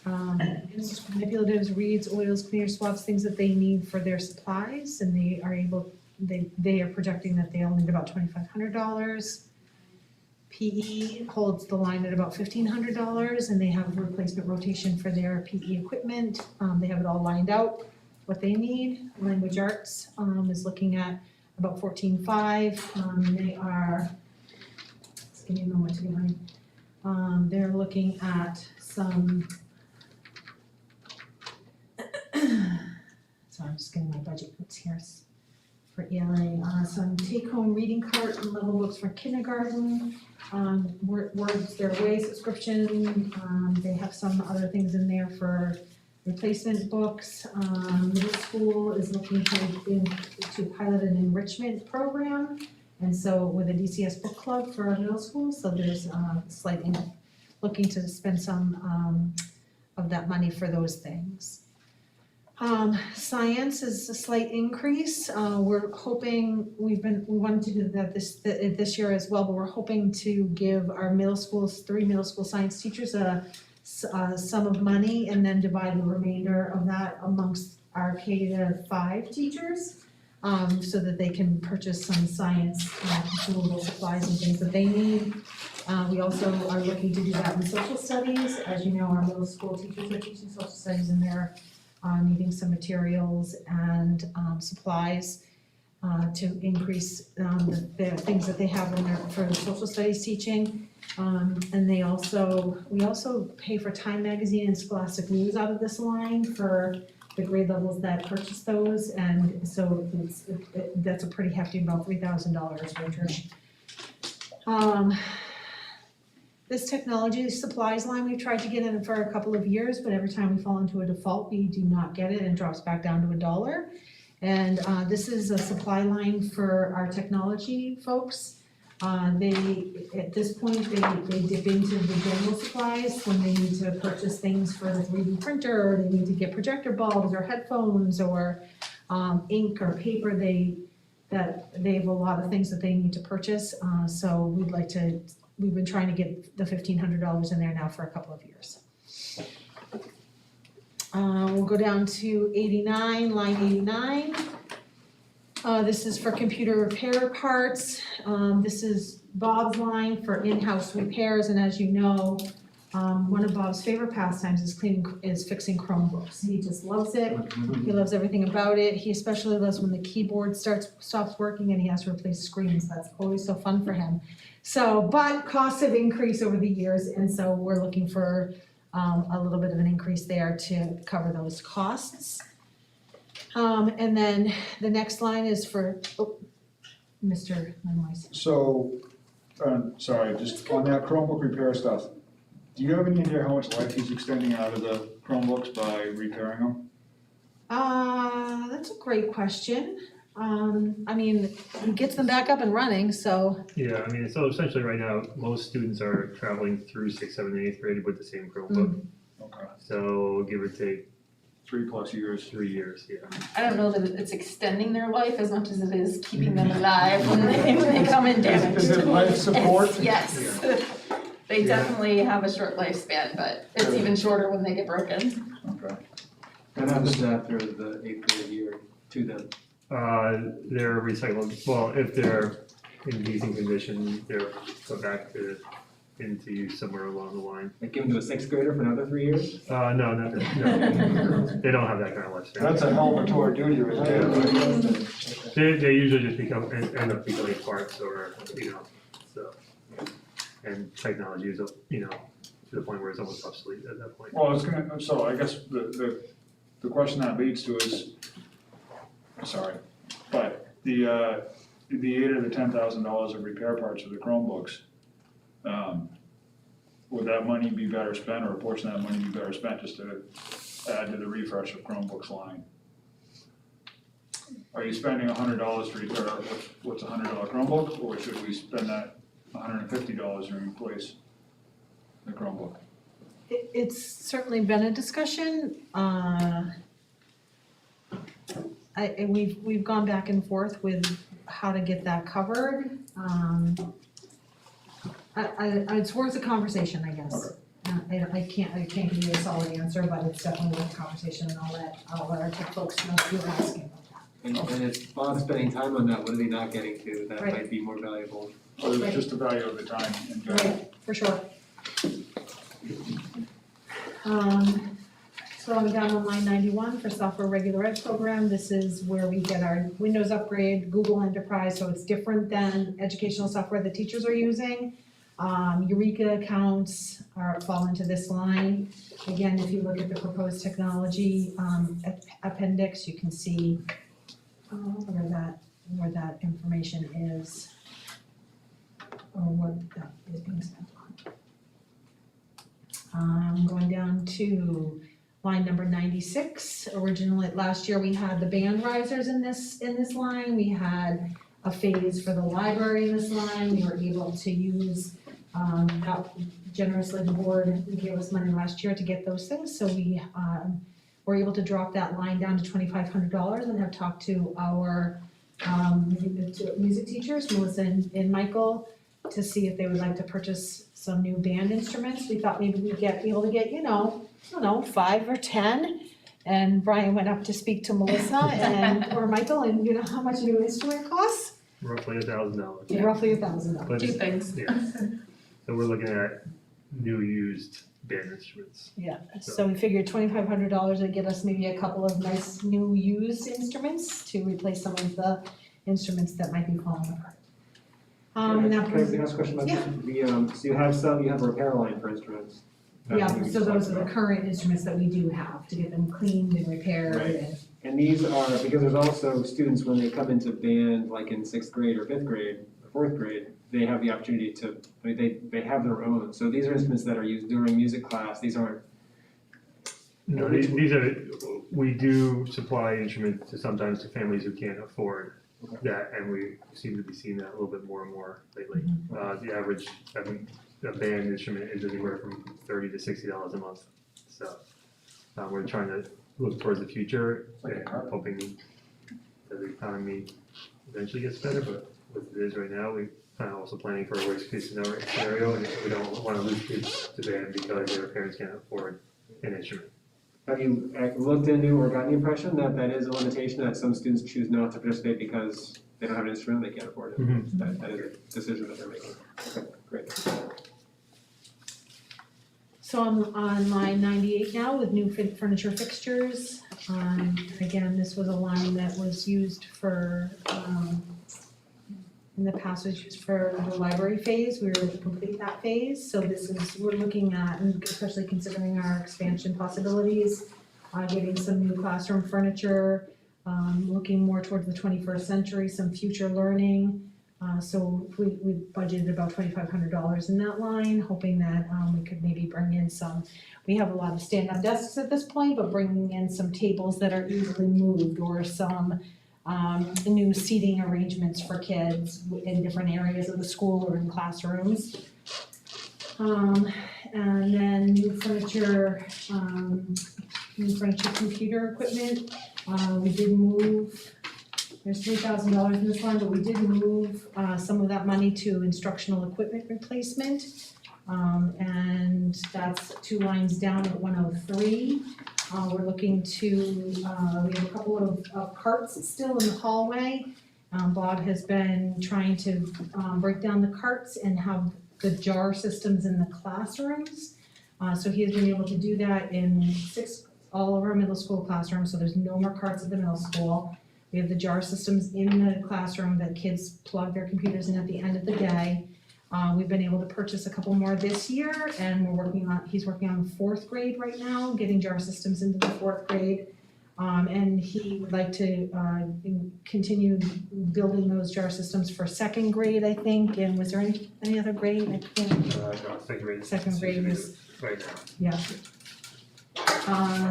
manipulatives, reeds, oils, cleaners, swabs, things that they need for their supplies, and they are projecting that they'll need about $2,500. PE holds the line at about $1,500, and they have a replacement rotation for their PE equipment. They have it all lined out. what they need. Language arts, is looking at about 14.5, they are, just give me a moment to get mine. They're looking at some, so I'm just getting my budget notes here for ELA, some take-home reading cart and level books for kindergarten, Words Their Way subscription, they have some other things in there for replacement books. Middle school is looking to pilot an enrichment program, and so with a DCS book club for our middle school, so there's slightly looking to spend some of that money for those things. Science is a slight increase. We're hoping, we wanted to do that this year as well, but we're hoping to give our middle schools, 3 middle school science teachers a sum of money and then divide the remainder of that amongst our K-5 teachers, so that they can purchase some science consumable supplies and things that they need. We also are looking to do that in social studies. As you know, our middle school teachers are teaching social studies and they're needing some materials and supplies to increase the things that they have in their, for social studies teaching. And we also pay for Time Magazine and Scholastic News out of this line for the grade levels that purchase those, and so that's a pretty hefty, about $3,000 Richard. This technology supplies line, we've tried to get in for a couple of years, but every time we fall into a default, we do not get it and it drops back down to $1. And this is a supply line for our technology folks. At this point, they dip into the general supplies when they need to purchase things for the 3D printer, or they need to get projector bulbs or headphones or ink or paper. They have a lot of things that they need to purchase. So we've been trying to get the $1,500 in there now for a couple of years. We'll go down to 89, line 89. This is for computer repair parts. This is Bob's line for in-house repairs, and as you know, one of Bob's favorite pastimes is fixing Chromebooks. He just loves it. He loves everything about it. He especially loves when the keyboard stops working and he has to replace screens. That's always so fun for him. But costs have increased over the years, and so we're looking for a little bit of an increase there to cover those costs. And then the next line is for, Mr. Lenoise. So, sorry, just on that Chromebook repair stuff, do you have any idea how much life he's extending out of the Chromebooks by repairing them? That's a great question. I mean, he gets them back up and running, so. Yeah, I mean, so essentially right now, most students are traveling through 6th, 7th, and 8th grade with the same Chromebook. Okay. So give or take 3+ years. 3 years, yeah. I don't know that it's extending their life as much as it is keeping them alive when they come in damaged. Is it life support? Yes. They definitely have a short lifespan, but it's even shorter when they get broken. Okay. What happens after the 8th grade year to them? They're recycled, well, if they're in decent condition, they're put back into use somewhere along the line. Like give them to a 6th grader for another 3 years? No, no, they don't have that kind of lifespan. That's a hell of a tour of duty right there. They usually just end up becoming parts or, so. And technology is, to the point where it's almost obsolete at that point. Well, so I guess the question that leads to is, sorry, but the $8,000 or the $10,000 of repair parts for the Chromebooks, would that money be better spent, or a portion of that money be better spent just to add to the refresh of Chromebooks line? Are you spending $100 to repair, what's a $100 Chromebook, or should we spend that $150 and replace the Chromebook? It's certainly been a discussion. We've gone back and forth with how to get that covered. It's worth a conversation, I guess. I can't give you a solid answer, but it's definitely worth a conversation, and I'll let our tech folks know if you're asking about that. And if Bob's spending time on that, what are they not getting to that might be more valuable? Or is it just the value of the time in general? Right, for sure. Scrolling down on line 91 for software regular ed program, this is where we get our Windows upgrade, Google Enterprise, so it's different than educational software the teachers are using. Eureka accounts fall into this line. Again, if you look at the proposed technology appendix, you can see where that information is, or what that is being spent on. Going down to line number 96. Originally, last year we had the band risers in this line. We had a phase for the library in this line. We were able to use that generously. The board gave us money last year to get those things, so we were able to drop that line down to $2,500 and have talked to our music teachers, Melissa and Michael, to see if they would like to purchase some new band instruments. We thought maybe we'd be able to get, I don't know, 5 or 10. And Brian went up to speak to Melissa or Michael, and you know how much a new instrument costs? Roughly $1,000. Roughly $1,000. But Two things. yeah. So we're looking at new used band instruments. Yeah, so we figured $2,500 would get us maybe a couple of nice new used instruments to replace some of the instruments that might be falling apart. And that Can I was, ask a question about Yeah. that? So you have a repair line for instruments. yeah, so those are the current instruments that we do have to get them cleaned and repaired Right. and. And these are, because there's also students when they come into band, like in 6th grade or 5th grade, or 4th grade, they have the opportunity to, they have their own. So these are instruments that are used during music class, these aren't. No, these are, we do supply instruments to sometimes to families who can't afford that, and we seem to be seeing that a little bit more and more lately. The average, a band instrument is anywhere from $30 to $60 a month. So we're trying to look towards the future and hoping that the economy eventually gets better, but what it is right now, we also planning for a worst case scenario, and we don't want to lose kids to band because their parents can't afford an instrument. Have you looked into or gotten the impression that that is a limitation, that some students choose not to participate because they don't have an instrument, they can't afford it? Mhm. That is a decision that they're making. Okay, great. So on line 98 now with new furniture fixtures. Again, this was a line that was used for, in the past was used for the library phase. We were able to complete that phase. So this is, we're looking at, and especially considering our expansion possibilities, getting some new classroom furniture, looking more towards the 21st century, some future learning. So we budgeted about $2,500 in that line, hoping that we could maybe bring in some, we have a lot of stand-up desks at this point, but bringing in some tables that are easily moved, or some new seating arrangements for kids in different areas of the school or in classrooms. And then new furniture computer equipment. We did move, there's $3,000 in this line, but we did move some of that money to instructional equipment replacement. And that's 2 lines down at 103. We're looking to, we have a couple of carts still in the hallway. Bob has been trying to break down the carts and have the jar systems in the classrooms. So he has been able to do that in all of our middle school classrooms, so there's no more carts at the middle school. We have the jar systems in the classroom that kids plug their computers in at the end of the day. We've been able to purchase a couple more this year, and he's working on 4th grade right now, getting jar systems into the 4th grade. And he would like to continue building those jar systems for 2nd grade, I think. And was there any other grade? I can't. No, 2nd grade. 2nd grade is, right now. yeah.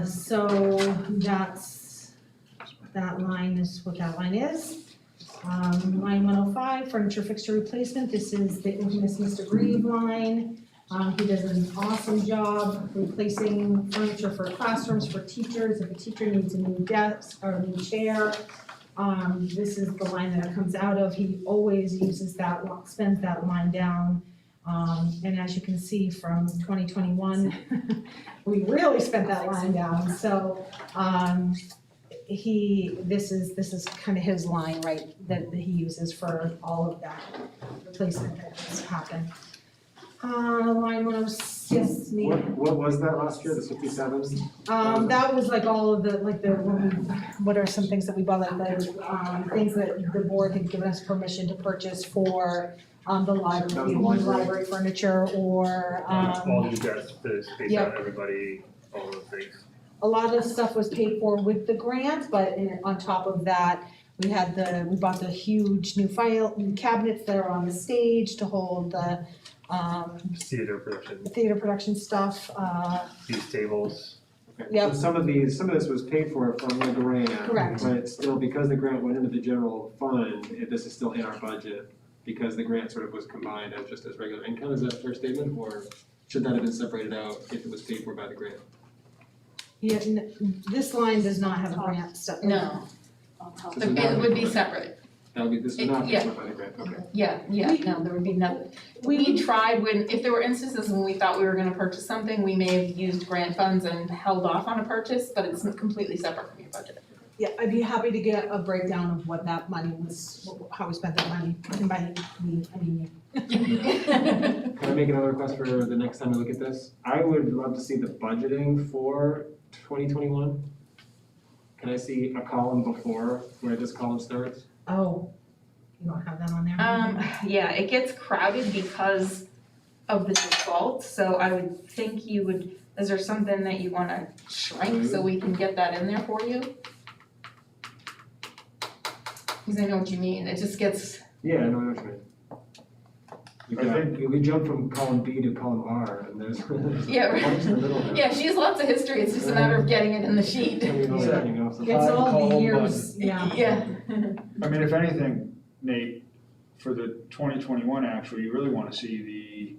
So that's, that line is what that line is. Line 105, furniture fixture replacement. This is the infamous Mr. Grieve line. He does an awesome job replacing furniture for classrooms, for teachers. If a teacher needs a new desk or a new chair, this is the line that it comes out of. He always uses that, spends that line down. And as you can see from 2021, we really spent that line down. So this is kind of his line, right, that he uses for all of that replacement that has happened. Line 106, yes, me. What was that last year, the 57? That was like all of the, like the, what are some things that we bought, like the, things that the board had given us permission to purchase for, the library, library furniture or, All you guys, the space Yep. out, everybody, all those things. a lot of the stuff was paid for with the grant, but on top of that, we bought the huge new cabinets that are on the stage to hold the, Theater production stuff, these tables. Yep. So some of this was paid for from the grant. Correct. But it's still, because the grant went into the general fund, this is still in our budget, because the grant sort of was combined as just as regular income. Is that a fair statement, or should that have been separated out if it was paid for by the grant? yeah, this line does not have a grant stuff. No. So It would be separate. this would not be Yeah. paid for by the grant, okay. No, there would be nothing. We tried if there were instances when we thought we were gonna purchase something, we may have used grant funds and held off on a purchase, but it's completely separate from your budget. Yeah, I'd be happy to get a breakdown of what that money was, how we spent that money, and by me, I mean you. Can I make another request for the next time we look at this? I would love to see the budgeting for 2021. Can I see a column before where this column starts? Oh, you don't have that on there? Yeah, it gets crowded because of the default, so I would think you would, is there something that you wanna shrink so we can get that in there for you? Cause I know what you mean, it just gets, Yeah, I know what you mean. We jump from column B to column R, and there's Yeah, right. a bunch in the middle there. yeah, she has lots of history, it's just a matter of getting it in the sheet. It's all the years, yeah. Yeah. I mean, if anything, Nate, for the 2021 actual, you really wanna see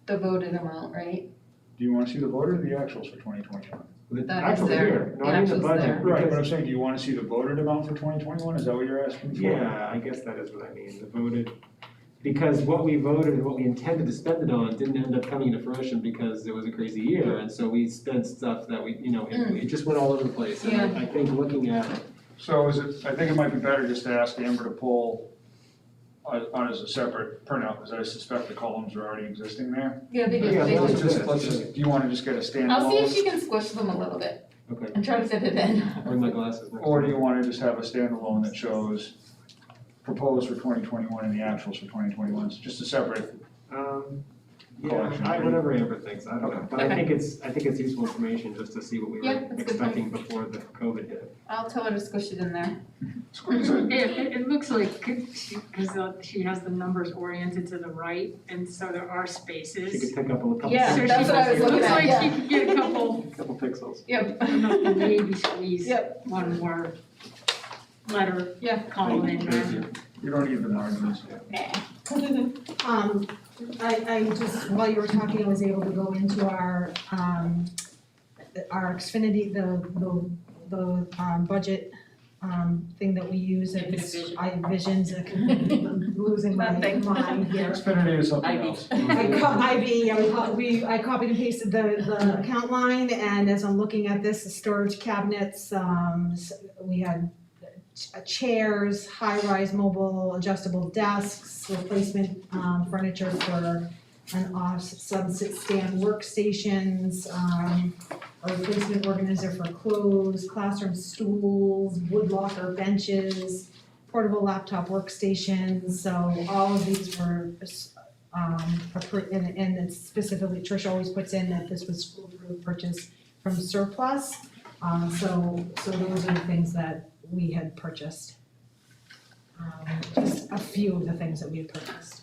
The voted amount, right? do you wanna see the voted or the actuals for 2021? The That is actual there. year, no, The I mean the actual's budget. there. Right, but because- I'm saying, do you wanna see the voted amount for 2021, is that what you're asking for? Yeah, I guess that is what I mean, the voted, because what we voted and what we intended to spend it on didn't end up coming into fruition because it was a crazy year, and so we spent stuff that we, it just went all over the place. And I think looking at, So I think it might be better just to ask Amber to pull on as a separate printout, because I suspect the columns are already existing there. Yeah, they do. Yeah, They let's do. Do you wanna just get a standalone? I'll see if she can squish them a little bit okay, and try to fit it in. bring my glasses next Or time. do you wanna just have a standalone that shows proposed for 2021 and the actuals for 2021, so just a separate? Yeah, collection. whatever Amber thinks, I don't know, Okay. but I think it's useful information just to see what we Yeah, were that's a good expecting before the COVID hit. I'll tell her to squish it in there. It looks like, because she has the numbers oriented to the right, and so there are She spaces. could pick up a couple. Yeah, So that's what I was looking Looks at, like yeah. she could get a couple, Couple pixels. Yep. enough to maybe squeeze Yep. one more letter Yeah. column in there. You don't need the margins. I just, while you were talking, I was able to go into our Xfinity, the budget, thing that we use, and Visions, I'm losing my mind here. Xfinity is something else. I copied and pasted the account line, and as I'm looking at this, the storage cabinets, we had chairs, high-rise mobile adjustable desks, replacement furniture for an sunset stand workstations, a replacement organizer for clothes, classroom stools, wood locker benches, portable laptop workstations, so all of these were and it's specifically, Tricia always puts in that this was school purchased from surplus, so those are the things that we had purchased. Just a few of the things that we had purchased.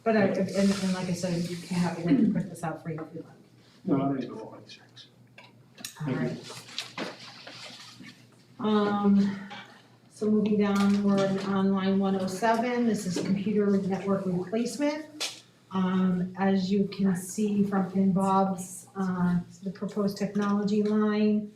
But and like I said, you can have a way to print this out for you if you like. No, I don't need the whole thing. Alright. So moving down, we're on line 107, this is computer network replacement. As you can see from Bob's, the proposed technology line,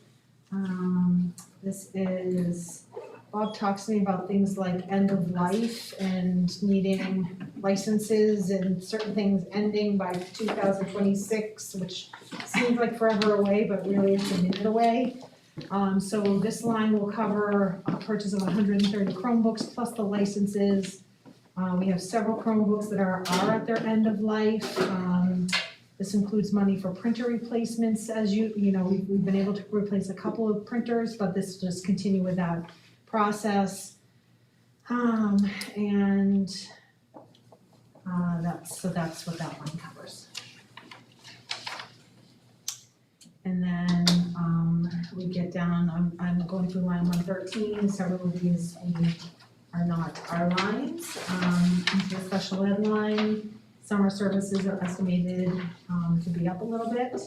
this is, Bob talks to me about things like end of life and needing licenses and certain things ending by 2026, which seems like forever away, but really it's a minute away. So this line will cover a purchase of 130 Chromebooks plus the licenses. We have several Chromebooks that are at their end of life. This includes money for printer replacements, as you know, we've been able to replace a couple of printers, but this will just continue with that process. That's what that line covers. And then, we get down, I'm going through line 113, several of these are not our lines. The special ed line, summer services are estimated, to be up a little bit.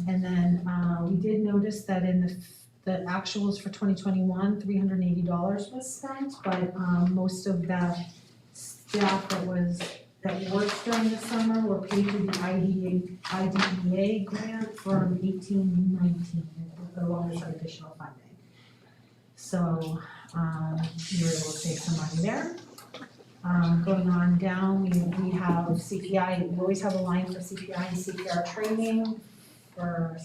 And then, we did notice that in the actuals for 2021, $380 was spent, but, most of the staff that worked during the summer were paid through the IDEA grant from 18-19, along with some additional funding. So, we were able to save some money there. Going on down, we have CPI, we always have a line for CPI and CPR training for,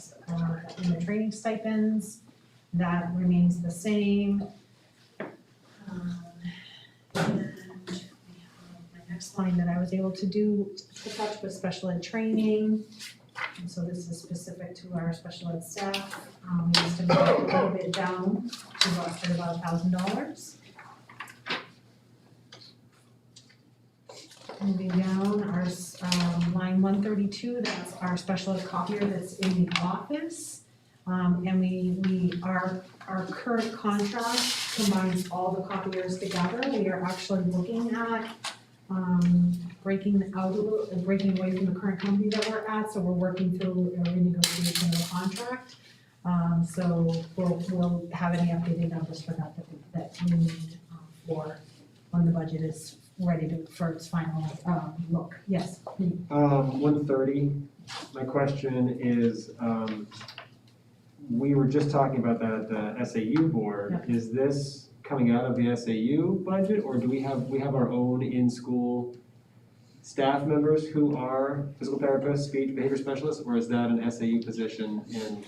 in the training stipends. That remains the same. And we have my next line that I was able to touch with special ed training. And so this is specific to our special ed staff. We estimated a little bit down to about $1,000. Moving down, our line 132, that's our special ed copier that's in the office. And our current contract combines all the copiers together. We are actually looking at breaking away from the current company that we're at, so we're working through a renegotiation of the contract. So we'll have any updated numbers for that we need for when the budget is ready for its final look. Yes. 130, my question is, we were just talking about that at the SAU board. Yeah. Is this coming out of the SAU budget, or do we have our own in-school staff members who are physical therapists, speech behavior specialists, or is that an SAU position, and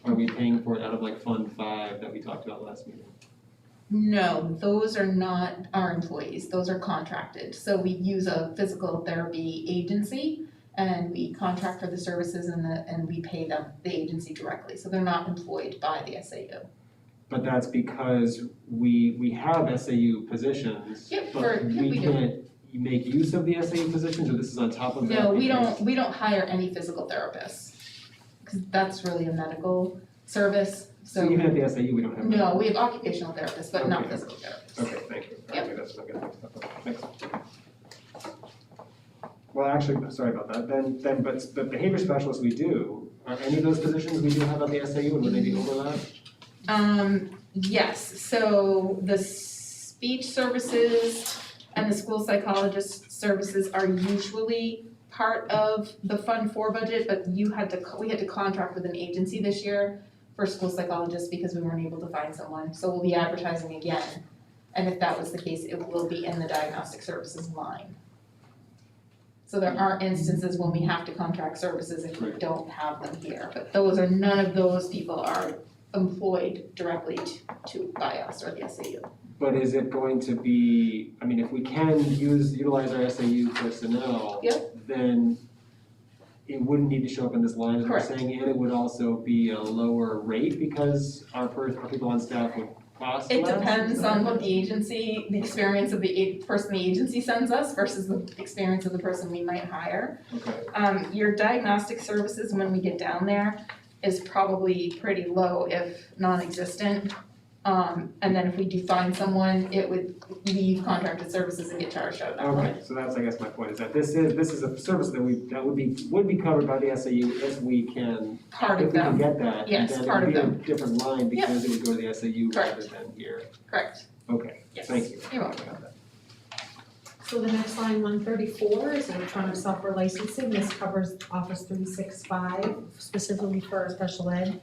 are we paying for it out of like Fund 5 that we talked about last meeting? No, those are not our employees, those are contracted. So we use a physical therapy agency and we contract for the services and we pay them, the agency directly. So they're not employed by the SAU. But that's because we have SAU positions, but we can't make use of the SAU positions, or this is on top of that? No, we don't hire any physical therapists, because that's really a medical service, so. So even at the SAU, we don't have? No, we have occupational therapists, but not Okay. physical therapists. Okay, thank you. Yep. Okay, that's what I'm gonna mix up. Thanks. Well, actually, sorry about that, then, but the behavior specialists we do, are any of those positions we do have at the SAU, and would they be overlapped? Yes, so the speech services and the school psychologist services are usually part of the Fund 4 budget, but we had to contract with an agency this year for school psychologists because we weren't able to find someone, so we'll be advertising again. And if that was the case, it will be in the diagnostic services line. So there are instances when we have to contract services if we don't have them here, but none of those people are employed directly by us or the SAU. But is it going to be, I mean, if we can utilize our SAU personnel, then it wouldn't need to show up in this line, as we're saying, and it would also be a lower rate because our people on staff would cost less? It depends on what the experience of the person the agency sends us versus the experience of the person we might hire. Okay. Your diagnostic services, when we get down there, is probably pretty low if non-existent. And then if we do find someone, it would leave contracted services and get charged out of that line. Okay, so that's, I guess, my point, is that this is a service that would be covered by the SAU if we can, Part if of we can them. get that. Yes, and part of then it would them. be a different line because it would go to the SAU Correct. rather than here. Correct. Okay, Yes. thank you. You're welcome. So the next line, 134, is electronic software licensing. This covers Office 365 specifically for our special ed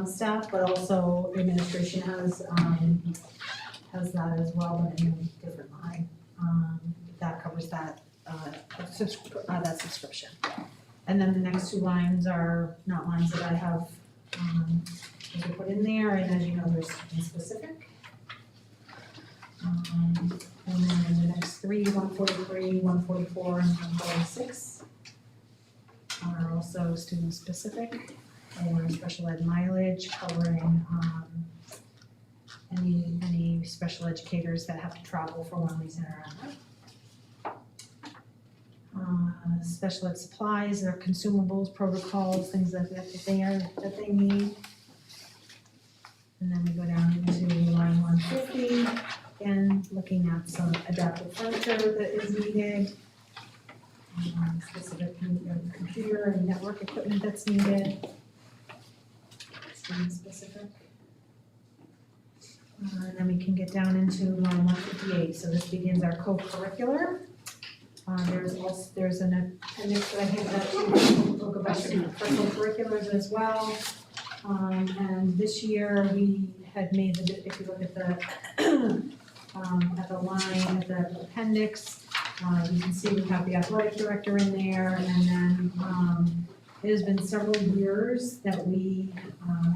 staff, but also administration has that as well, but in a different line. That covers that subscription. And then the next two lines are not lines that I have put in there, and as you know, there's something specific. And then the next three, 143, 144, and 146. also student-specific or special ed mileage covering any special educators that have to travel for one reason or another. Special ed supplies, their consumables, protocols, things that they need. And then we go down into line 150, again, looking at some adaptive furniture that is needed. Specific computer and network equipment that's needed. Student specific. And then we can get down into line 158, so this begins our co-curricular. There's an appendix that I handed out to you, we'll go back to co-curriculars as well. And this year we had made if you look at the line, at the appendix, you can see we have the athletic director in there, and then it has been several years that we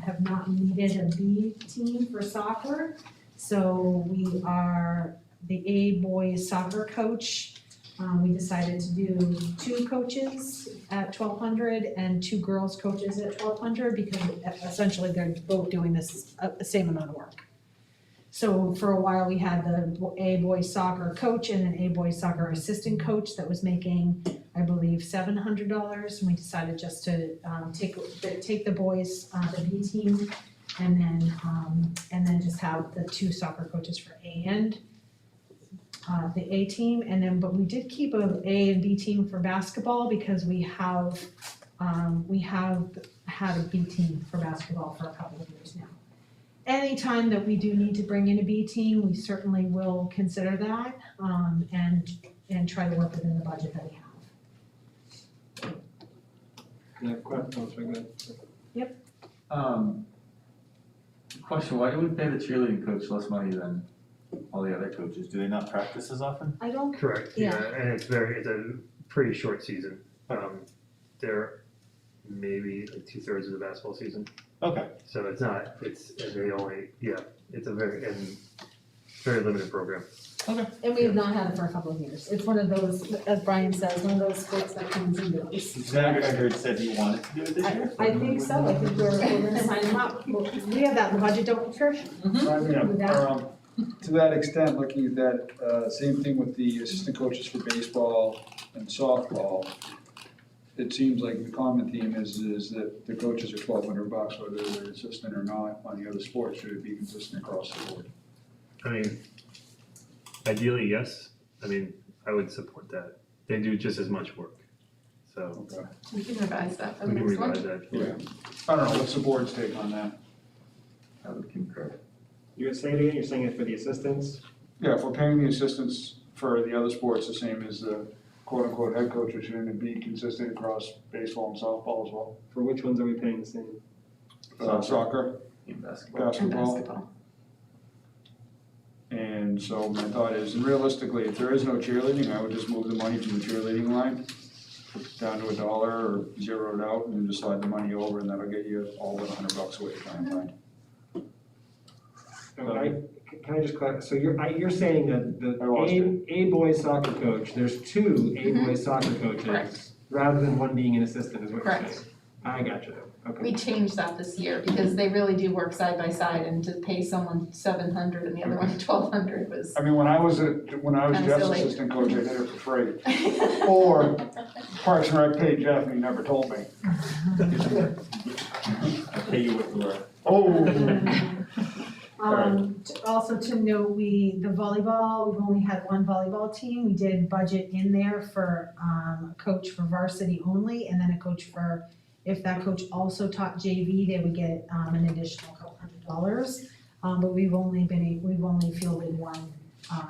have not needed a B team for soccer. So we are the A boys soccer coach. We decided to do 2 coaches at 1,200 and 2 girls coaches at 1,200 because essentially they're both doing this the same amount of work. So for a while we had the A boys soccer coach and an A boys soccer assistant coach that was making, I believe, $700, and we decided just to take the boys, the B team, and then just have the 2 soccer coaches for A and the A team, and then but we did keep a A and B team for basketball because we have had a B team for basketball for a couple of years now. Anytime that we do need to bring in a B team, we certainly will consider that, and try to work within the budget that we have. Yeah, question. Yep. Question, why do we pay the cheerleading coach less money than all the other coaches? Do they not practice as often? I don't. Correct, yeah, and it's a pretty short season. They're maybe like 2/3 of the basketball season. Okay. So it's a very limited program. Okay. And we have not had it for a couple of years. It's one of those, as Brian says, one of those sports that comes and goes. Zach, I heard said you wanted to do it this year? I think so, I think we're gonna sign them up. We have that in the budget, don't we, Trish? Sign me up. With that. To that extent, looking at that, same thing with the assistant coaches for baseball and softball. It seems like the common theme is that the coaches are $1,200, whether they're assistant or not. On the other sports, should it be consistent across the board? I mean, ideally, yes. I mean, I would support that. They do just as much work, so. Okay. We can revise that for We the can next one. revise that. Yeah. I don't know, what's the board's take on that? I would concur. You're saying it again, you're saying it for the assistants? Yeah, if we're paying the assistants for the other sports the same as the quote-unquote head coaches, shouldn't it be consistent across baseball and softball as well? For which ones are we paying the same? Soccer, And basketball. basketball. And so my thought is, and realistically, if there is no cheerleading, I would just move the money from the cheerleading line down to $1 or zero it out and then just slide the money over, and that'll get you all but $100 away from the line. Can I just clarify, so you're saying that I lost the A boys soccer coach, there's 2 A boys soccer coaches, Correct. rather than one being an assistant, is what you're saying? Correct. I got you, okay. We changed that this year because they really do work side by side, and to pay someone 700 and the other one 1,200 was. I mean, when I was Kinda Jeff's silly. assistant coach, I did it for free. Or Parks and Rec paid Jeff and he never told me. I pay you what you were. Oh. Also to note, the volleyball, we've only had one volleyball team. We did budget in there for a coach for varsity only, and then a coach for, if that coach also taught JV, they would get an additional couple $100. But we've only fielded one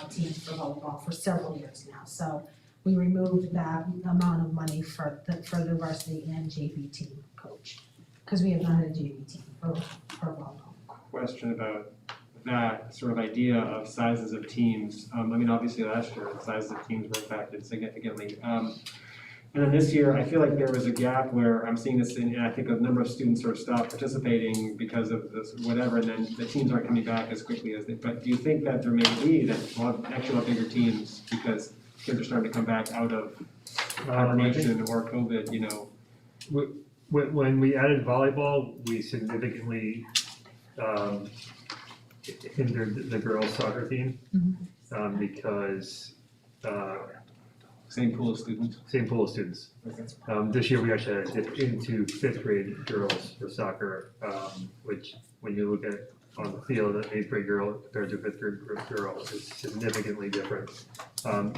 team for volleyball for several years now. So we removed that amount of money for the varsity and JV team coach, because we have not had a JV team for volleyball. Question about that sort of idea of sizes of teams. I mean, obviously last year, the sizes of teams were impacted significantly. And then this year, I feel like there was a gap where I'm seeing this and I think a number of students sort of stopped participating because of this whatever, and then the teams aren't coming back as quickly as they, but do you think that there may be that we'll have actually have bigger teams because kids are starting to come back out of hibernation or COVID, when we added volleyball, we significantly hindered the girls' soccer team because Same pool of students? Same pool of students. This year, we actually had to dip into 5th grade girls for soccer, which, when you look at on the field, an 8th grade girl compared to a 5th grade girl is significantly different.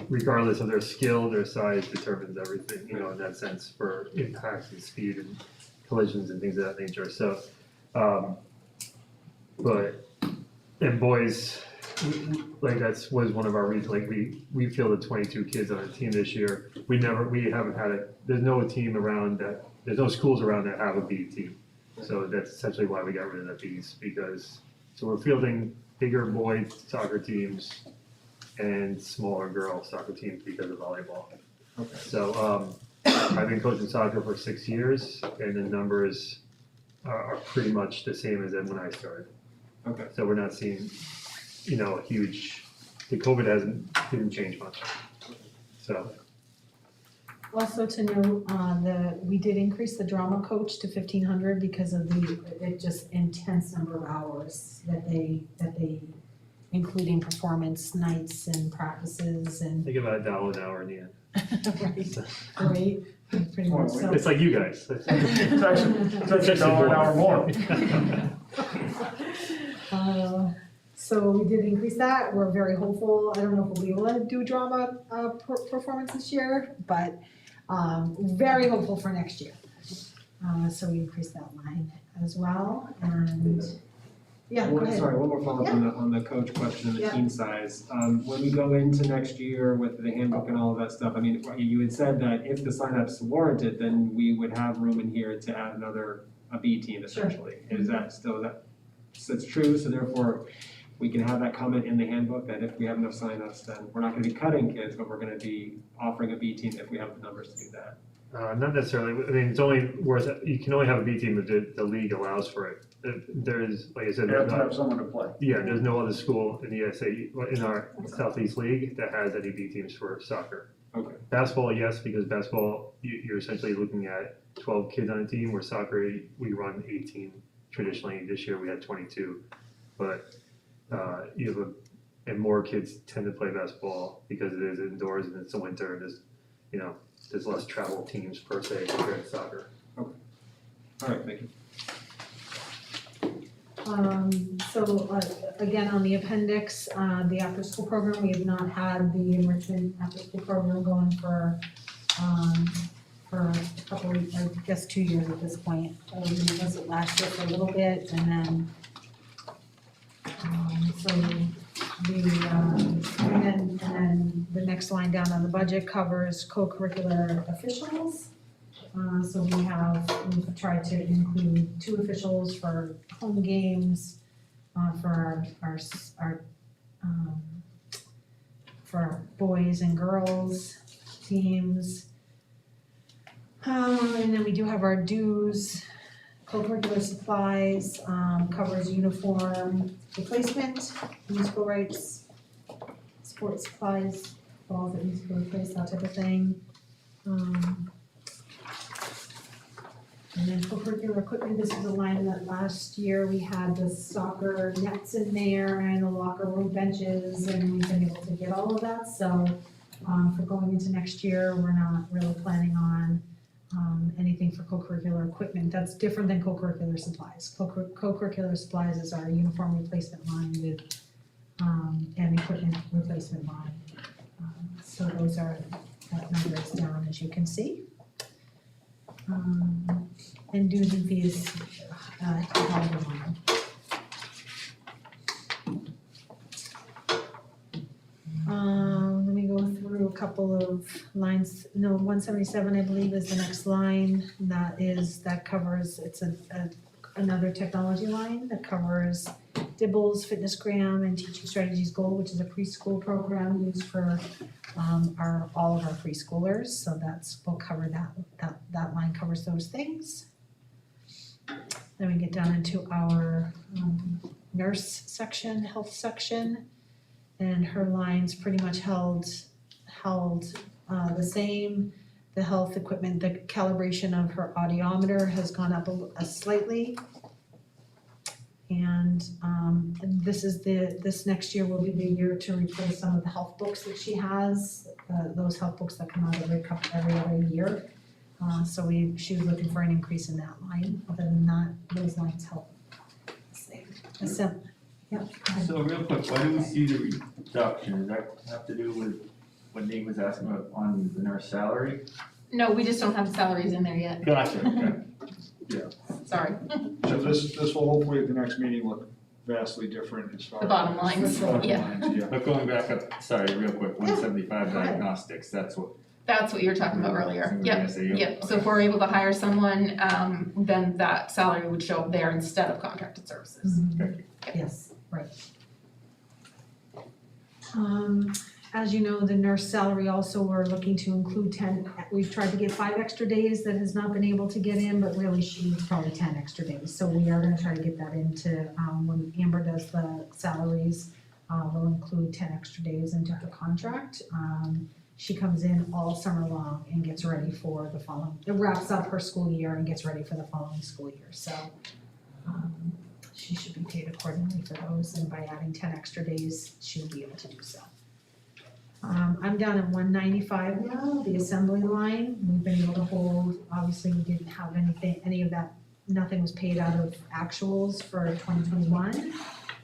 Regardless of their skill, their size determines everything, you know, in that sense, for impact and speed and collisions and things of that nature. So, and boys, like was one of our reasons, like we fielded 22 kids on a team this year. We haven't had there's no team around that, there's no schools around that have a B team. So that's essentially why we got rid of the Bs, so we're fielding bigger boys soccer teams and smaller girl soccer teams because of volleyball. Okay. So, I've been coaching soccer for 6 years and the numbers are pretty much the same as when I started. Okay. So we're not seeing, you know, a huge, the COVID didn't change much, so. Also to note, we did increase the drama coach to 1,500 because of the just intense number of hours that they, including performance nights and practices and. Think about $1 an hour in the end. Right, pretty much so. It's like you guys. It's actually $1 an hour more. So we did increase that, we're very hopeful, I don't know if we'll be able to do drama performance this year, but very hopeful for next year. So we increased that line as well, and yeah, go ahead. Sorry, one more follow-up on the coach question and the team size. When we go into next year with the handbook and all of that stuff, I mean, you had said that if the signups warranted, then we would have room in here to add a B team essentially. Is that still, so it's true, so therefore we can have that comment in the handbook that if we have enough signups, then we're not gonna be cutting kids, but we're gonna be offering a B team if we have the numbers to do that. Not necessarily, I mean, it's only you can only have a B team if the league allows for it. There's, like I said, You have to have someone to play. Yeah, there's no other school in the in our Southeast League that has any B teams for soccer. Okay. Basketball, yes, because basketball, you're essentially looking at 12 kids on a team, where soccer, we run 18 traditionally. This year we had 22, but you have and more kids tend to play basketball because it is indoors and it's the winter and there's less travel teams per se compared to soccer. Okay. All right, thank you. So again, on the appendix, the after-school program, we have not had the enrichment after-school program going for a couple, I guess 2 years at this point. We was it last year for a little bit, and then and then the next line down on the budget covers co-curricular officials. So we've tried to include 2 officials for home games, for our boys and girls teams. And then we do have our dues, co-curricular supplies, covers uniform replacement, musical rights, sports supplies, balls that need to be replaced, that type of thing. And then co-curricular equipment, this is a line that last year we had the soccer nets in there and the locker room benches, and we've been able to get all of that, so for going into next year, we're not really planning on anything for co-curricular equipment. That's different than co-curricular supplies. Co-curricular supplies is our uniform replacement line with and equipment replacement line. So those are, that number is down, as you can see. And dues and fees, however line. Let me go through a couple of lines. No, 177, I believe, is the next line. That covers, it's another technology line that covers Dibbles, Fitnessgram, and Teaching Strategies Gold, which is a preschool program used for all of our preschoolers. So we'll cover that line covers those things. Then we get down into our nurse section, health section, and her lines pretty much held the same. the health equipment, the calibration of her audiometer has gone up slightly. And this next year will be the year to replace some of the health books that she has, those health books that come out every other year. So she was looking for an increase in that line. Other than that, those lines help. Yeah. So real quick, why do we see the reduction? Does that have to do with what Nate was asking about on the nurse salary? No, we just don't have the salaries in there yet. Gotcha, okay. Sorry. So this will hopefully at the next meeting look vastly different as far as. The bottom lines, Bottom yeah. lines, yeah. But going back up, sorry, real quick, 175 diagnostics, that's what. That's what you were talking about earlier. Some of the Yep, SAU? yep. So if we're able to hire someone, then that salary would show up there instead of contracted services. Thank you. Yes, right. As you know, the nurse salary also, we're looking to include 10, we've tried to get 5 extra days that has not been able to get in, but really she needs probably 10 extra days. So we are gonna try to get that into, when Amber does the salaries, we'll include 10 extra days into her contract. She comes in all summer long and gets ready for the following, it wraps up her school year and gets ready for the following school year, so. She should be paid accordingly for those, and by adding 10 extra days, she'll be able to do so. I'm down at 195 now, the assembly line, we've been able to hold, obviously we didn't have any of that, nothing was paid out of actuals for 2021.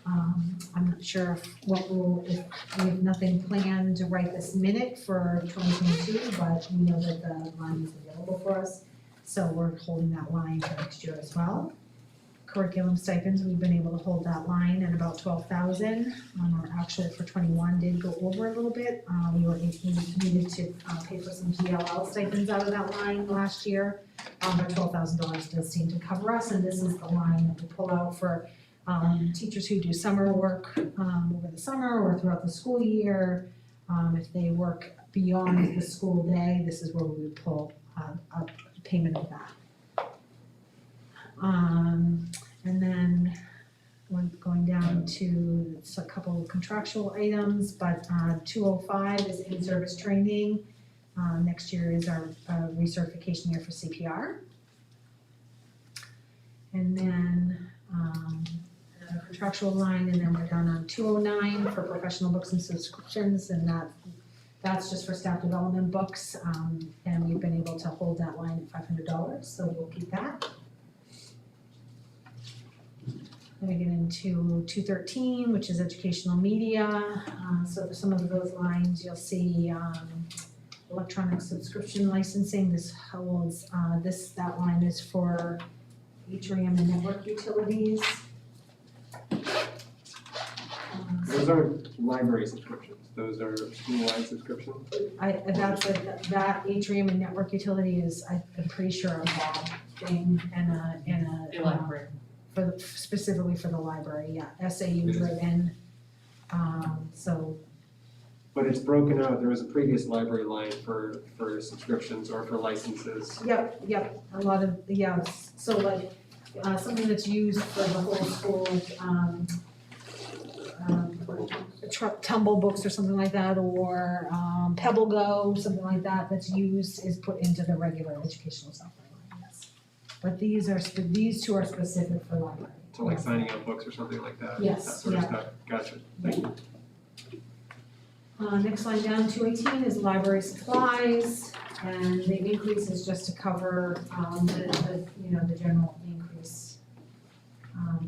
I'm not sure if we have nothing planned right this minute for 2022, but we know that the line is available for us, so we're holding that line for next year as well. Curriculum stipends, we've been able to hold that line at about 12,000. Our actual for 21 did go over a little bit. We needed to pay for some GLL stipends out of that line last year. But $12,000 does seem to cover us, and this is the line that we pull out for teachers who do summer work over the summer or throughout the school year. If they work beyond the school day, this is where we would pull a payment of that. And then we're going down to a couple of contractual items, but 205 is in-service training. Next year is our recertification year for CPR. And then another contractual line, and then we're down on 209 for professional books and subscriptions, and that's just for staff development books. And we've been able to hold that line at $500, so we'll keep that. Then we get into 213, which is educational media. So for some of those lines, you'll see electronic subscription licensing. This holds, that line is for Atrium and network utilities. Those aren't library subscriptions, those are school-wide subscriptions? That Atrium and network utility is, I'm pretty sure, a Bob thing and a library. Specifically for the library, yeah, SAU driven, so. But it's broken out, there was a previous library line for subscriptions or for licenses. Yep, a lot of, yeah, so like, something that's used for the whole school, tumble books or something like that, or Pebble Go, something like that, that's used, is put into the regular educational software line, yes. But these two are specific for library. So like signing out books or something like that? Yes, that sort of stuff. Gotcha. Thank you. Next line down, 218 is library supplies, and the increase is just to cover the general increase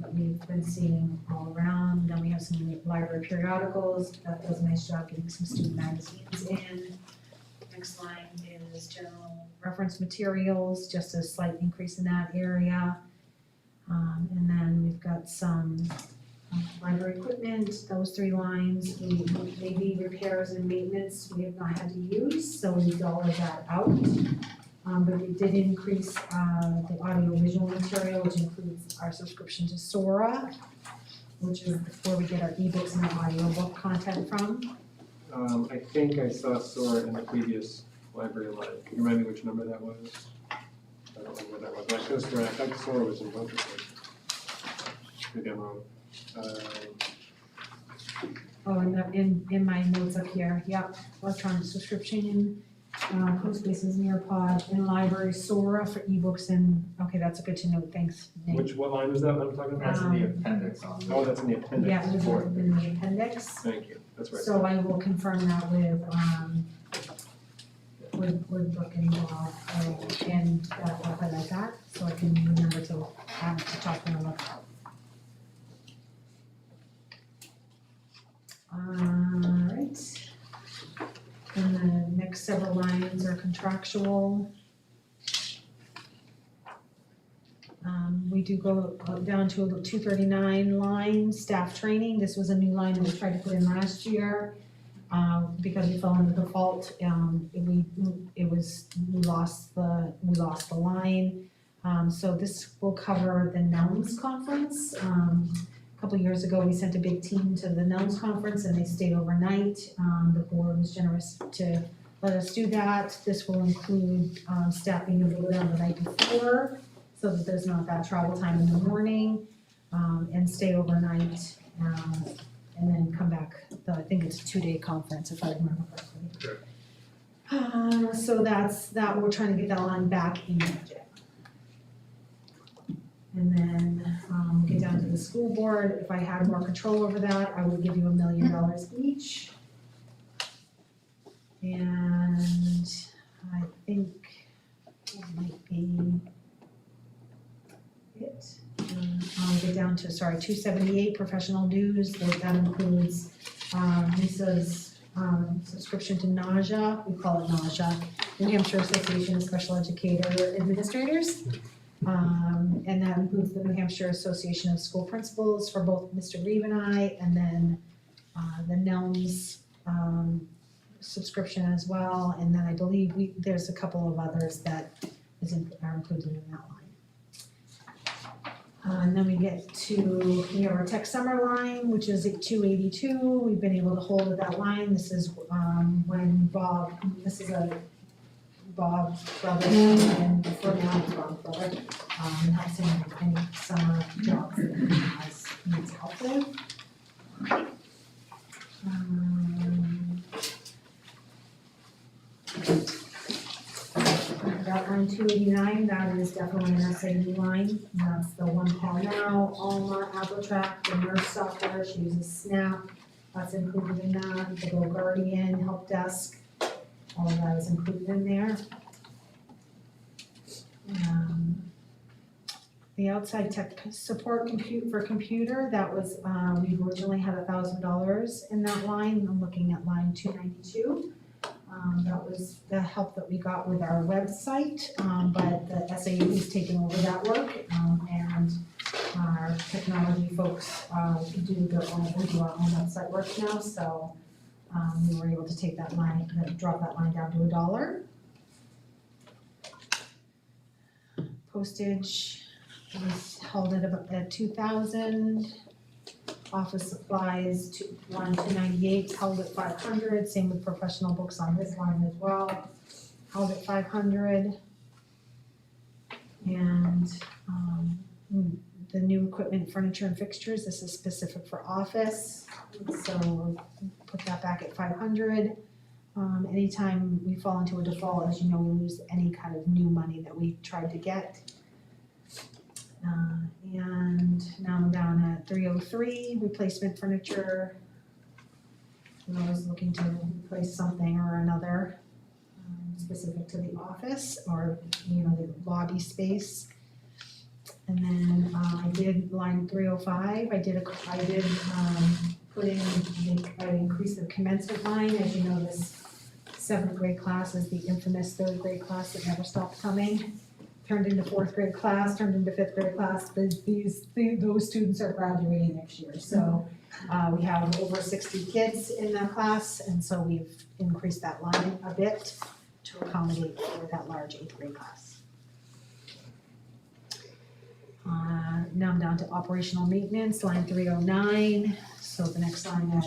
that we've been seeing all around. Then we have some library periodicals. That does a nice job getting some student magazines in. Next line is general reference materials, just a slight increase in that area. And then we've got some library equipment, those 3 lines. Maybe repairs and maintenance we have not had to use, so we dollared that out. But we did increase the audio-visual material, which includes our subscription to Sora, which is where we get our ebooks and our audiobook content from. I think I saw Sora in the previous library line. Can you remind me which number that was? I don't know where that was, but I could have sworn, I thought Sora was in both of them. Maybe I'm wrong. Oh, and in my notes up here, yep, electronic subscription closed spaces, Nearpod, and library Sora for ebooks and, okay, that's good to know, thanks, Nate. What line was that I'm talking about? That's in the appendix on Oh, that's in the appendix. Yeah, it was in the appendix. Thank you, that's right. So I will confirm that with Brooke and Bob, and I'll highlight that, so I can remember to talk to them about that. Alright. And the next several lines are contractual. We do go down to a 239 line, staff training. This was a new line that we tried to put in last year. Because we fell into default, we lost the line. So this will cover the NELMS conference. A couple years ago, we sent a big team to the NELMS conference and they stayed overnight. The board was generous to let us do that. This will include staff being able to go down the night before so that there's not that travel time in the morning, and stay overnight, and then come back. I think it's a 2-day conference if I remember correctly. So that's that, we're trying to get that line back in budget. And then get down to the school board. If I had more control over that, I would give you $1 million each. And I think that might be it. I'll get down to, 278 professional dues. That includes Lisa's subscription to NAJA, we call it NAJA, New Hampshire Association of Special Educator Administrators. And that includes the New Hampshire Association of School Principals for both Mr. Reeve and I, and then the NELMS subscription as well. And then I believe there's a couple of others that are included in that line. And then we have our tech summer line, which is at 282. We've been able to hold at that line. This is when Bob brother, and for now it's Bob's brother, helps him with any summer jobs that he needs help with. That line 289, that is definitely an SAU line. That's the One Call Now, Alma, AppleTrack, the nurse software, she uses Snap. That's included in that. The Go Guardian, Help Desk, all of that is included in there. The outside tech support for computer, that was, we originally had $1,000 in that line. I'm looking at line 292. That was the help that we got with our website, but the SAU has taken over that work, and our technology folks do our own website work now, so we were able to take that line, drop that line down to $1. Postage was held at 2,000. Office supplies, line 298, held at 500, same with professional books on this line as well, held at 500. And the new equipment, furniture and fixtures, this is specific for office, so we'll put that back at 500. Anytime we fall into a default, as you know, we lose any kind of new money that we tried to get. And now I'm down at 303, replacement furniture. I was looking to replace something or another specific to the office or, the lobby space. And then I did line 305, I put in, I increased the commencement line. As you know, this 7th grade class is the infamous 3rd grade class that never stopped coming. Turned into 4th grade class, turned into 5th grade class, those students are graduating next year. So we have over 60 kids in that class, and so we've increased that line a bit to accommodate for that large 8th grade class. Now I'm down to operational maintenance, line 309. So the next line that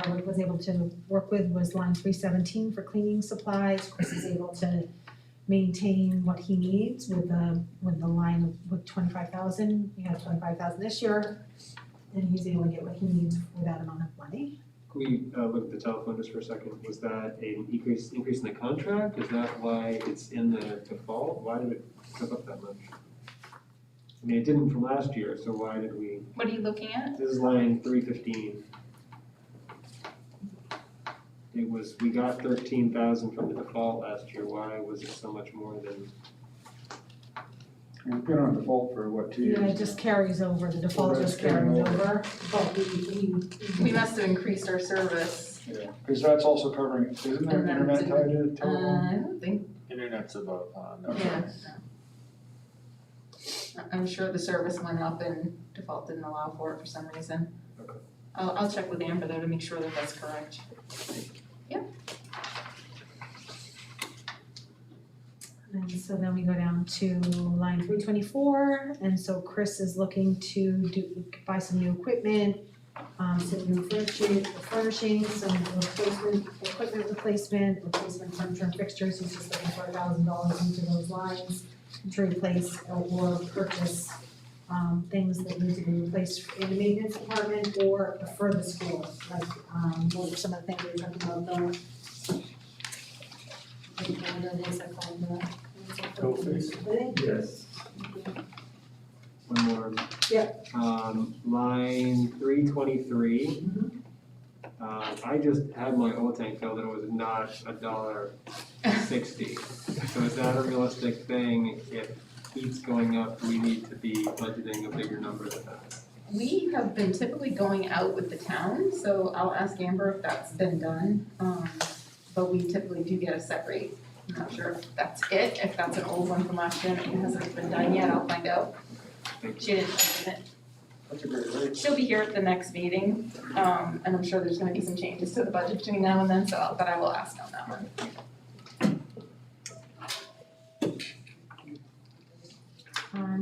I was able to work with was line 317 for cleaning supplies. Chris is able to maintain what he needs with the line with 25,000. We have 25,000 this year, and he's able to get what he needs for that amount of money. Can we look at the telephone just for a second? Was that an increase in the contract? Is that why it's in the default? Why did it go up that much? I mean, it didn't from last year, so why did we? What are you looking at? This is line 315. It was, we got 13,000 from the default last year. Why was it so much more than? We've been on default for what, 2 years? Yeah, it just carries over, the default just carries over, but We must have increased our service. Yeah, because that's also covering, isn't there And then internet it's- tied to the I telephone? don't think, Internet's about, no. yeah, no. I'm sure the service went up and default didn't allow for it for some reason. Okay. I'll check with Amber though to make sure that that's correct. And so then we go down to line 324, and so Chris is looking to buy some new equipment, some new furnishings, some equipment replacement furniture and fixtures. He's just looking for $1,000 into those lines to replace or purchase things that need to be replaced in the maintenance department or for the school, like what are some of the things we were talking about, the Yes. One more. Yep. Line 323. I just had my oil tank filled and it was not $1.60. So is that a realistic thing? If heat's going up, we need to be budgeting a bigger number than that. We have been typically going out with the town, so I'll ask Amber if that's been done. But we typically do get a set rate. I'm not sure if that's it, if that's an old one from last year and it hasn't been done yet, I'll find out. She didn't mention it. That's a great rate. She'll be here at the next meeting, and I'm sure there's gonna be some changes to the budget between now and then, but I will ask on that one.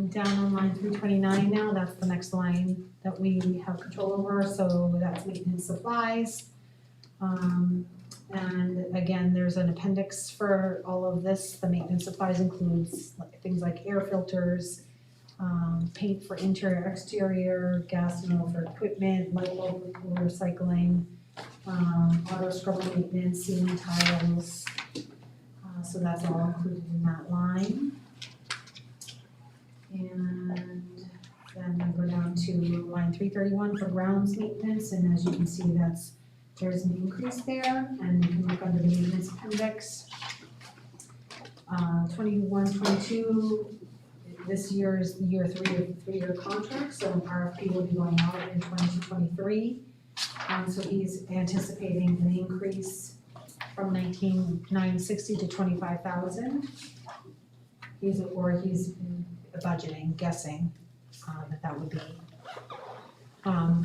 Down on line 329 now, that's the next line that we have control over, so that's maintenance supplies. And again, there's an appendix for all of this. The maintenance supplies includes things like air filters, paint for interior, exterior, gas and oil for equipment, light bulb recycling, auto scrubber maintenance, ceiling tiles. So that's all included in that line. And then I go down to line 331 for grounds maintenance, and as you can see, there's an increase there, and you can look under the maintenance appendix. 21-22, this year is the year 3 of 3-year contract, so an RFP will be going out in 22-23. So he's anticipating an increase from $19,960 to $25,000. He's budgeting, guessing that would be an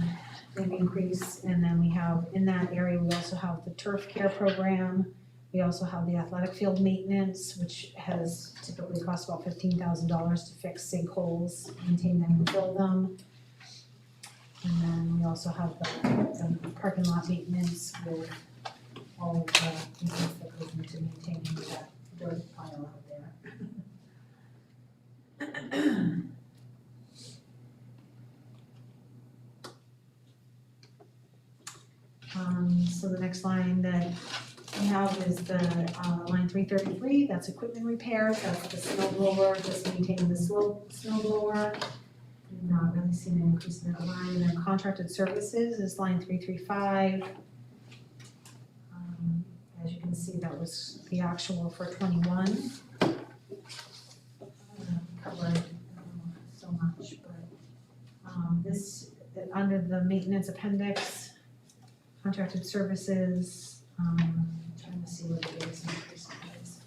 increase. And then we have, in that area, we also have the turf care program. We also have the athletic field maintenance, which has typically cost about $15,000 to fix sinkholes, maintain them and fill them. And then we also have the parking lot maintenance with all of the maintenance that goes into maintaining that dirt pile out there. So the next line that we have is the line 333, that's equipment repairs, that's the snow blower, just maintaining the snow blower. Not really seeing an increase in that line. And then contracted services is line 335. As you can see, that was the actual for 21. Covered so much, but this, under the maintenance appendix, contracted services, trying to see what the biggest increase is.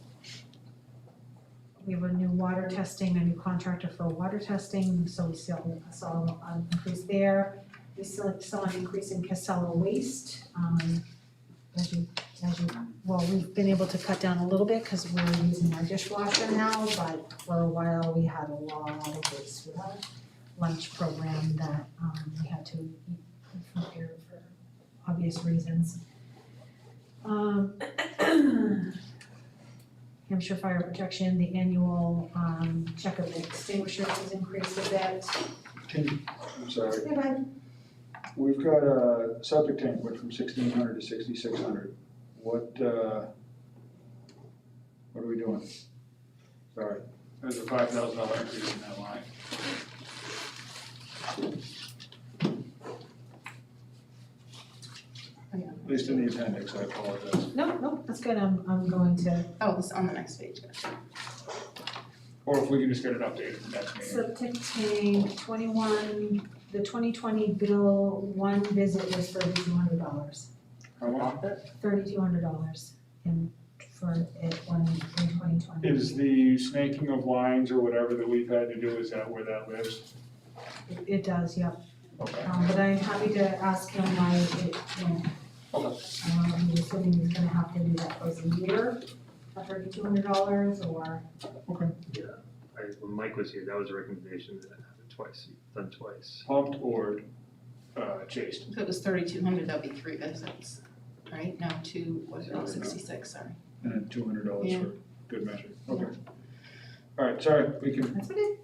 We have a new water testing, a new contractor for water testing, so we saw an increase there. We saw an increase in Casella waste. Well, we've been able to cut down a little bit because we're using our dishwasher now, but for a while we had a lot of waste with our lunch program that we had to eat from here for obvious reasons. Hampshire Fire Protection, the annual check of the extinguishers has increased a bit. I'm sorry. Hey, bud. We've got a septic tank went from 1,600 to 6,600. What are we doing? Sorry, there's a $5,000 increase in that line. At least in the appendix, I apologize. No, that's good, I'm going to. Oh, it's on the next page. Or if we can just get an update at the next meeting. Septic tank, 21, the 2020 bill, one visit was $3,200. How much? $3,200 for it when in 2020. Is the snaking of lines or whatever that we've had to do, is that where that lives? It does, yep. Okay. But I'm happy to ask him why it went. Okay. I'm assuming he's gonna have to do that twice a year, at $3,200 or. Okay. Yeah, when Mike was here, that was a recommendation that I have it twice, done twice. Pumped or chased? If it was 3,200, that'd be 3 visits, right? No, 2, what is it, 66, sorry. And then $200 Yeah. for good measure. Okay. All right, sorry, we can. That's okay.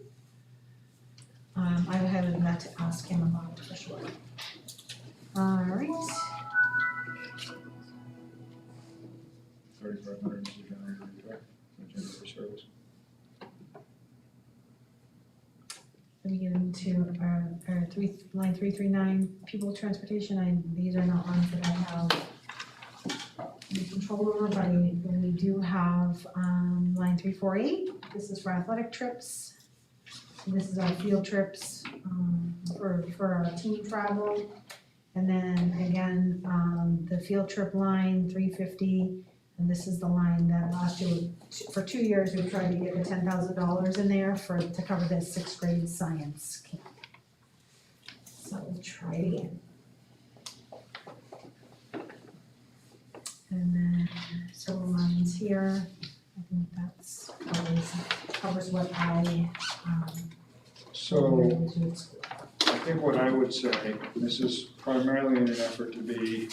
I had meant to ask him about it for sure. All right. 3,500 is the generator, right? The generator for service. Let me get into our line 339, people transportation, these are not ones that I have any control over, but we do have, line 348, this is for athletic trips. This is our field trips, for our team travel. And then again, the field trip line, 350, and this is the line that last year, for 2 years, we tried to get the $10,000 in there to cover the 6th grade science camp. So we'll try it again. And then several lines here, I think that's always covers what I, So, I think what I would say, this is primarily in an effort to be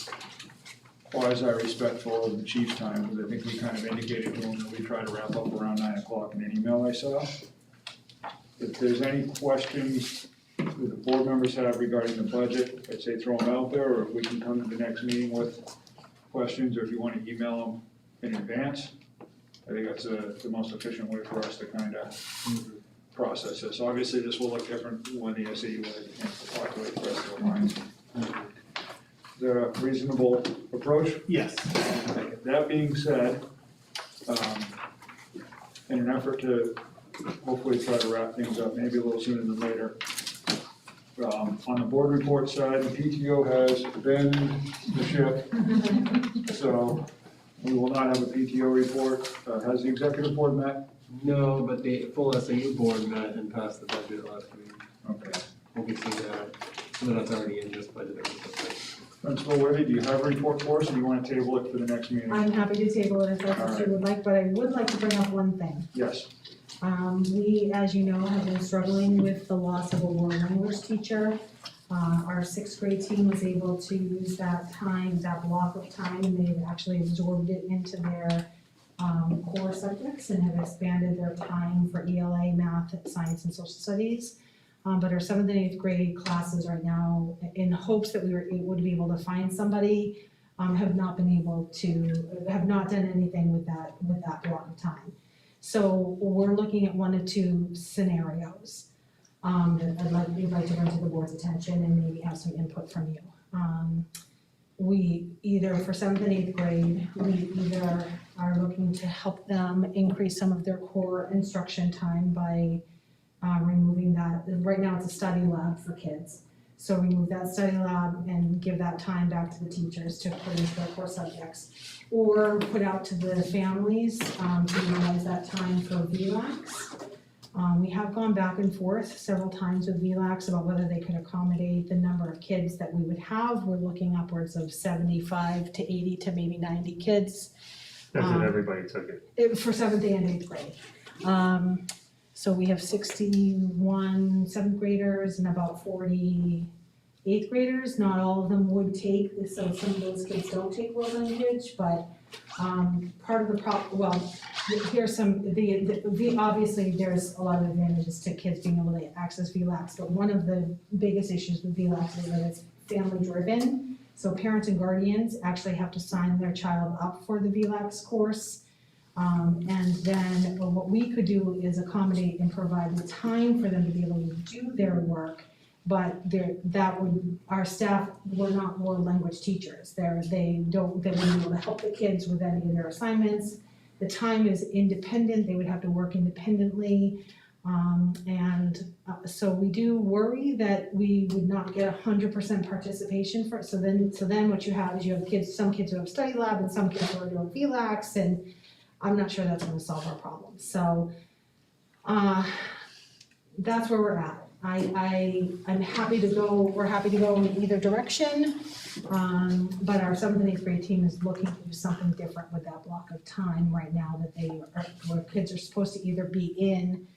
quasi-respectful of the chief's time, because I think we kind of indicated to him that we try to wrap up around 9 o'clock in an email I saw. If there's any questions that the board members have regarding the budget, I'd say throw them out there, or if we can come to the next meeting with questions, or if you want to email them in advance. I think that's the most efficient way for us to kind of process this. Obviously, this will look different when the SAU has a chance to populate the rest of the lines. Is that a reasonable approach? Yes. That being said, in an effort to hopefully try to wrap things up, maybe a little sooner than later, on the board report side, the PTO has been the ship. So we will not have a PTO report. Has the executive board met? No, but the full SAU board met and passed the budget last week. Okay. We'll be seeing that, some of that's already in this budget. Principal Worthy, do you have a report for us, or do you want to table it for the next meeting? I'm happy to table it if that's what you would like, but I would like to bring up one thing. Yes. We, as you know, have been struggling with the loss of a world language teacher. Our 6th grade team was able to use that time, that block of time, and they've actually absorbed it into their core subjects and have expanded their time for ELA, math, science, and social studies. But our 7th and 8th grade classes right now, in hopes that we would be able to find somebody, have not done anything with that block of time. So we're looking at 1 of 2 scenarios that we'd like to bring to the board's attention and maybe have some input from you. We either, for 7th and 8th grade, we either are looking to help them increase some of their core instruction time by removing that. Right now it's a study lab for kids. So remove that study lab and give that time back to the teachers to put into their core subjects. Or put out to the families to utilize that time for VLAX. We have gone back and forth several times with VLAX about whether they could accommodate the number of kids that we would have. We're looking upwards of 75 to 80 to maybe 90 kids. That's if everybody took it. For 7th and 8th grade. So we have 61 7th graders and about 40 8th graders. Not all of them would take, so some of those kids don't take world language, but part of the here's some, obviously there's a lot of advantages to kids being able to access VLAX, but one of the biggest issues with VLAX is that it's family driven. So parents and guardians actually have to sign their child up for the VLAX course. And then what we could do is accommodate and provide the time for them to be able to do their work. But our staff were not world language teachers. They wouldn't be able to help the kids with any of their assignments. The time is independent, they would have to work independently. So we do worry that we would not get 100% participation so then what you have is you have some kids who have study lab and some kids who are doing VLAX, and I'm not sure that's gonna solve our problem. So, that's where we're at. I'm happy to go, we're happy to go in either direction. But our 7th and 8th grade team is looking to do something different with that block of time right now where kids are supposed to either be in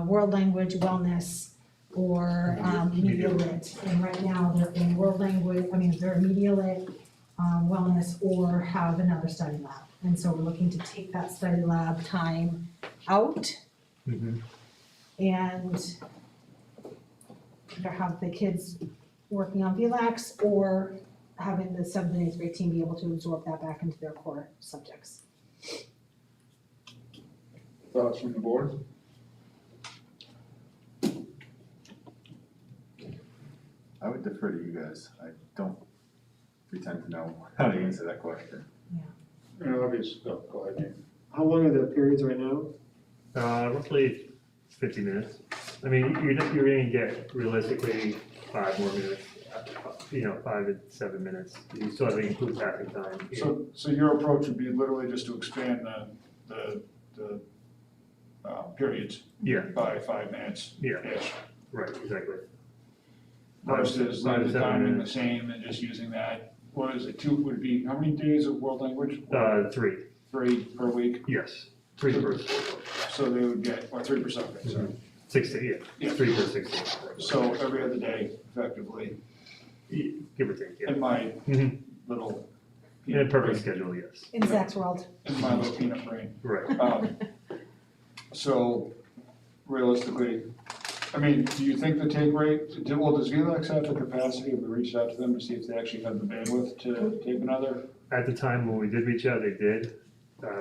world language, wellness, or media lit. And right now they're in world language, they're media lit, wellness, or have another study lab. And so we're looking to take that study lab time out. And either have the kids working on VLAX or having the 7th and 8th grade team be able to absorb that back into their core subjects. Thoughts from the board? I would defer to you guys. I don't pretend to know how to answer that question. Go ahead, Nate. How long are the periods right now? Roughly 50 minutes. You're gonna get realistically 5 more minutes, 5 to 7 minutes. You still have to include traffic time. So your approach would be literally just to expand the periods by 5 minutes. Yeah, right, exactly. Versus leaving the timing the same and just using that, what is it, would it be, how many days of world language? 3. 3 per week? Yes, 3 per. So they would get, 3 per subject, sorry. 6 days, yeah, 3 per 6 days. So every other day, effectively. Give or take, yeah. In my little. In a perfect schedule, yes. In Zach's world. In my little peanut brain. Right. So realistically, do you think the take rate, does VLAX have the capacity, have we reached out to them to see if they actually have the bandwidth to take another? At the time when we did reach out, they did.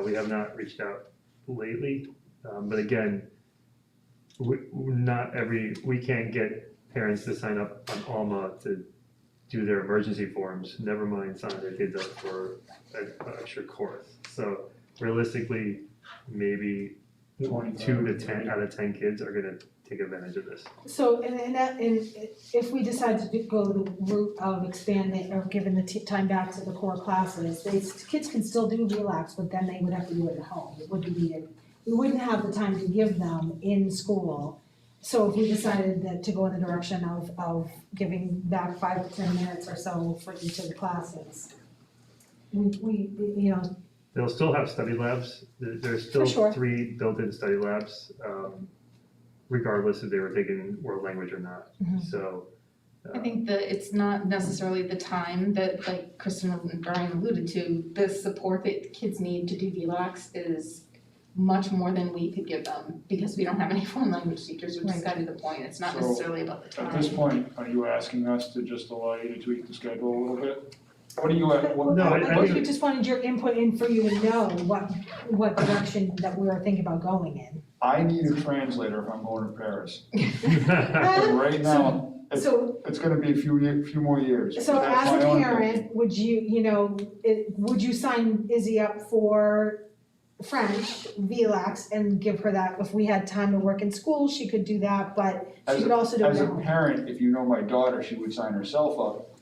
We have not reached out lately, but again, we can't get parents to sign up on Alma to do their emergency forms, never mind sign their kids up for an extra course. So realistically, maybe 2 to 10 out of 10 kids are gonna take advantage of this. So, and if we decide to go the route of expanding or giving the time back to the core classes, kids can still do VLAX, but then they would have to do it at home. We wouldn't have the time to give them in school. So if we decided to go in the direction of giving back 5 to 10 minutes or so for each of the classes, They'll still have study labs. There's still 3 built-in study labs, regardless if they were taking world language or not. So. I think that it's not necessarily the time that, like Kristen and Brian alluded to, the support that kids need to do VLAX is much more than we could give them, because we don't have any foreign language teachers, which is kind of the point. It's not necessarily about the time. At this point, are you asking us to just allow you to tweak the schedule a little bit? What do you, I think we just wanted your input in for you to know what direction that we were thinking about going in. I need a translator if I'm going to Paris. But right now, it's gonna be a few more years. So as a parent, would you sign Izzy up for French, VLAX, and give her that? If we had time to work in school, she could do that, but she could also do it at home. As a parent, if you know my daughter, she would sign herself up,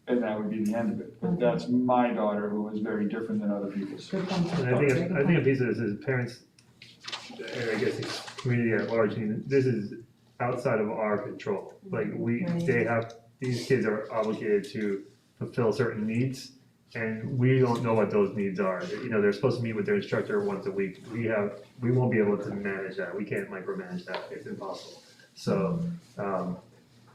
and that would be the end of it. But that's my daughter, who is very different than other people's. And I think a piece of this is parents, and I guess the community at large, this is outside of our control. Like these kids are obligated to fulfill certain needs, and we don't know what those needs are. They're supposed to meet with their instructor once a week. We won't be able to manage that. We can't micromanage that. It's impossible. So,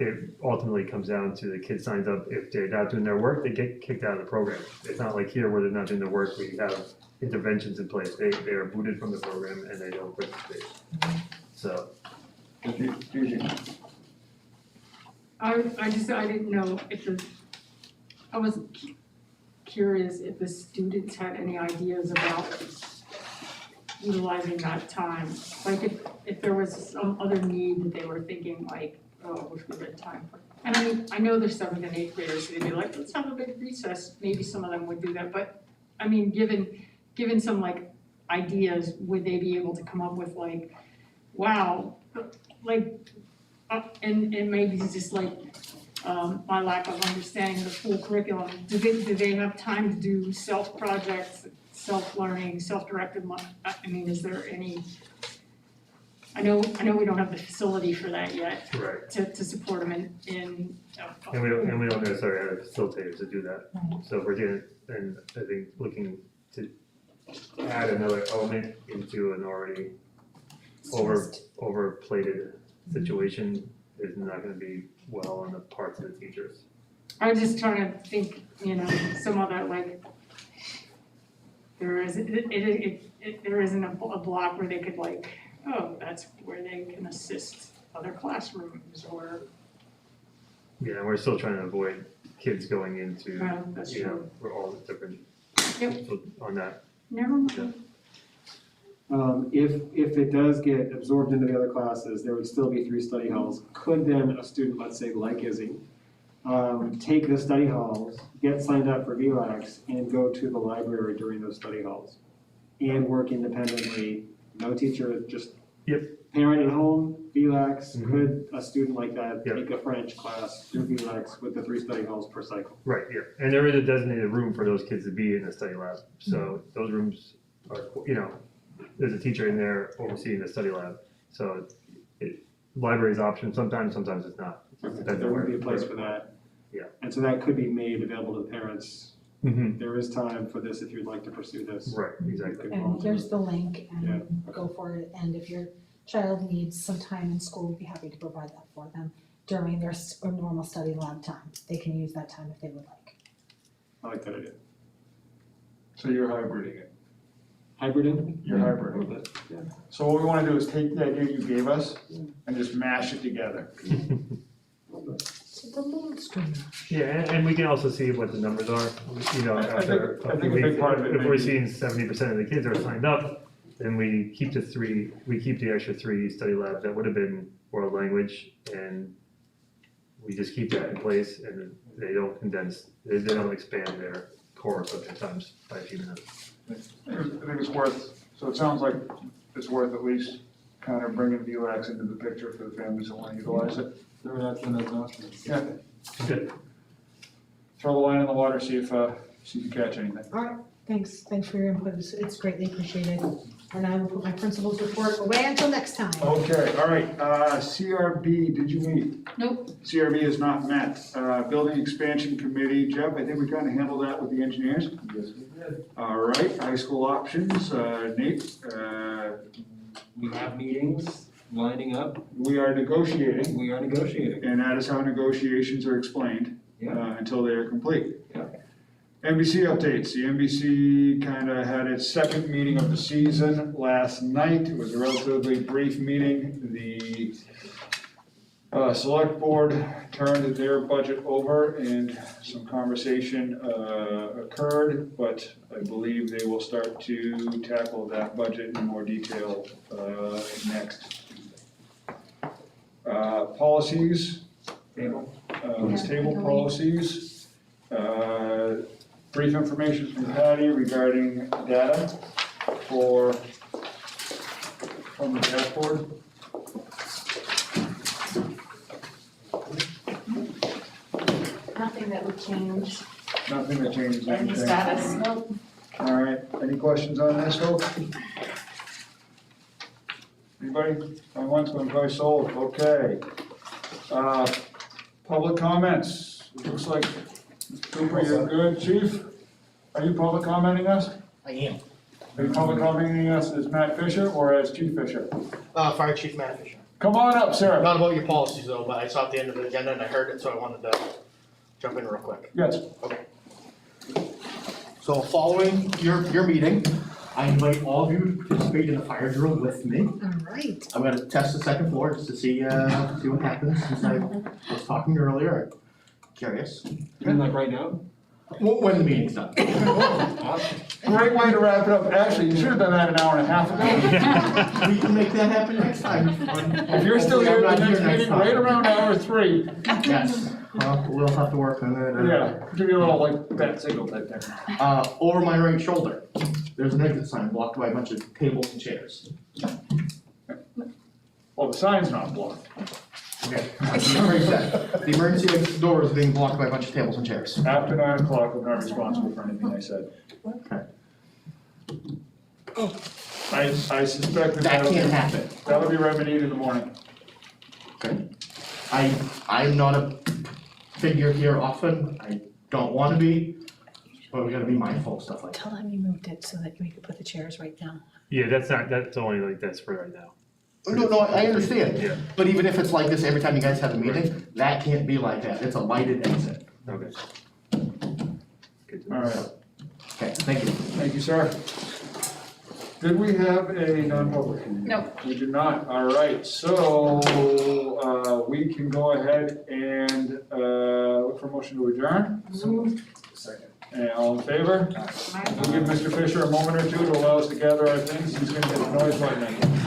it ultimately comes down to the kid signs up. If they're not doing their work, they get kicked out of the program. It's not like here where they're not doing their work, we have interventions in place. They are booted from the program and they don't participate. So. I didn't know if I was curious if the students had any ideas about utilizing that time. Like if there was some other need that they were thinking like, oh, I wish we had time for. And I mean, I know there's 7th and 8th graders, so they'd be like, let's have a big recess, maybe some of them would do that, but I mean, given some like ideas, would they be able to come up with like, wow, like, and maybe it's just like, my lack of understanding of the full curriculum, do they have time to do self-projects, self-learning, self-directed I mean, is there any, I know we don't have the facility for that yet. Right. To support them in. And we don't necessarily have facilitators to do that. So if we're doing, and I think looking to add another element into an already overplated situation is not gonna be well on the parts of the teachers. I'm just trying to think, some other like, there isn't a block where they could like, oh, that's where they can assist other classrooms or. Yeah, and we're still trying to avoid kids going into, That's we're all different on that. Never mind. If it does get absorbed into the other classes, there would still be 3 study halls. Could then a student, let's say like Izzy, take the study halls, get signed up for VLAX, and go to the library during those study halls? And work independently, no teacher, just parent at home, VLAX. Could a student like that take a French class, do VLAX with the 3 study halls per cycle? Right, yeah, and there is a designated room for those kids to be in the study lab, so those rooms are, there's a teacher in there overseeing the study lab, so library's option, sometimes it's not. It depends There on would be a where- place for that. Yeah. And so that could be made available to the parents. Mhm. There is time for this if you'd like to pursue this. Right, exactly. And here's the link and go for it. And if your child needs some time in school, we'd be happy to provide that for them during their normal study lab time. They can use that time if they would like. I like that idea. So you're hybriding it. Hybriding? You're hybriding it. Yeah. So what we wanna do is take the idea you gave us and just mash it together. The monster. Yeah, and we can also see what the numbers are, after I a think few a big weeks. part of it If may we're be- seeing 70% of the kids are signed up, then we keep the extra 3 study labs that would have been world language, and we just keep that in place, and they don't condense, they don't expand their core subject times by a few minutes. I think it's worth, so it sounds like it's worth at least kind of bringing VLAX into the picture for the families that want to utilize it. Yeah. Good. Throw the line in the water, see if you catch anything. All right, thanks for your input. It's greatly appreciated. And I will put my principal's report away until next time. Okay, all right, CRB, did you meet? Nope. CRB is not met. Building expansion committee, Jeff, I think we kind of handled that with the engineers. Yes, we did. All right, high school options, Nate, We have meetings lining up. we are negotiating. We are negotiating. And that is how negotiations are explained, until they are complete. NBC updates, the NBC kind of had its second meeting of the season last night. It was a relatively brief meeting. The select board turned their budget over and some conversation occurred, but I believe they will start to tackle that budget in more detail next. Policies, let's table policies. Brief information from Patty regarding data from the dashboard. Nothing that would change Nothing that changes any anything. status, nope. All right, any questions on this, folks? Anybody? Going once, going twice, sold, okay. Public comments, looks like, Mr. Cooper, you're good, chief? Are you public commenting us? I am. Are you public commenting us as Matt Fisher or as Chief Fisher? Fire Chief Matt Fisher. Come on up, sir. Not about your policies though, but I saw at the end of the agenda and I heard it, so I wanted to jump in real quick. Yes. Okay. So following your meeting, I invite all of you to participate in a fire drill with me. All right. I'm gonna test the second floor just to see what happens, since I was talking earlier, curious. Like right now? When the meeting's done. Great way to wrap it up. Actually, you should have done that an hour and a half ago. We can make that happen next time. If you're still here at the next meeting, time. right around hour 3. Yes, we'll have to work on that. Yeah, give you a little like bat signal type thing. Over my right shoulder, there's an exit sign blocked by a bunch of tables and chairs. Well, the sign's not blocked. Okay, the emergency exit door is being blocked by a bunch of tables and chairs. After 9 o'clock, I'm not responsible for anything I said. I suspect That can't happen. That'll be remedied in the morning. Okay. I'm not a figure here often, I don't wanna be, but we gotta be mindful of stuff like that. Tell them you moved it so that we could put the chairs right down. Yeah, that's only like, that's for right now. No, I understand, Yeah. but even if it's like this every time you guys have a meeting, that can't be like that, it's a lighted exit. Okay. Good to know. All right, Okay, thank you. thank you, sir. Did we have a non-public? No. We did not, all right, so, we can go ahead and, look for a motion to adjourn. Second. And all in favor? We'll give Mr. Fisher a moment or two to allow us to gather our things, he's gonna get the noise button in.